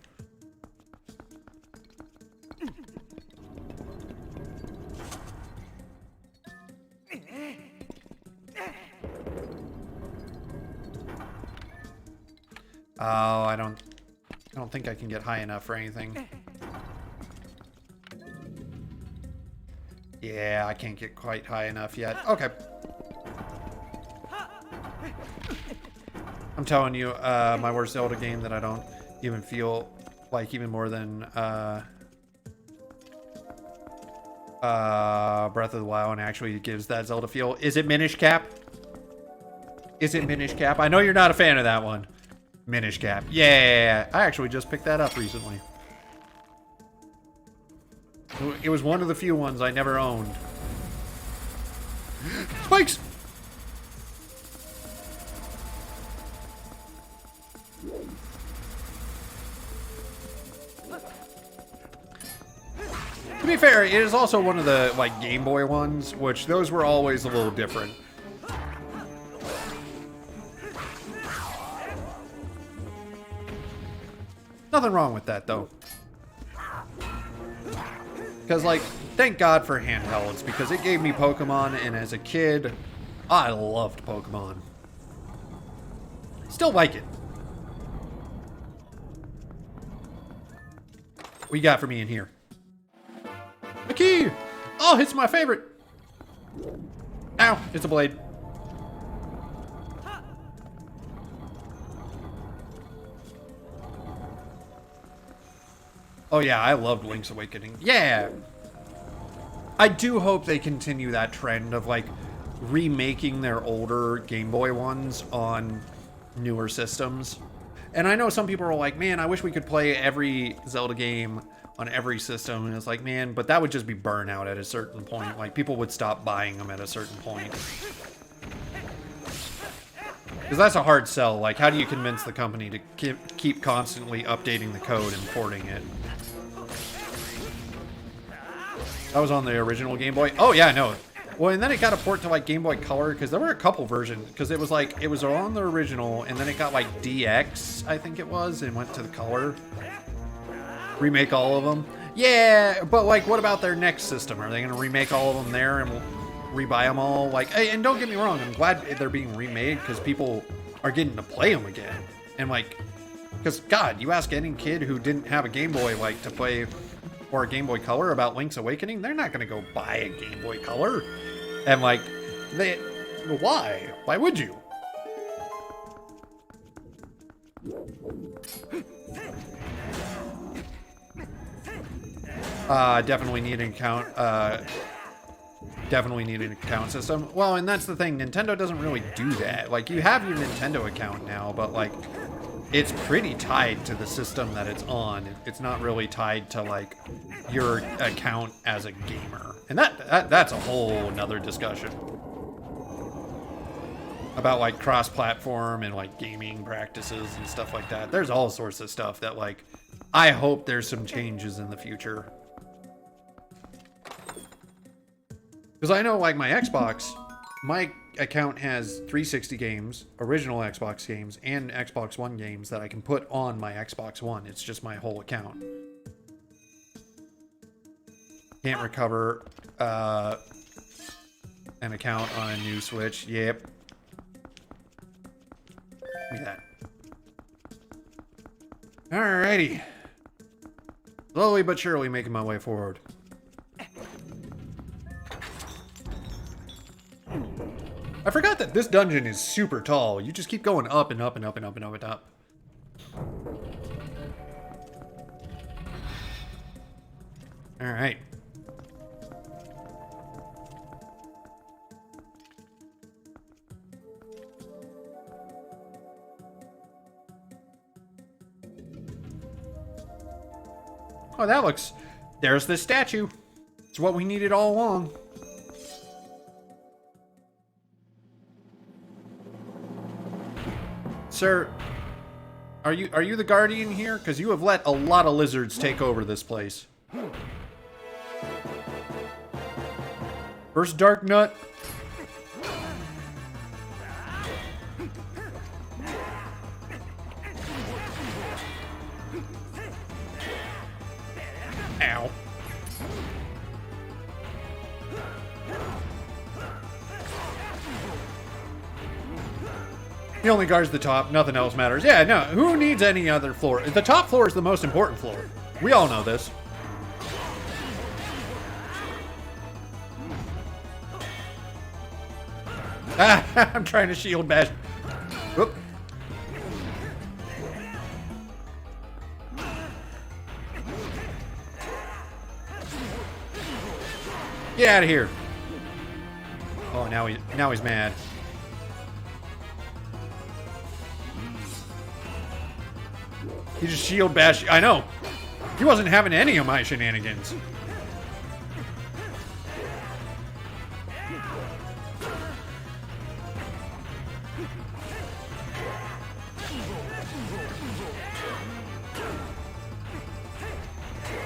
Oh, I don't think I can get high enough for anything. Yeah, I can't get quite high enough yet. Okay. I'm telling you, my worst Zelda game that I don't even feel like even more than Breath of the Wild, and actually gives that Zelda feel. Is it Minish Cap? Is it Minish Cap? I know you're not a fan of that one. Minish Cap. Yeah, I actually just picked that up recently. It was one of the few ones I never owned. Spikes! be fair, it is also one of the like Game Boy ones, which those were always a little different. Nothing wrong with that though. Because like, thank God for handhelds, because it gave me Pokemon, and as a kid, I loved Pokemon. Still like it. What you got for me in here? A key! Oh, it's my favorite! Ow, it's a blade. Oh yeah, I loved Link's Awakening. Yeah! I do hope they continue that trend of like remaking their older Game Boy ones on newer systems. And I know some people are like, man, I wish we could play every Zelda game on every system. And it's like, man, but that would just be burnout at a certain point. Like, people would stop buying them at a certain point. Because that's a hard sell. Like, how do you convince the company to keep constantly updating the code and porting it? That was on the original Game Boy. Oh, yeah, no. Well, and then it got a port to like Game Boy Color, because there were a couple versions, because it was like, it was on the original, and then it got like DX, I think it was, and went to the Color. Remake all of them. Yeah, but like, what about their next system? Are they going to remake all of them there and rebuy them all? Like, hey, and don't get me wrong, I'm glad they're being remade, because people are getting to play them again. And like, because God, you ask any kid who didn't have a Game Boy like to play, or a Game Boy Color, about Link's Awakening, they're not going to go buy a Game Boy Color. And like, why? Why would you? Definitely need an account. Definitely need an account system. Well, and that's the thing. Nintendo doesn't really do that. Like, you have your Nintendo account now, but like, it's pretty tied to the system that it's on. It's not really tied to like your account as a gamer. And that's a whole nother discussion about like cross-platform and like gaming practices and stuff like that. There's all sorts of stuff that like, I hope there's some changes in the future. Because I know like my Xbox, my account has 360 games, original Xbox games, and Xbox One games that I can put on my Xbox One. It's just my whole account. Can't recover an account on a new Switch. Yep. Look at that. Alrighty. Slowly but surely making my way forward. I forgot that this dungeon is super tall. You just keep going up and up and up and up and up and up. Alright. Oh, that looks... There's the statue. It's what we needed all along. Sir, are you the guardian here? Because you have let a lot of lizards take over this place. First Dark Nut. Ow. He only guards the top. Nothing else matters. Yeah, no. Who needs any other floor? The top floor is the most important floor. We all know this. Ah, I'm trying to shield bash. Whoop. Get out of here. Oh, now he's mad. He just shield bashed. I know. He wasn't having any of my shenanigans.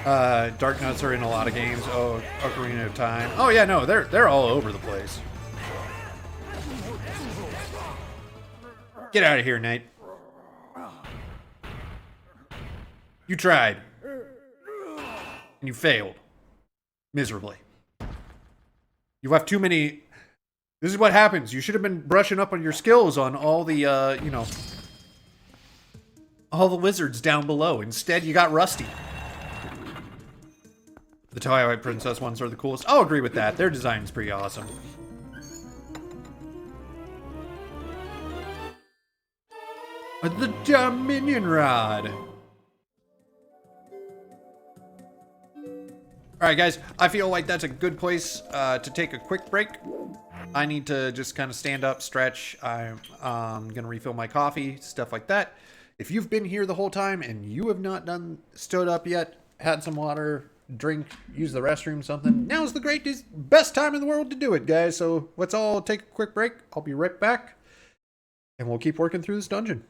Dark Nuts are in a lot of games. Oh, Ocarina of Time. Oh yeah, no, they're all over the place. Get out of here, Knight. You tried. And you failed. Miserably. You left too many... This is what happens. You should have been brushing up on your skills on all the, you know... all the lizards down below. Instead, you got rusty. The Twilight Princess ones are the coolest. I'll agree with that. Their design's pretty awesome. The Dominion Rod. Alright guys, I feel like that's a good place to take a quick break. I need to just kind of stand up, stretch. I'm going to refill my coffee, stuff like that. If you've been here the whole time and you have not stood up yet, had some water, drink, use the restroom, something, now's the best time in the world to do it, guys. So let's all take a quick break. I'll be right back. And we'll keep working through this dungeon.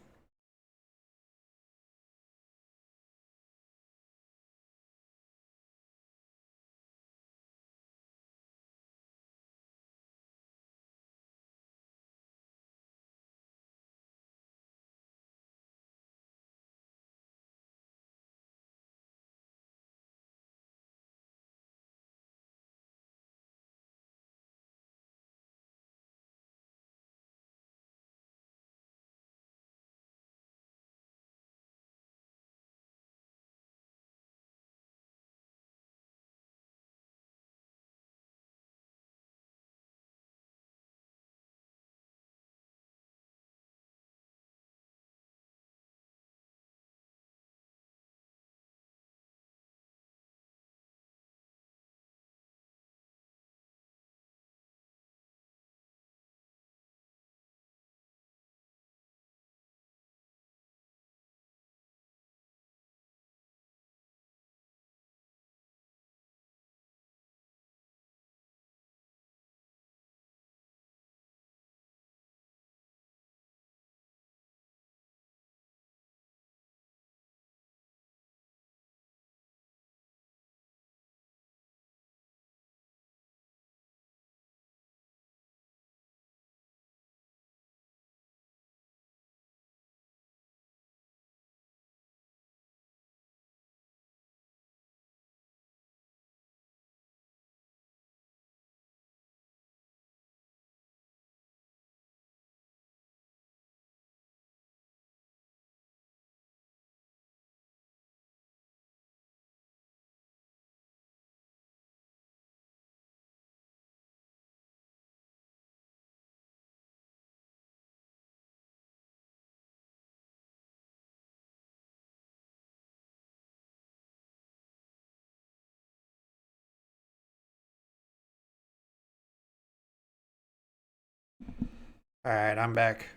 Alright, I'm back.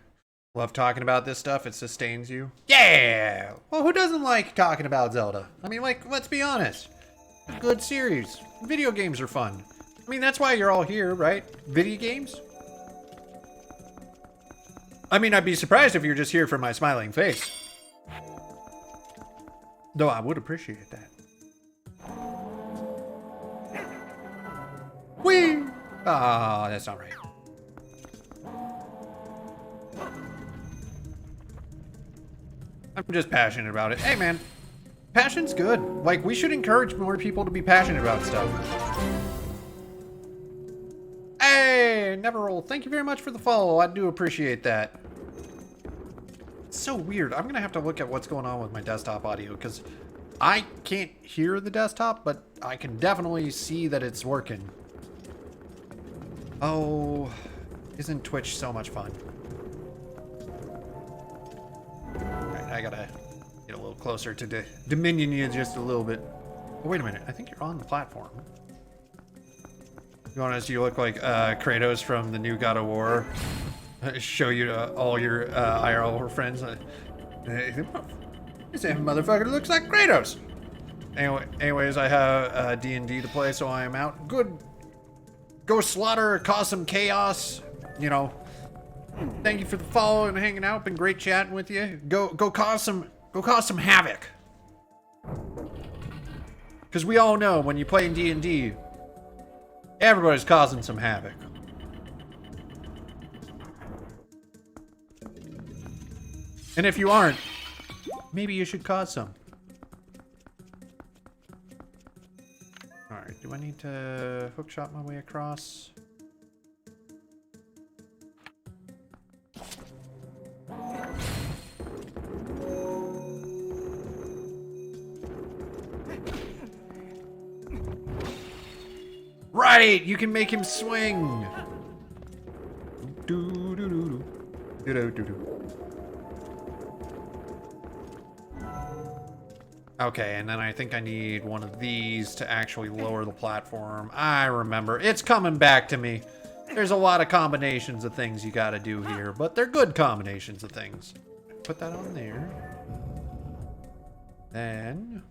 Love talking about this stuff. It sustains you. Yeah! Well, who doesn't like talking about Zelda? I mean, like, let's be honest. Good series. Video games are fun. I mean, that's why you're all here, right? Video games? I mean, I'd be surprised if you're just here for my smiling face. Though I would appreciate that. Whee! Ah, that's not right. I'm just passionate about it. Hey, man. Passion's good. Like, we should encourage more people to be passionate about stuff. Hey, Neverroll, thank you very much for the follow. I do appreciate that. It's so weird. I'm going to have to look at what's going on with my desktop audio, because I can't hear the desktop, but I can definitely see that it's working. Oh, isn't Twitch so much fun? I gotta get a little closer to Dominion you just a little bit. Oh, wait a minute. I think you're on the platform. You want us to look like Kratos from the new God of War? Show you to all your IRL friends. This motherfucker looks like Kratos. Anyways, I have D&D to play, so I am out. Good. Go slaughter, cause some chaos. You know. Thank you for the follow and hanging out. Been great chatting with you. Go cause some havoc. Because we all know when you play in D&D, everybody's causing some havoc. And if you aren't, maybe you should cause some. Alright, do I need to hookshot my way across? Right! You can make him swing! Do-do-do-do. Do-do-do-do. Okay, and then I think I need one of these to actually lower the platform. I remember. It's coming back to me. There's a lot of combinations of things you gotta do here, but they're good combinations of things. Put that on there. Then...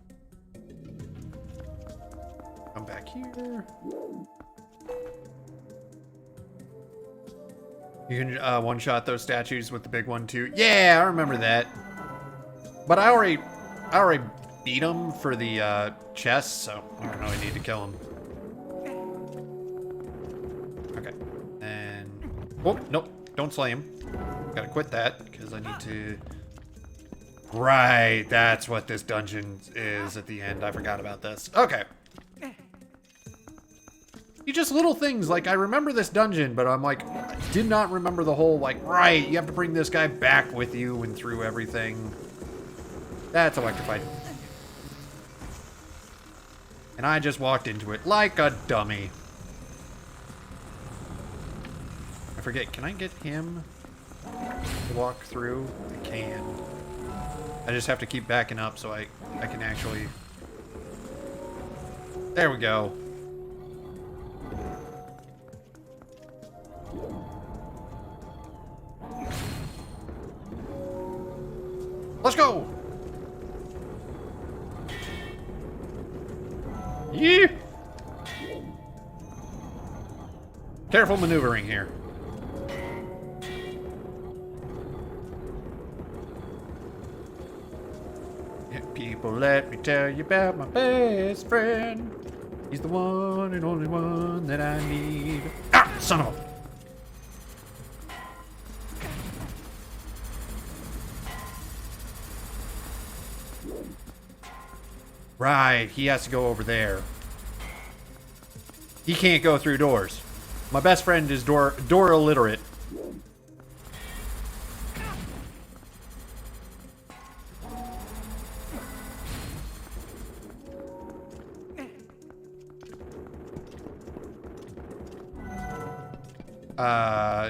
come back here. You can one-shot those statues with the big one too. Yeah, I remember that. But I already beat him for the chest, so I don't really need to kill him. Okay, and oh nope, don't slay him. Gotta quit that because I need to. Right, that's what this dungeon is at the end. I forgot about this. Okay. You just little things, like, I remember this dungeon, but I'm like, I did not remember the whole, like, right, you have to bring this guy back with you and through everything. That's electrified. And I just walked into it like a dummy. I forget, can I get him to walk through? I can. I just have to keep backing up so I can actually... There we go. Let's go! Yeah! Careful maneuvering here. Yeah, people, let me tell you about my best friend. He's the one and only one that I need. Ah, son of a... Right, he has to go over there. He can't go through doors. My best friend is door illiterate.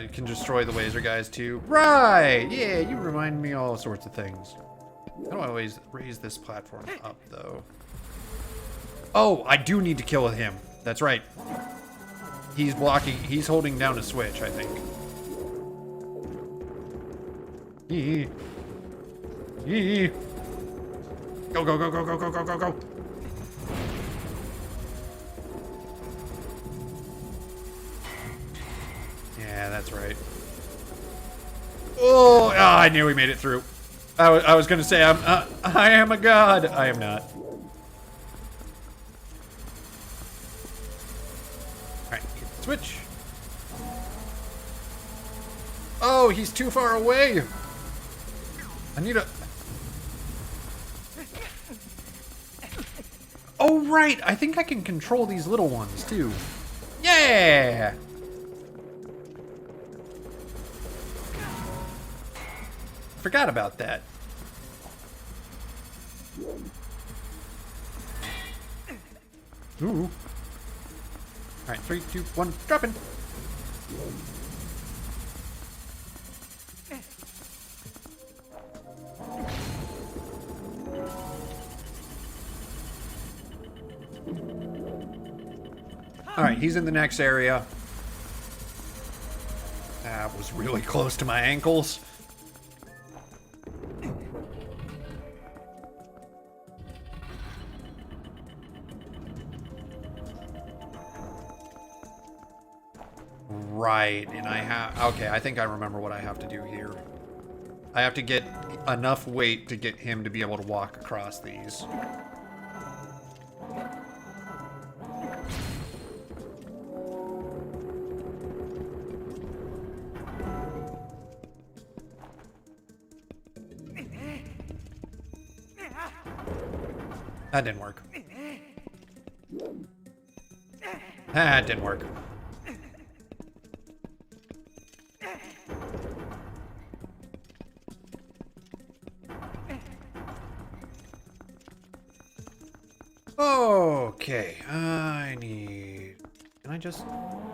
You can destroy the laser guys too. Right! Yeah, you remind me all sorts of things. How do I always raise this platform up, though? Oh, I do need to kill him. That's right. He's blocking. He's holding down a switch, I think. Yee. Yee. Go, go, go, go, go, go, go, go, go. Yeah, that's right. Oh, I knew we made it through. I was gonna say I am a god. I am not. Alright, switch. Oh, he's too far away. I need a... Oh, right. I think I can control these little ones, too. Yeah! Forgot about that. Ooh. Alright, 3, 2, 1, dropping. Alright, he's in the next area. That was really close to my ankles. Right, and I have... Okay, I think I remember what I have to do here. I have to get enough weight to get him to be able to walk across these. That didn't work. That didn't work. Okay, I need... Can I just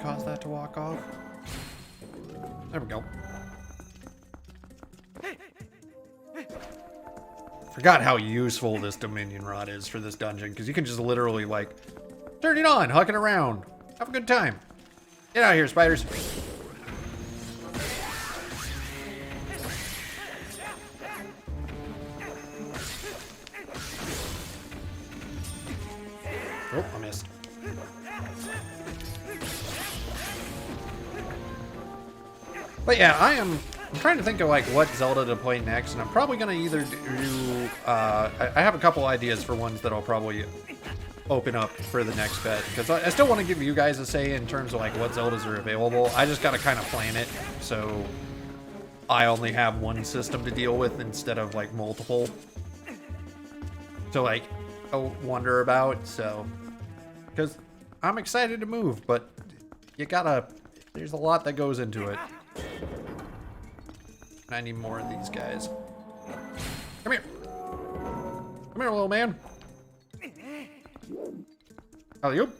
cause that to walk off? There we go. Forgot how useful this Dominion Rod is for this dungeon, because you can just literally, like, turn it on, huck it around. Have a good time. Get out of here, spiders. Oh, I missed. But yeah, I'm trying to think of like what Zelda to play next, and I'm probably gonna either do I have a couple ideas for ones that I'll probably open up for the next bet, because I still want to give you guys a say in terms of like what Zeldas are available. I just gotta kind of plan it so I only have one system to deal with instead of like multiple to like wonder about. So because I'm excited to move, but you gotta, there's a lot that goes into it. I need more of these guys. Come here. Come here, little man. How are you?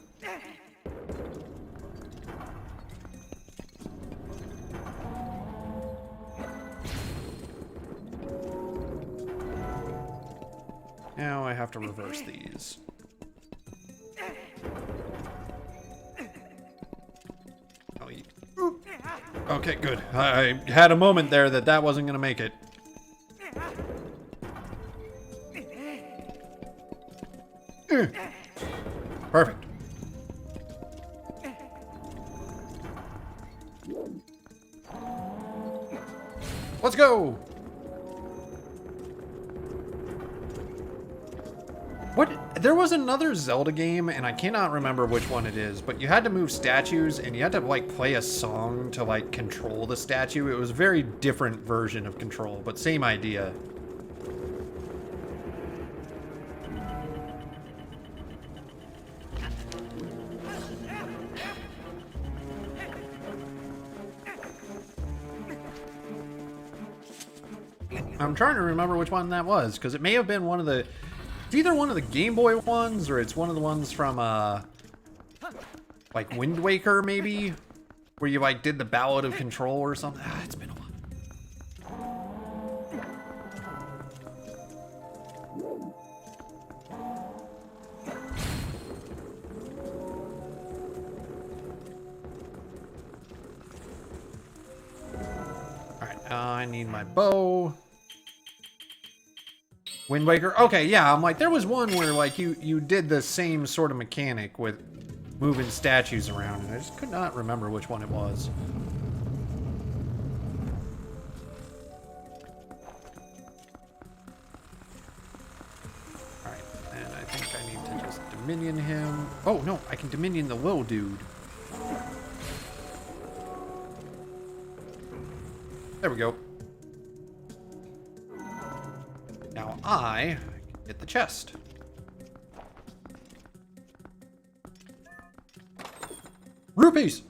Now I have to reverse these. Oh, you... Okay, good. I had a moment there that wasn't gonna make it. Perfect. Let's go. What? There was another Zelda game, and I cannot remember which one it is, but you had to move statues, and you had to, like, play a song to, like, control the statue. It was a very different version of Control, but same idea. I'm trying to remember which one that was, because it may have been one of the... It's either one of the Game Boy ones, or it's one of the ones from, like, Wind Waker, maybe? Where you, like, did the Ballad of Control or something. Ah, it's been a while. Alright, I need my bow. Wind Waker? Okay, yeah, I'm like, there was one where, like, you did the same sort of mechanic with moving statues around, and I just could not remember which one it was. Alright, and I think I need to just Dominion him. Oh, no, I can Dominion the little dude. There we go. Now I get the chest. Rupees!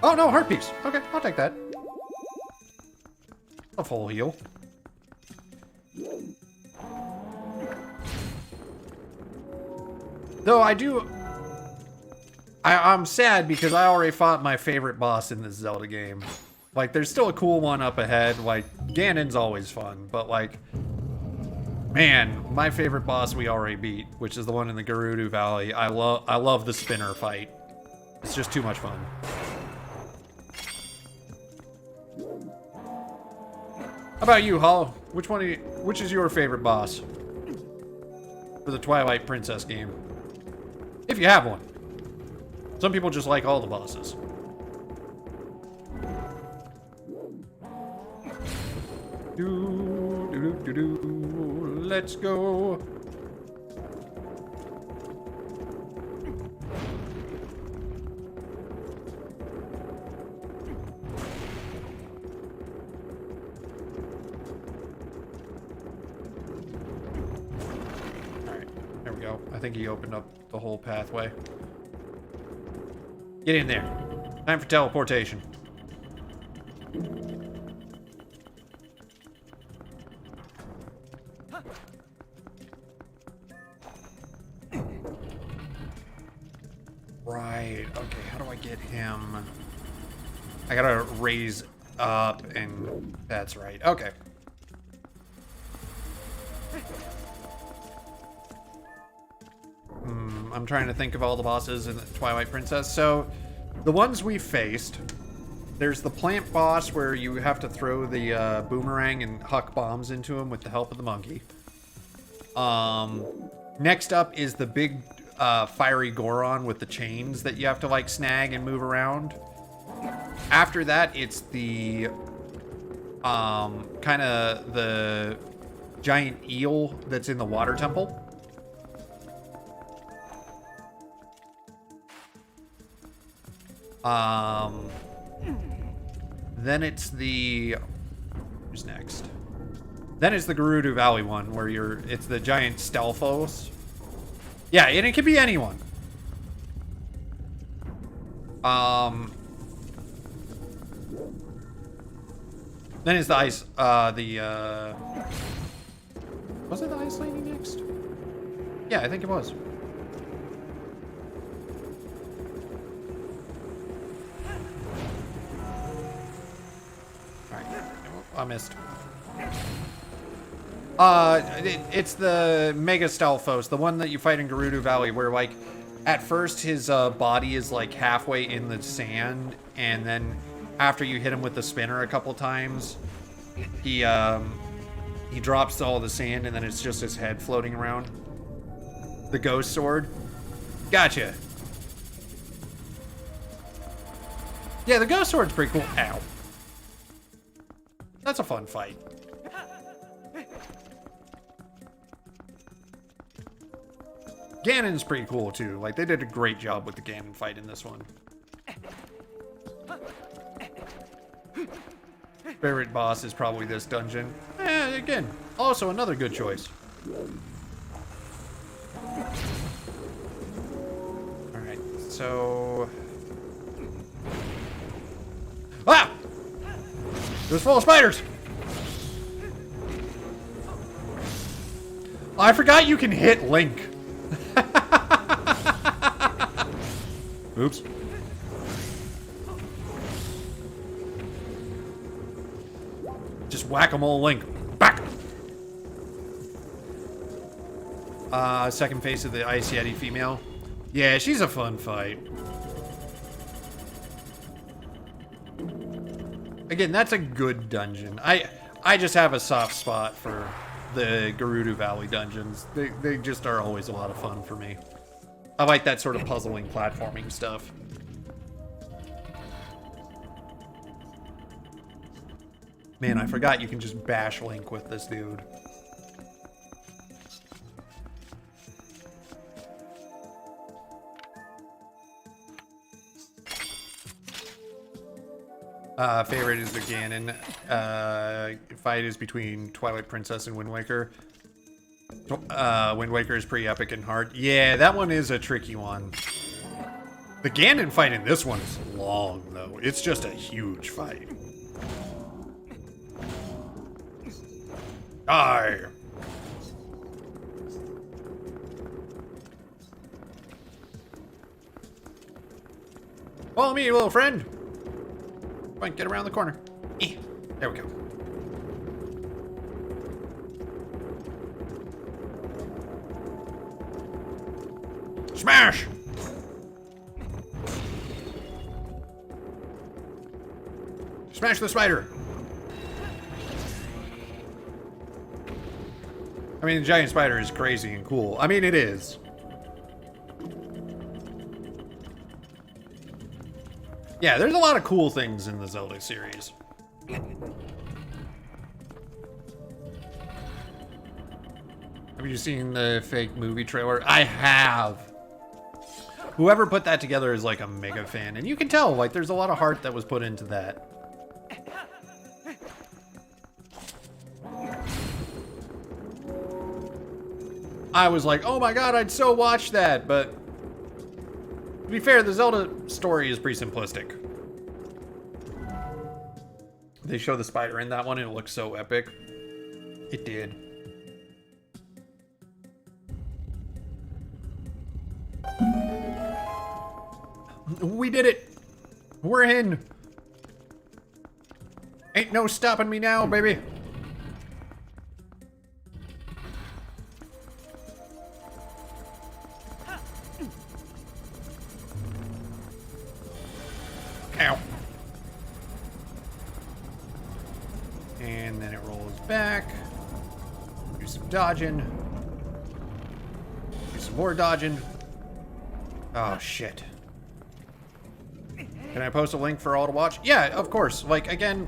Oh no, heart piece. Okay, I'll take that. A full heal. Though I do... I'm sad because I already fought my favorite boss in this Zelda game. Like, there's still a cool one up ahead. Like, Ganon's always fun, but like... Man, my favorite boss we already beat, which is the one in the Gerudo Valley. I love the spinner fight. It's just too much fun. How about you, Hollow? Which is your favorite boss for the Twilight Princess game? If you have one. Some people just like all the bosses. Let's go. Alright. go. I think he opened up the whole pathway. Get in there. Time for teleportation. Right. Okay, how do I get him? I gotta raise up and... That's right. Okay. I'm trying to think of all the bosses in the Twilight Princess. So, the ones we faced, there's the plant boss where you have to throw the boomerang and huck bombs into him with the help of the monkey. Next up is the big fiery Goron with the chains that you have to like snag and move around. After that, it's the kind of the giant eel that's in the water temple. Then it's the... Who's next? Then it's the Gerudo Valley one, where it's the giant Stelphos. Yeah, and it could be anyone. Then it's the ice, was it the Ice Lady next? Yeah, I think it was. I missed. It's the Mega Stelphos, the one that you fight in Gerudo Valley, where like at first his body is like halfway in the sand, and then after you hit him with the spinner a couple times, he drops all the sand, and then it's just his head floating around. The ghost sword. Gotcha. Yeah, the ghost sword's pretty cool. Ow. That's a fun fight. Ganon's pretty cool too. Like, they did a great job with the Ganon fight in this one. Favorite boss is probably this dungeon. Again, also another good choice. Alright, so... Ah! It was full of spiders! Oh, I forgot you can hit Link. Oops. Just whack-a-mole Link. Back! Second face of the Ice Yeti female. Yeah, she's a fun fight. Again, that's a good dungeon. I just have a soft spot for the Gerudo Valley dungeons. They just are always a lot of fun for me. I like that sort of puzzling, platforming stuff. Man, I forgot you can just bash Link with this dude. Favorite is the Ganon. Fight is between Twilight Princess and Wind Waker. Wind Waker is pretty epic and hard. Yeah, that one is a tricky one. The Ganon fight in this one is long, though. It's just a huge fight. Die! Follow me, little friend! Come on, get around the corner. There we go. Smash! Smash the spider! I mean, the giant spider is crazy and cool. I mean, it is. Yeah, there's a lot of cool things in the Zelda series. Have you seen the fake movie trailer? I have. Whoever put that together is like a mega fan, and you can tell, like, there's a lot of heart that was put into that. I was like, oh my god, I'd so watch that, but to be fair, the Zelda story is pretty simplistic. They show the spider in that one, and it looks so epic. It did. We did it! We're in! Ain't no stopping me now, baby! Ow. And then it rolls back. Do some dodging. Do some more dodging. Oh, shit. Can I post a link for all to watch? Yeah, of course. Like, again,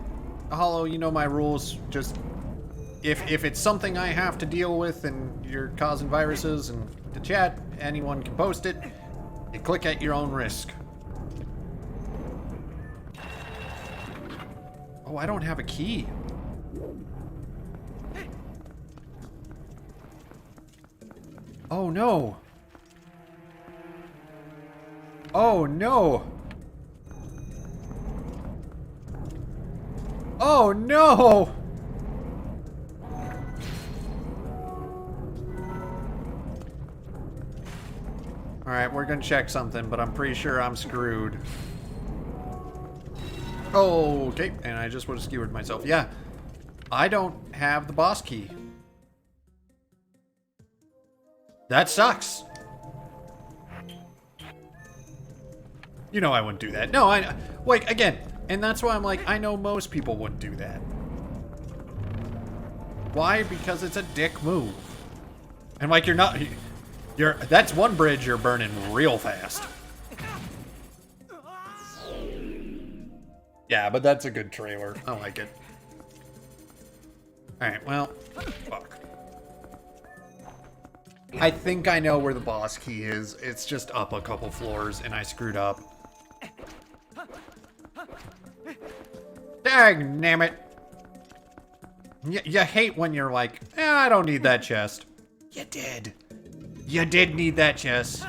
Hollow, you know my rules. Just, if it's something I have to deal with and you're causing viruses and the chat, anyone can post it. You click at your own risk. Oh, I don't have a key. Oh, no. Oh, no. Oh, no. All right, we're gonna check something, but I'm pretty sure I'm screwed. Oh, okay, and I just would have skewered myself. Yeah, I don't have the boss key. That sucks. You know I wouldn't do that. No, like, again, and that's why I'm like, I know most people wouldn't do that. Why? Because it's a dick move. And like, that's one bridge you're burning real fast. Yeah, but that's a good trailer. I like it. Alright, well, fuck. I think I know where the boss key is. It's just up a couple floors, and I screwed up. Dagnammit. You hate when you're like, I don't need that chest. You did. You did need that chest.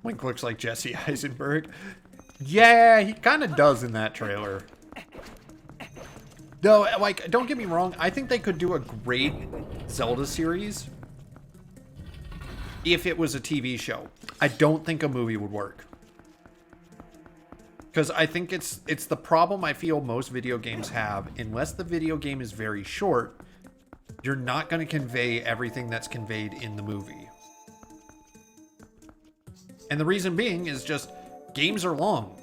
Link looks like Jesse Eisenberg. Yeah, he kind of does in that trailer. Though, like, don't get me wrong, I think they could do a great Zelda series if it was a TV show. I don't think a movie would work. Because I think it's the problem I feel most video games have. Unless the video game is very short, you're not going to convey everything that's conveyed in the movie. And the reason being is just, games are long.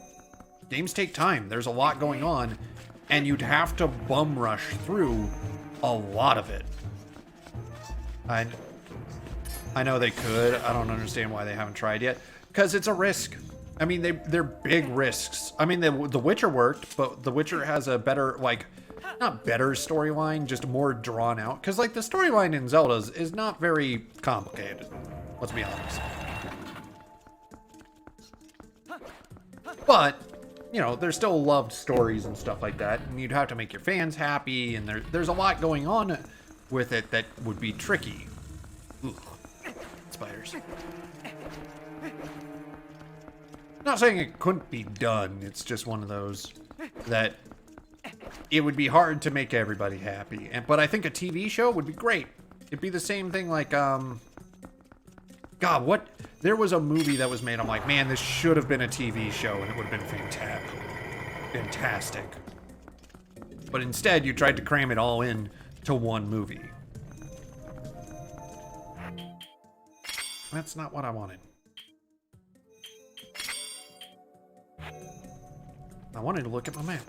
Games take time. There's a lot going on. And you'd have to bum rush through a lot of it. I know they could. I don't understand why they haven't tried yet. Because it's a risk. I mean, they're big risks. I mean, The Witcher worked, but The Witcher has a better, like, not better storyline, just more drawn out. Because, like, the storyline in Zelda's is not very complicated. Let's be honest. But, you know, there's still loved stories and stuff like that. And you'd have to make your fans happy. And there's a lot going on with it that would be tricky. Ooh, spiders. Not saying it couldn't be done. It's just one of those that it would be hard to make everybody happy. But I think a TV show would be great. It'd be the same thing like, God, what? There was a movie that was made. I'm like, man, this should have been a TV show and it would have been fantastic. But instead, you tried to cram it all in to one movie. That's not what I wanted. I wanted to look at my map.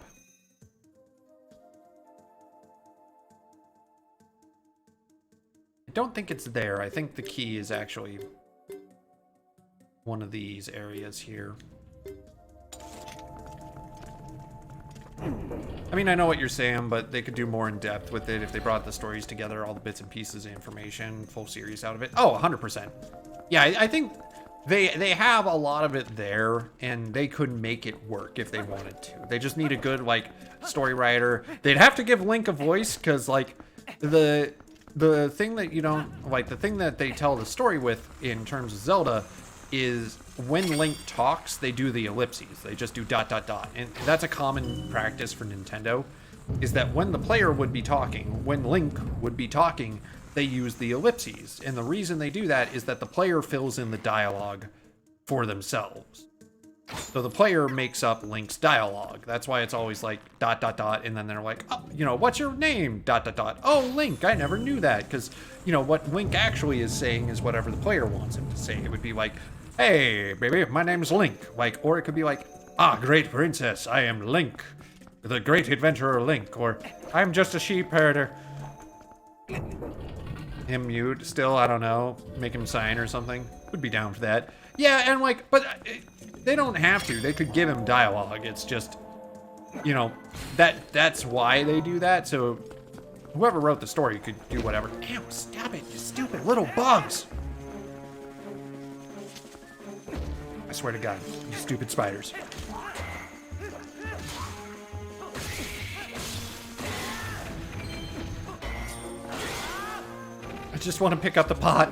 I don't think it's there. I think the key is actually one of these areas here. I mean, I know what you're saying, but they could do more in depth with it if they brought the stories together, all the bits and pieces of information, full series out of it. Oh, 100%. Yeah, I think they have a lot of it there, and they could make it work if they wanted to. They just need a good, like, story writer. They'd have to give Link a voice, because, like, the the thing that you don't like, the thing that they tell the story with in terms of Zelda is when Link talks, they do the ellipses. They just do ... And that's a common practice for Nintendo, is that when the player would be talking, when Link would be talking, they use the ellipses. And the reason they do that is that the player fills in the dialogue for themselves. So the player makes up Link's dialogue. That's why it's always like ... And then they're like, oh, you know, what's your name ? Oh, Link, I never knew that. Because, you know, what Link actually is saying is whatever the player wants him to say. It would be like, hey, baby, my name's Link. Like, or it could be like, ah, great princess, I am Link, the great adventurer Link. Or, I'm just a sheep herder. Him mute, still, I don't know, make him sign or something. Would be down for that. Yeah, and like, but they don't have to. They could give him dialogue. It's just, you know, that's why they do that. So whoever wrote the story could do whatever. Ew, stop it, you stupid little bugs. I swear to God, you stupid spiders. I just want to pick up the pot.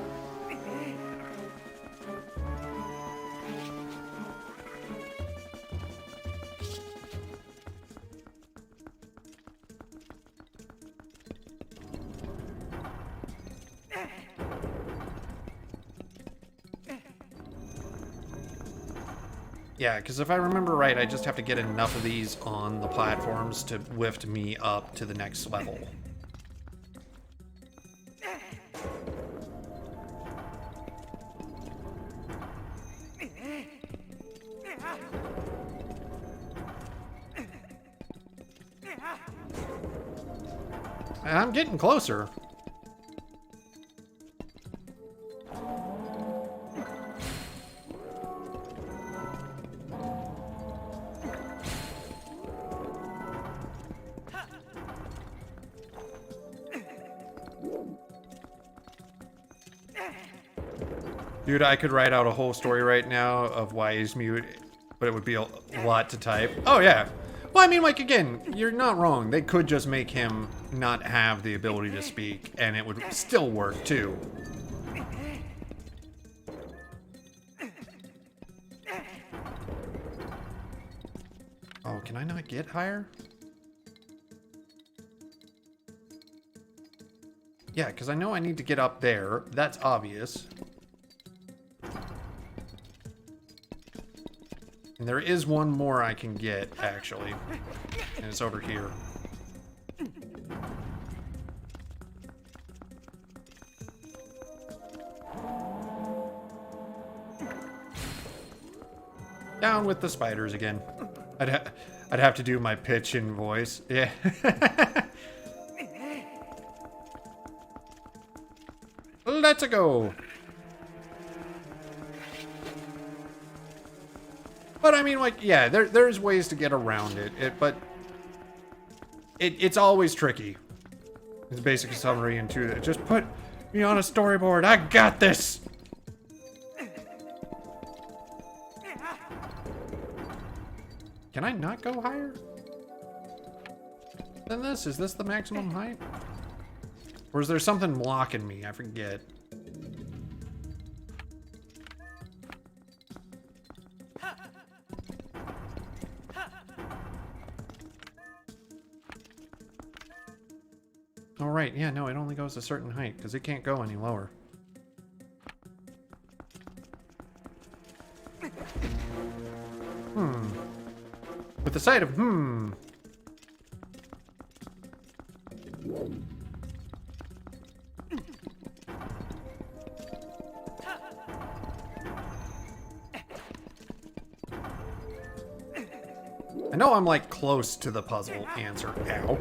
Yeah, because if I remember right, I just have to get enough of these on the platforms to lift me up to the next level. I'm getting closer. Dude, I could write out a whole story right now of why he's mute, but it would be a lot to type. Oh, yeah. Well, I mean, like, again, you're not wrong. They could just make him not have the ability to speak, and it would still work, too. Oh, can I not get higher? Yeah, because I know I need to get up there. That's obvious. And there is one more I can get, actually. And it's over here. Down with the spiders again. I'd have to do my pitch and voice. Yeah. Let's go. But I mean, like, yeah, there's ways to get around it, but it's always tricky. It's a basic summary into that. Just put me on a storyboard. I got this. Can I not go higher than this? Is this the maximum height? Or is there something blocking me? I forget. Oh, right. Yeah, no, it only goes a certain height because it can't go any lower. With the sight of I know I'm like close to the puzzle answer. Ow.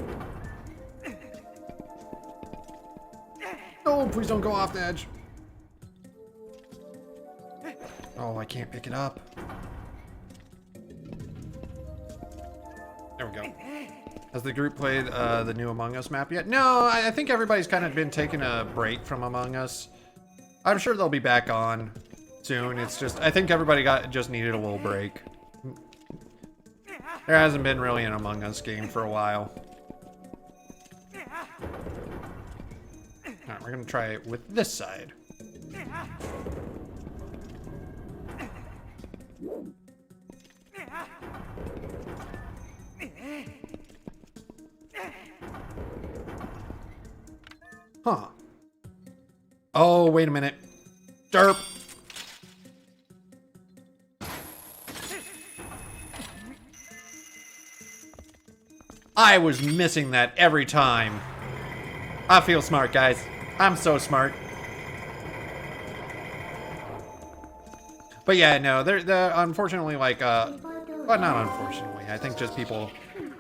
No, please don't go off the edge. Oh, I can't pick it up. There we go. Has the group played the new Among Us map yet? No, I think everybody's kind of been taking a break from Among Us. I'm sure they'll be back on soon. It's just, I think everybody just needed a little break. There hasn't been really an Among Us game for a while. Alright, we're gonna try it with this side. Huh. Oh, wait a minute. Derp. I was missing that every time. I feel smart, guys. I'm so smart. But yeah, no, they're unfortunately, like, well, not unfortunately. I think just people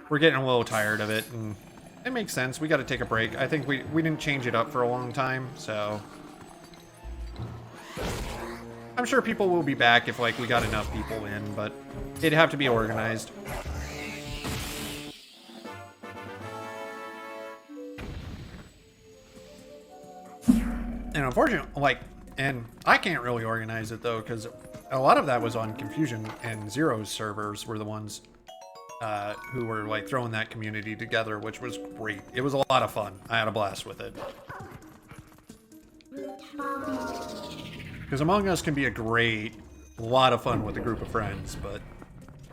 were getting a little tired of it, and it makes sense. We got to take a break. I think we didn't change it up for a long time, so I'm sure people will be back if, like, we got enough people in, but it'd have to be organized. And unfortunately, like, and I can't really organize it though, because a lot of that was on Confusion, and Zero's servers were the ones who were like throwing that community together, which was great. It was a lot of fun. I had a blast with it. Because Among Us can be a lot of fun with a group of friends, but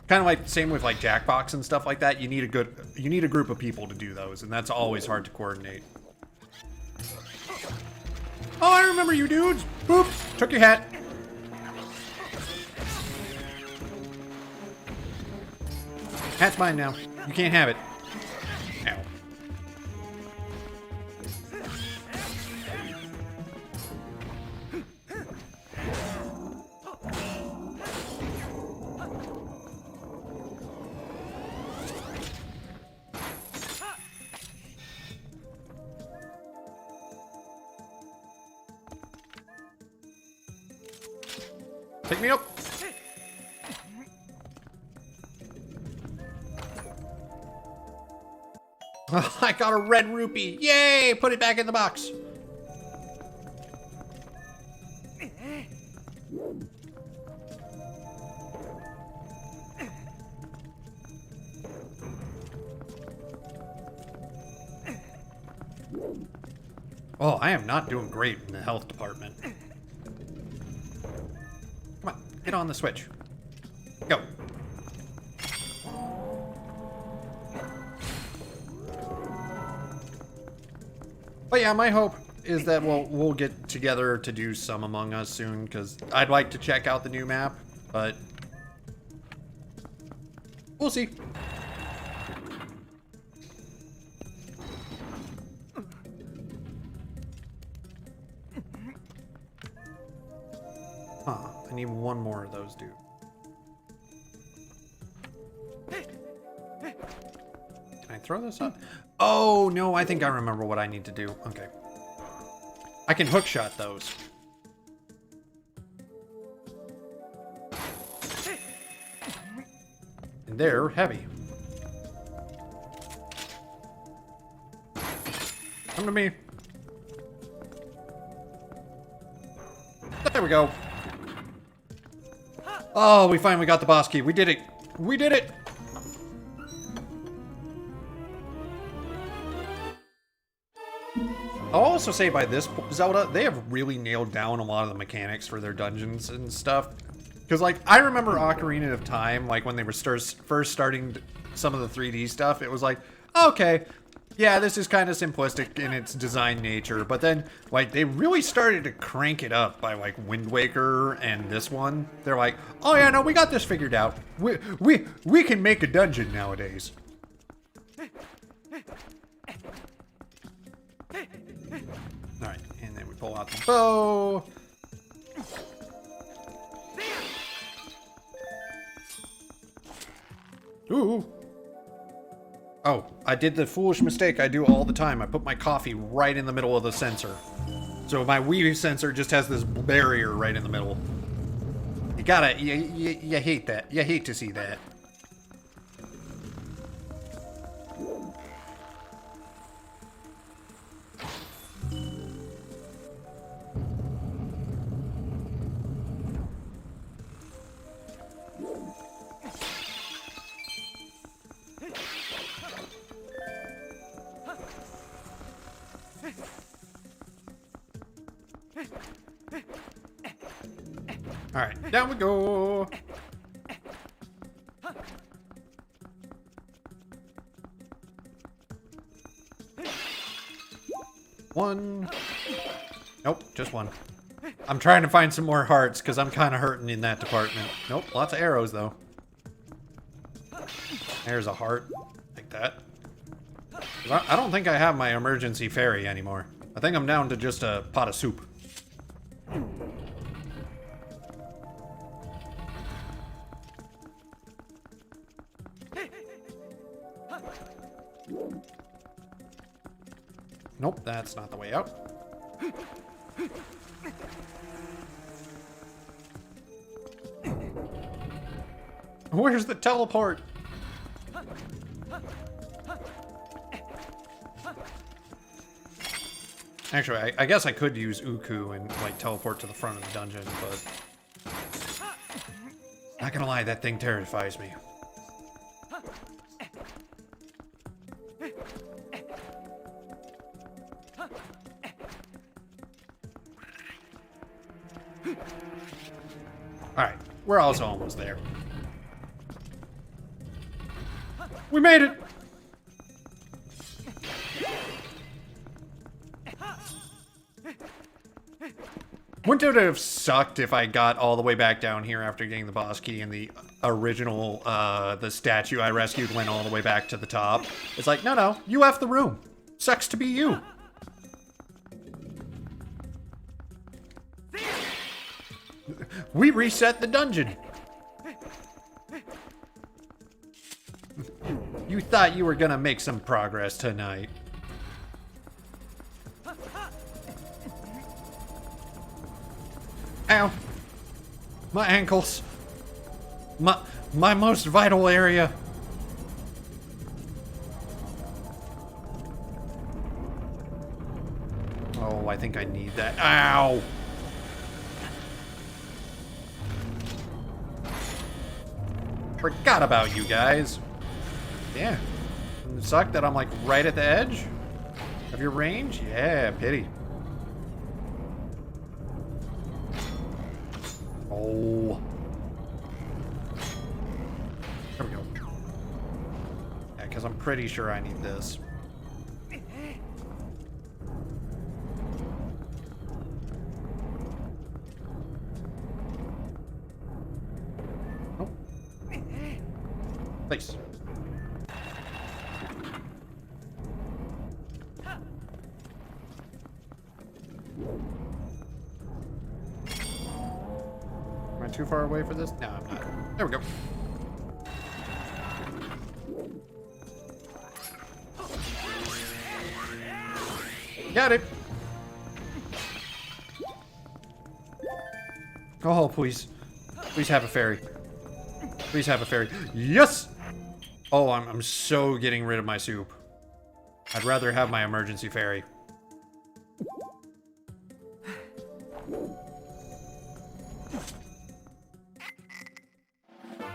kind of like same with like Jackbox and stuff like that. You need a group of people to do those, and that's always hard to coordinate. Oh, I remember you dudes. Oops, took your hat. Hat's mine now. You can't have it. Ow. Pick me up. I got a red rupee. Yay! Put it back in the box. Oh, I am not doing great in the health department. Come on, get on the switch. Go. But yeah, my hope is that we'll get together to do some Among Us soon, because I'd like to check out the new map, but we'll see. Huh, I need one more of those, dude. Can I throw this up? Oh, no, I think I remember what I need to do. Okay. I can hook shot those. And they're heavy. Come to me. There we go. Oh, we finally got the boss key. We did it. We did it. I'll also say by this Zelda, they have really nailed down a lot of the mechanics for their dungeons and stuff. Because, like, I remember Ocarina of Time, like, when they were first starting some of the 3D stuff, it was like, okay, yeah, this is kind of simplistic in its design nature. But then, like, they really started to crank it up by, like, Wind Waker and this one. They're like, oh, yeah, no, we got this figured out. We can make a dungeon nowadays. Alright, and then we pull out the bow. Ooh. Oh, I did the foolish mistake I do all the time. I put my coffee right in the middle of the sensor. So my Wii sensor just has this barrier right in the middle. You gotta, you hate that. You hate to see that. Alright, down we go. One. Nope, just one. I'm trying to find some more hearts because I'm kind of hurting in that department. Nope, lots of arrows though. There's a heart. Like that. I don't think I have my emergency fairy anymore. I think I'm down to just a pot of soup. Nope, that's not the way out. Where's the teleport? Actually, I guess I could use Uku and like teleport to the front of the dungeon, but not gonna lie, that thing terrifies me. Alright, we're also almost there. We made it! Wouldn't it have sucked if I got all the way back down here after getting the boss key and the original, the statue I rescued went all the way back to the top? It's like, no, you left the room. Sucks to be you. We reset the dungeon. You thought you were gonna make some progress tonight. Ow. My ankles. My most vital area. Oh, I think I need that. Ow. Forgot about you guys. Yeah. Doesn't it suck that I'm like right at the edge of your range? Yeah, pity. Oh. There we go. Yeah, because I'm pretty sure I need this. Oh. Nice. Am I too far away for this? No, I'm not. There we go. Got it. Oh, please. Please have a fairy. Please have a fairy. Yes! Oh, I'm so getting rid of my soup. I'd rather have my emergency fairy.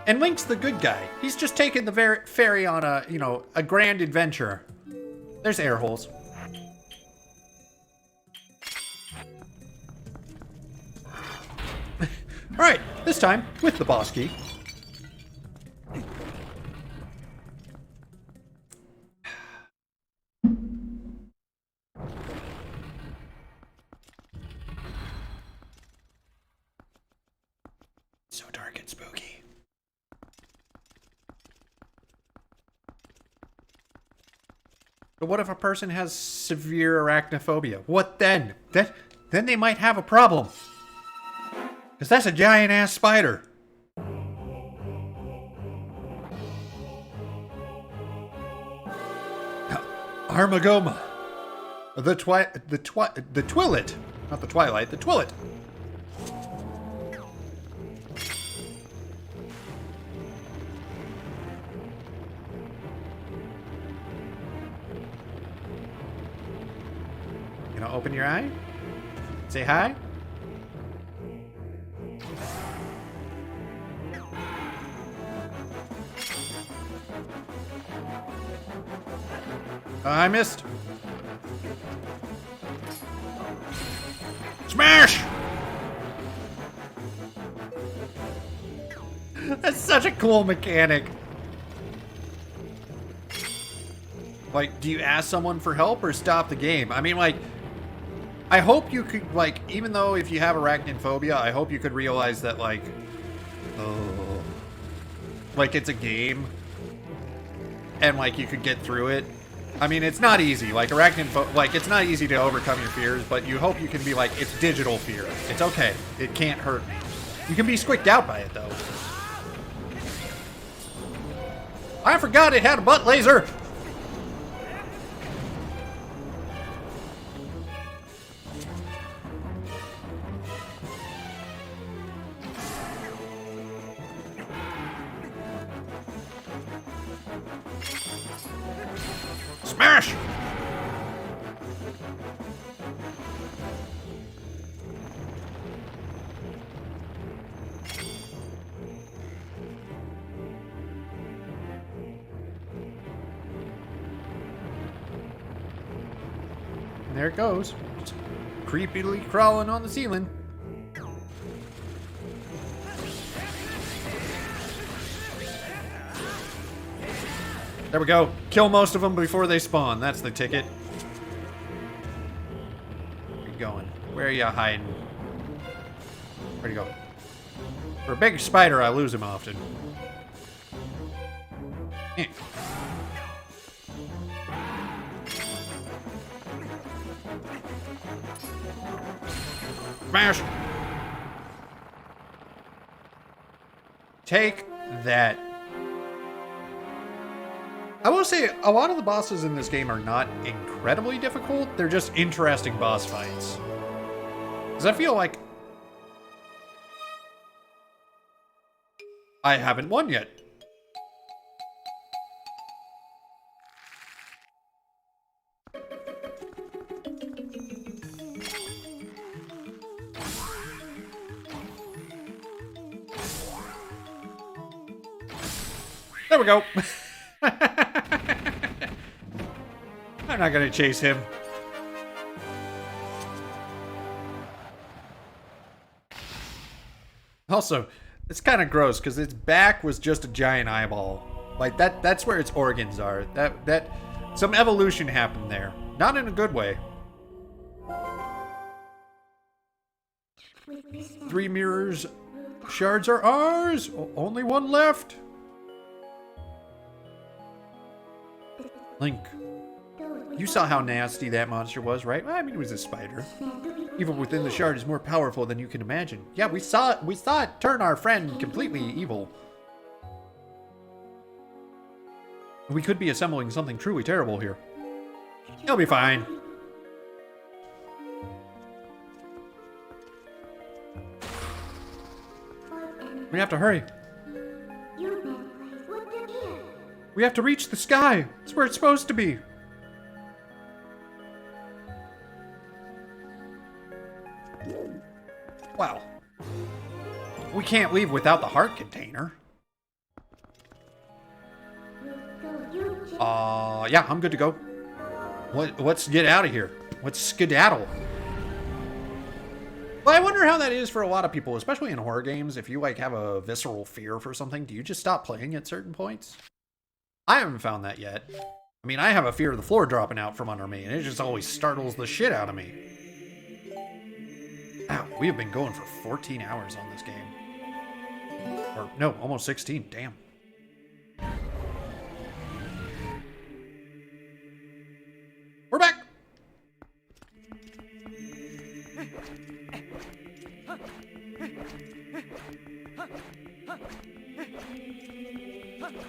And Link's the good guy. He's just taking the fairy on a, you know, a grand adventure. There's air holes. All right, this time with the boss key. So dark and spooky. But what if a person has severe arachnophobia? What then? Then they might have a problem. Because that's a giant-ass spider. Armagoma. The Twillet. Not the Twilight, the Twillet. You know, open your eye. Say hi. I missed. That's such a cool mechanic. Like, do you ask someone for help or stop the game? I mean, like, I hope you could, like, even though if you have arachnophobia, I hope you could realize that, like, oh, like, it's a game. And, like, you could get through it. I mean, it's not easy. Like, it's not easy to overcome your fears, but you hope you can be like, it's digital fear. It's okay. It can't hurt me. You can be squicked out by it, though. I forgot it had a butt laser! Smash! And there it goes. Just creepily crawling on the ceiling. There we go. Kill most of them before they spawn. That's the ticket. Where you going? Where are you hiding? Where'd you go? For a big spider, I lose him often. Eh. Smash! Take that. I will say, a lot of the bosses in this game are not incredibly difficult. They're just interesting boss fights. Because I feel like I haven't won yet. There we go. I'm not gonna chase him. Also, it's kind of gross because its back was just a giant eyeball. Like that's where its organs are. That some evolution happened there. Not in a good way. 3 mirrors shards are ours. Only one left. Link. You saw how nasty that monster was, right? Well, I mean, it was a spider. Even within the shard is more powerful than you can imagine. Yeah, we saw it turn our friend completely evil. We could be assembling something truly terrible here. He'll be fine. We have to hurry. We have to reach the sky. It's where it's supposed to be. Wow. We can't leave without the heart container. Yeah, I'm good to go. Let's get out of here. Let's skedaddle. Well, I wonder how that is for a lot of people, especially in horror games. If you like have a visceral fear for something, do you just stop playing at certain points? I haven't found that yet. I mean, I have a fear of the floor dropping out from under me, and it just always startles the shit out of me. Wow, we have been going for 14 hours on this game. Or, no, almost 16, damn. We're back!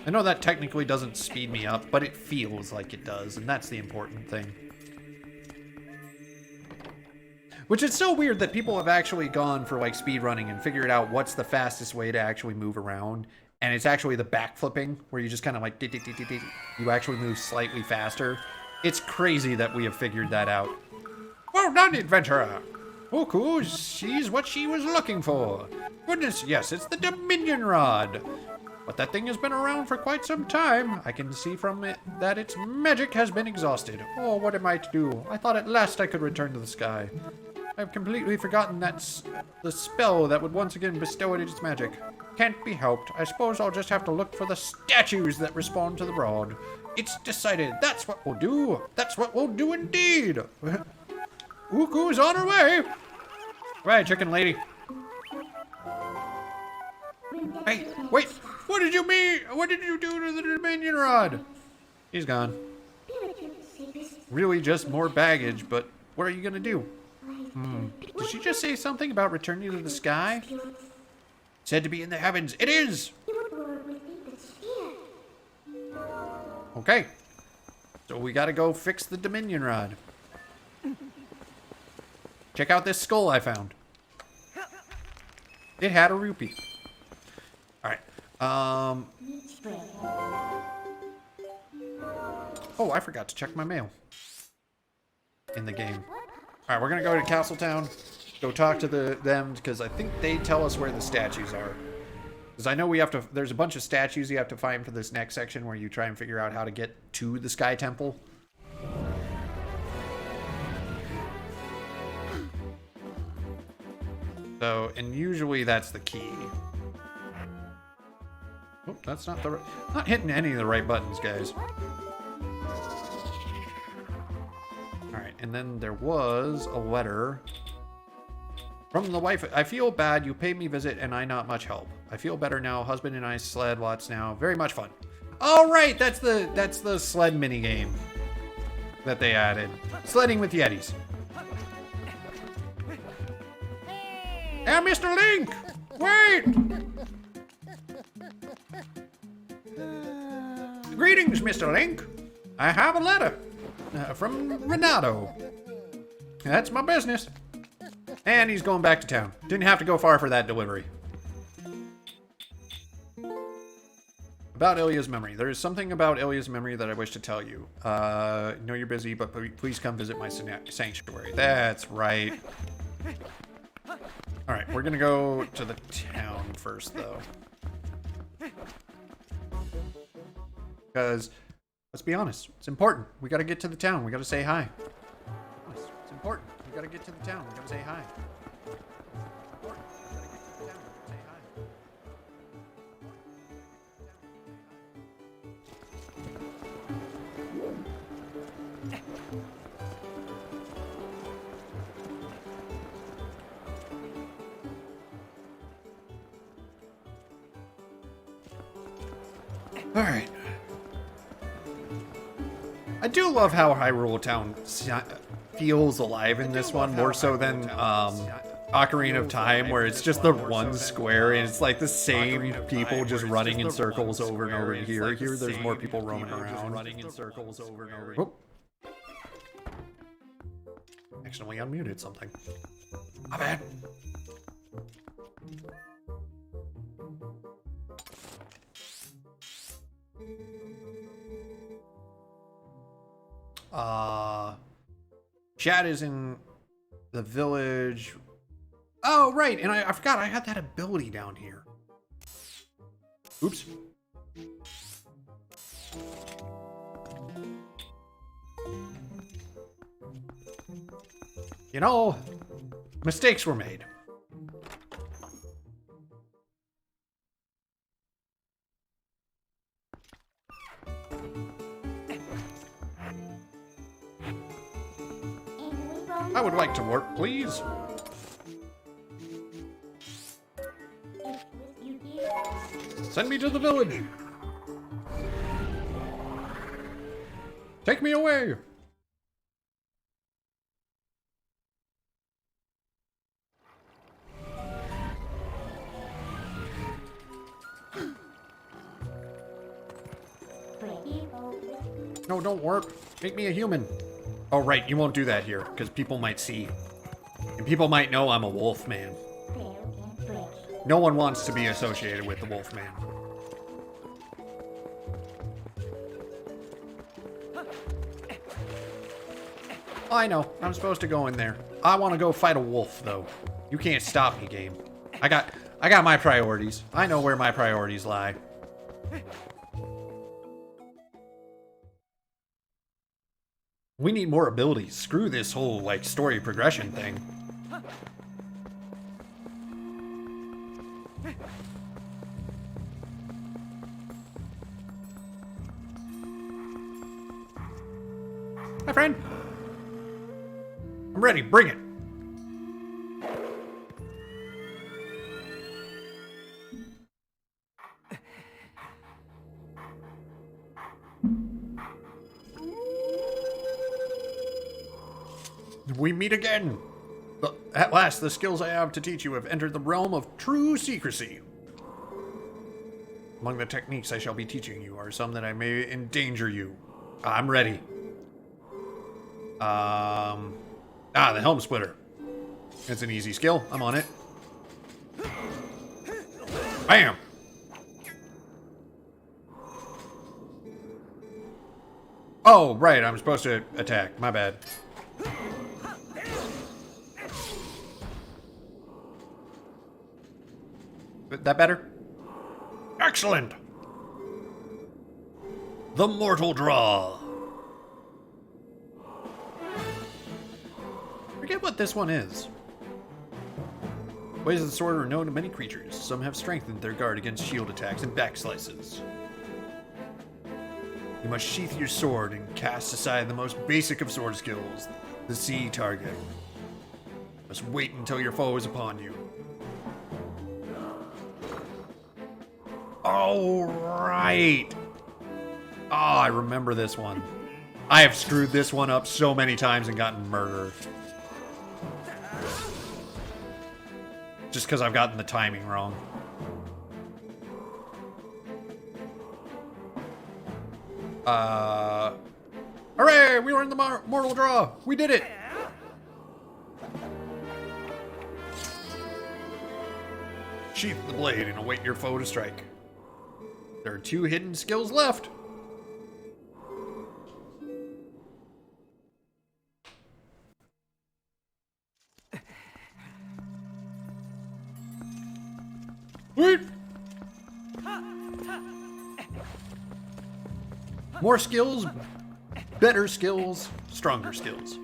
I know that technically doesn't speed me up, but it feels like it does, and that's the important thing. Which is so weird that people have actually gone for like speedrunning and figured out what's the fastest way to actually move around. And it's actually the backflipping, where you just kind of like, you actually move slightly faster. It's crazy that we have figured that out. Well done, adventurer. Oh, cool. She's what she was looking for. Goodness, yes, it's the Dominion Rod. But that thing has been around for quite some time. I can see from it that its magic has been exhausted. Oh, what am I to do? I thought at last I could return to the sky. I've completely forgotten the spell that would once again bestow it its magic. Can't be helped. I suppose I'll just have to look for the statues that respond to the rod. It's decided. That's what we'll do. That's what we'll do indeed. Uku's on her way. Right, chicken lady. Hey, wait. What did you mean? What did you do to the Dominion rod? He's gone. Really just more baggage, but what are you gonna do? Did she just say something about returning to the sky? Said to be in the heavens. It is! Okay. So we gotta go fix the Dominion rod. Check out this skull I found. It had a rupee. Alright. Oh, I forgot to check my mail. In the game. Alright, we're gonna go to Castletown. Go talk to them, because I think they tell us where the statues are. Because I know we have to, there's a bunch of statues you have to find for this next section where you try and figure out how to get to the Sky Temple. So, and usually that's the key. Oh, that's not the right, not hitting any of the right buttons, guys. Alright, and then there was a letter from the wife. I feel bad. You paid me visit and I not much help. I feel better now. Husband and I sled lots now. Very much fun. Oh, right. That's the sled mini game that they added. Sledding with yetis. Hey, Mr. Link! Wait! Greetings, Mr. Link. I have a letter from Renato. That's my business. And he's going back to town. Didn't have to go far for that delivery. About Ilya's memory. There is something about Ilya's memory that I wish to tell you. Know you're busy, but please come visit my sanctuary. That's right. Alright, we're gonna go to the town first, though. Because, let's be honest, it's important. We gotta get to the town. We gotta say hi. It's important. We gotta get to the town. We gotta say hi. All right. I do love how Hyrule Town feels alive in this one, more so than Ocarina of Time, where it's just the one square and it's like the same people just running in circles over and over. Here, there's more people roaming around. Running in circles over and over. Oh. Accidentally unmuted something. My bad. Chad is in the village. Oh, right, and I forgot I had that ability down here. Oops. You know, mistakes were made. I would like to work, please. Send me to the village. Take me away. No, don't work. Make me a human. Oh, right, you won't do that here, because people might see. And people might know I'm a wolf man. No one wants to be associated with the wolf man. I know, I'm supposed to go in there. I want to go fight a wolf, though. You can't stop me, game. I got my priorities. I know where my priorities lie. We need more abilities. Screw this whole, like, story progression thing. Hi, friend. I'm ready. Bring it. We meet again. At last, the skills I have to teach you have entered the realm of true secrecy. Among the techniques I shall be teaching you are some that I may endanger you. I'm ready. The helm splitter. It's an easy skill. I'm on it. Bam! Oh, right. I'm supposed to attack. My bad. That better? Excellent! The Mortal Draw. Forget what this one is. Ways of the sword are known to many creatures. Some have strengthened their guard against shield attacks and back slices. You must sheath your sword and cast aside the most basic of sword skills, the C target. You must wait until your foe is upon you. Oh, right. Oh, I remember this one. I have screwed this one up so many times and gotten murdered. Just because I've gotten the timing wrong. Hooray! We were in the Mortal Draw! We did it! Sheath the blade and await your foe to strike. There are 2 hidden skills left. Sweet! More skills, better skills, stronger skills.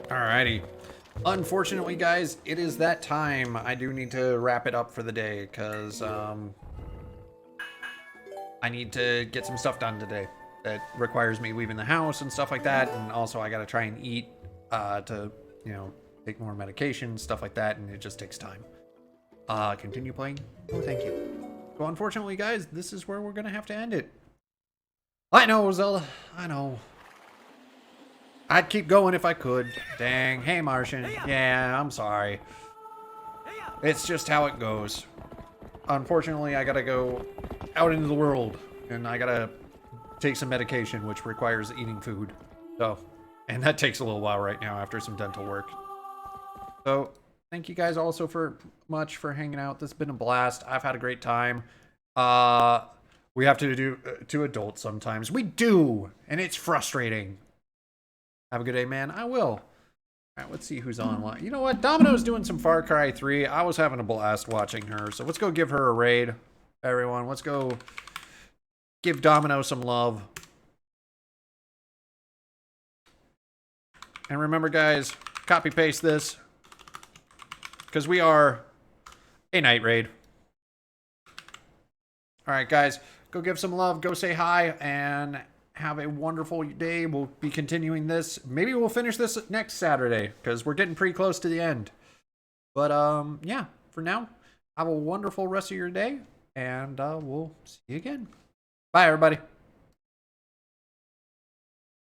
Alrighty. Unfortunately, guys, it is that time. I do need to wrap it up for the day, because, I need to get some stuff done today that requires me leaving the house and stuff like that, and also I gotta try and eat, to, you know, take more medication, stuff like that, and it just takes time. Continue playing? Oh, thank you. So, unfortunately, guys, this is where we're gonna have to end it. I know, Zelda. I know. I'd keep going if I could. Dang. Hey, Martian. Yeah, I'm sorry. It's just how it goes. Unfortunately, I gotta go out into the world, and I gotta take some medication, which requires eating food. So, and that takes a little while right now after some dental work. So, thank you guys also much for hanging out. This has been a blast. I've had a great time. We have to do to adults sometimes. We do, and it's frustrating. Have a good day, man. I will. All right, let's see who's online. You know what? Domino's doing some Far Cry 3. I was having a blast watching her, so let's go give her a raid. Everyone, let's go give Domino some love. And remember, guys, copy-paste this, because we are a night raid. All right, guys, go give some love, go say hi, and have a wonderful day. We'll be continuing this. Maybe we'll finish this next Saturday, because we're getting pretty close to the end. But, yeah, for now, have a wonderful rest of your day, and we'll see you again. Bye, everybody.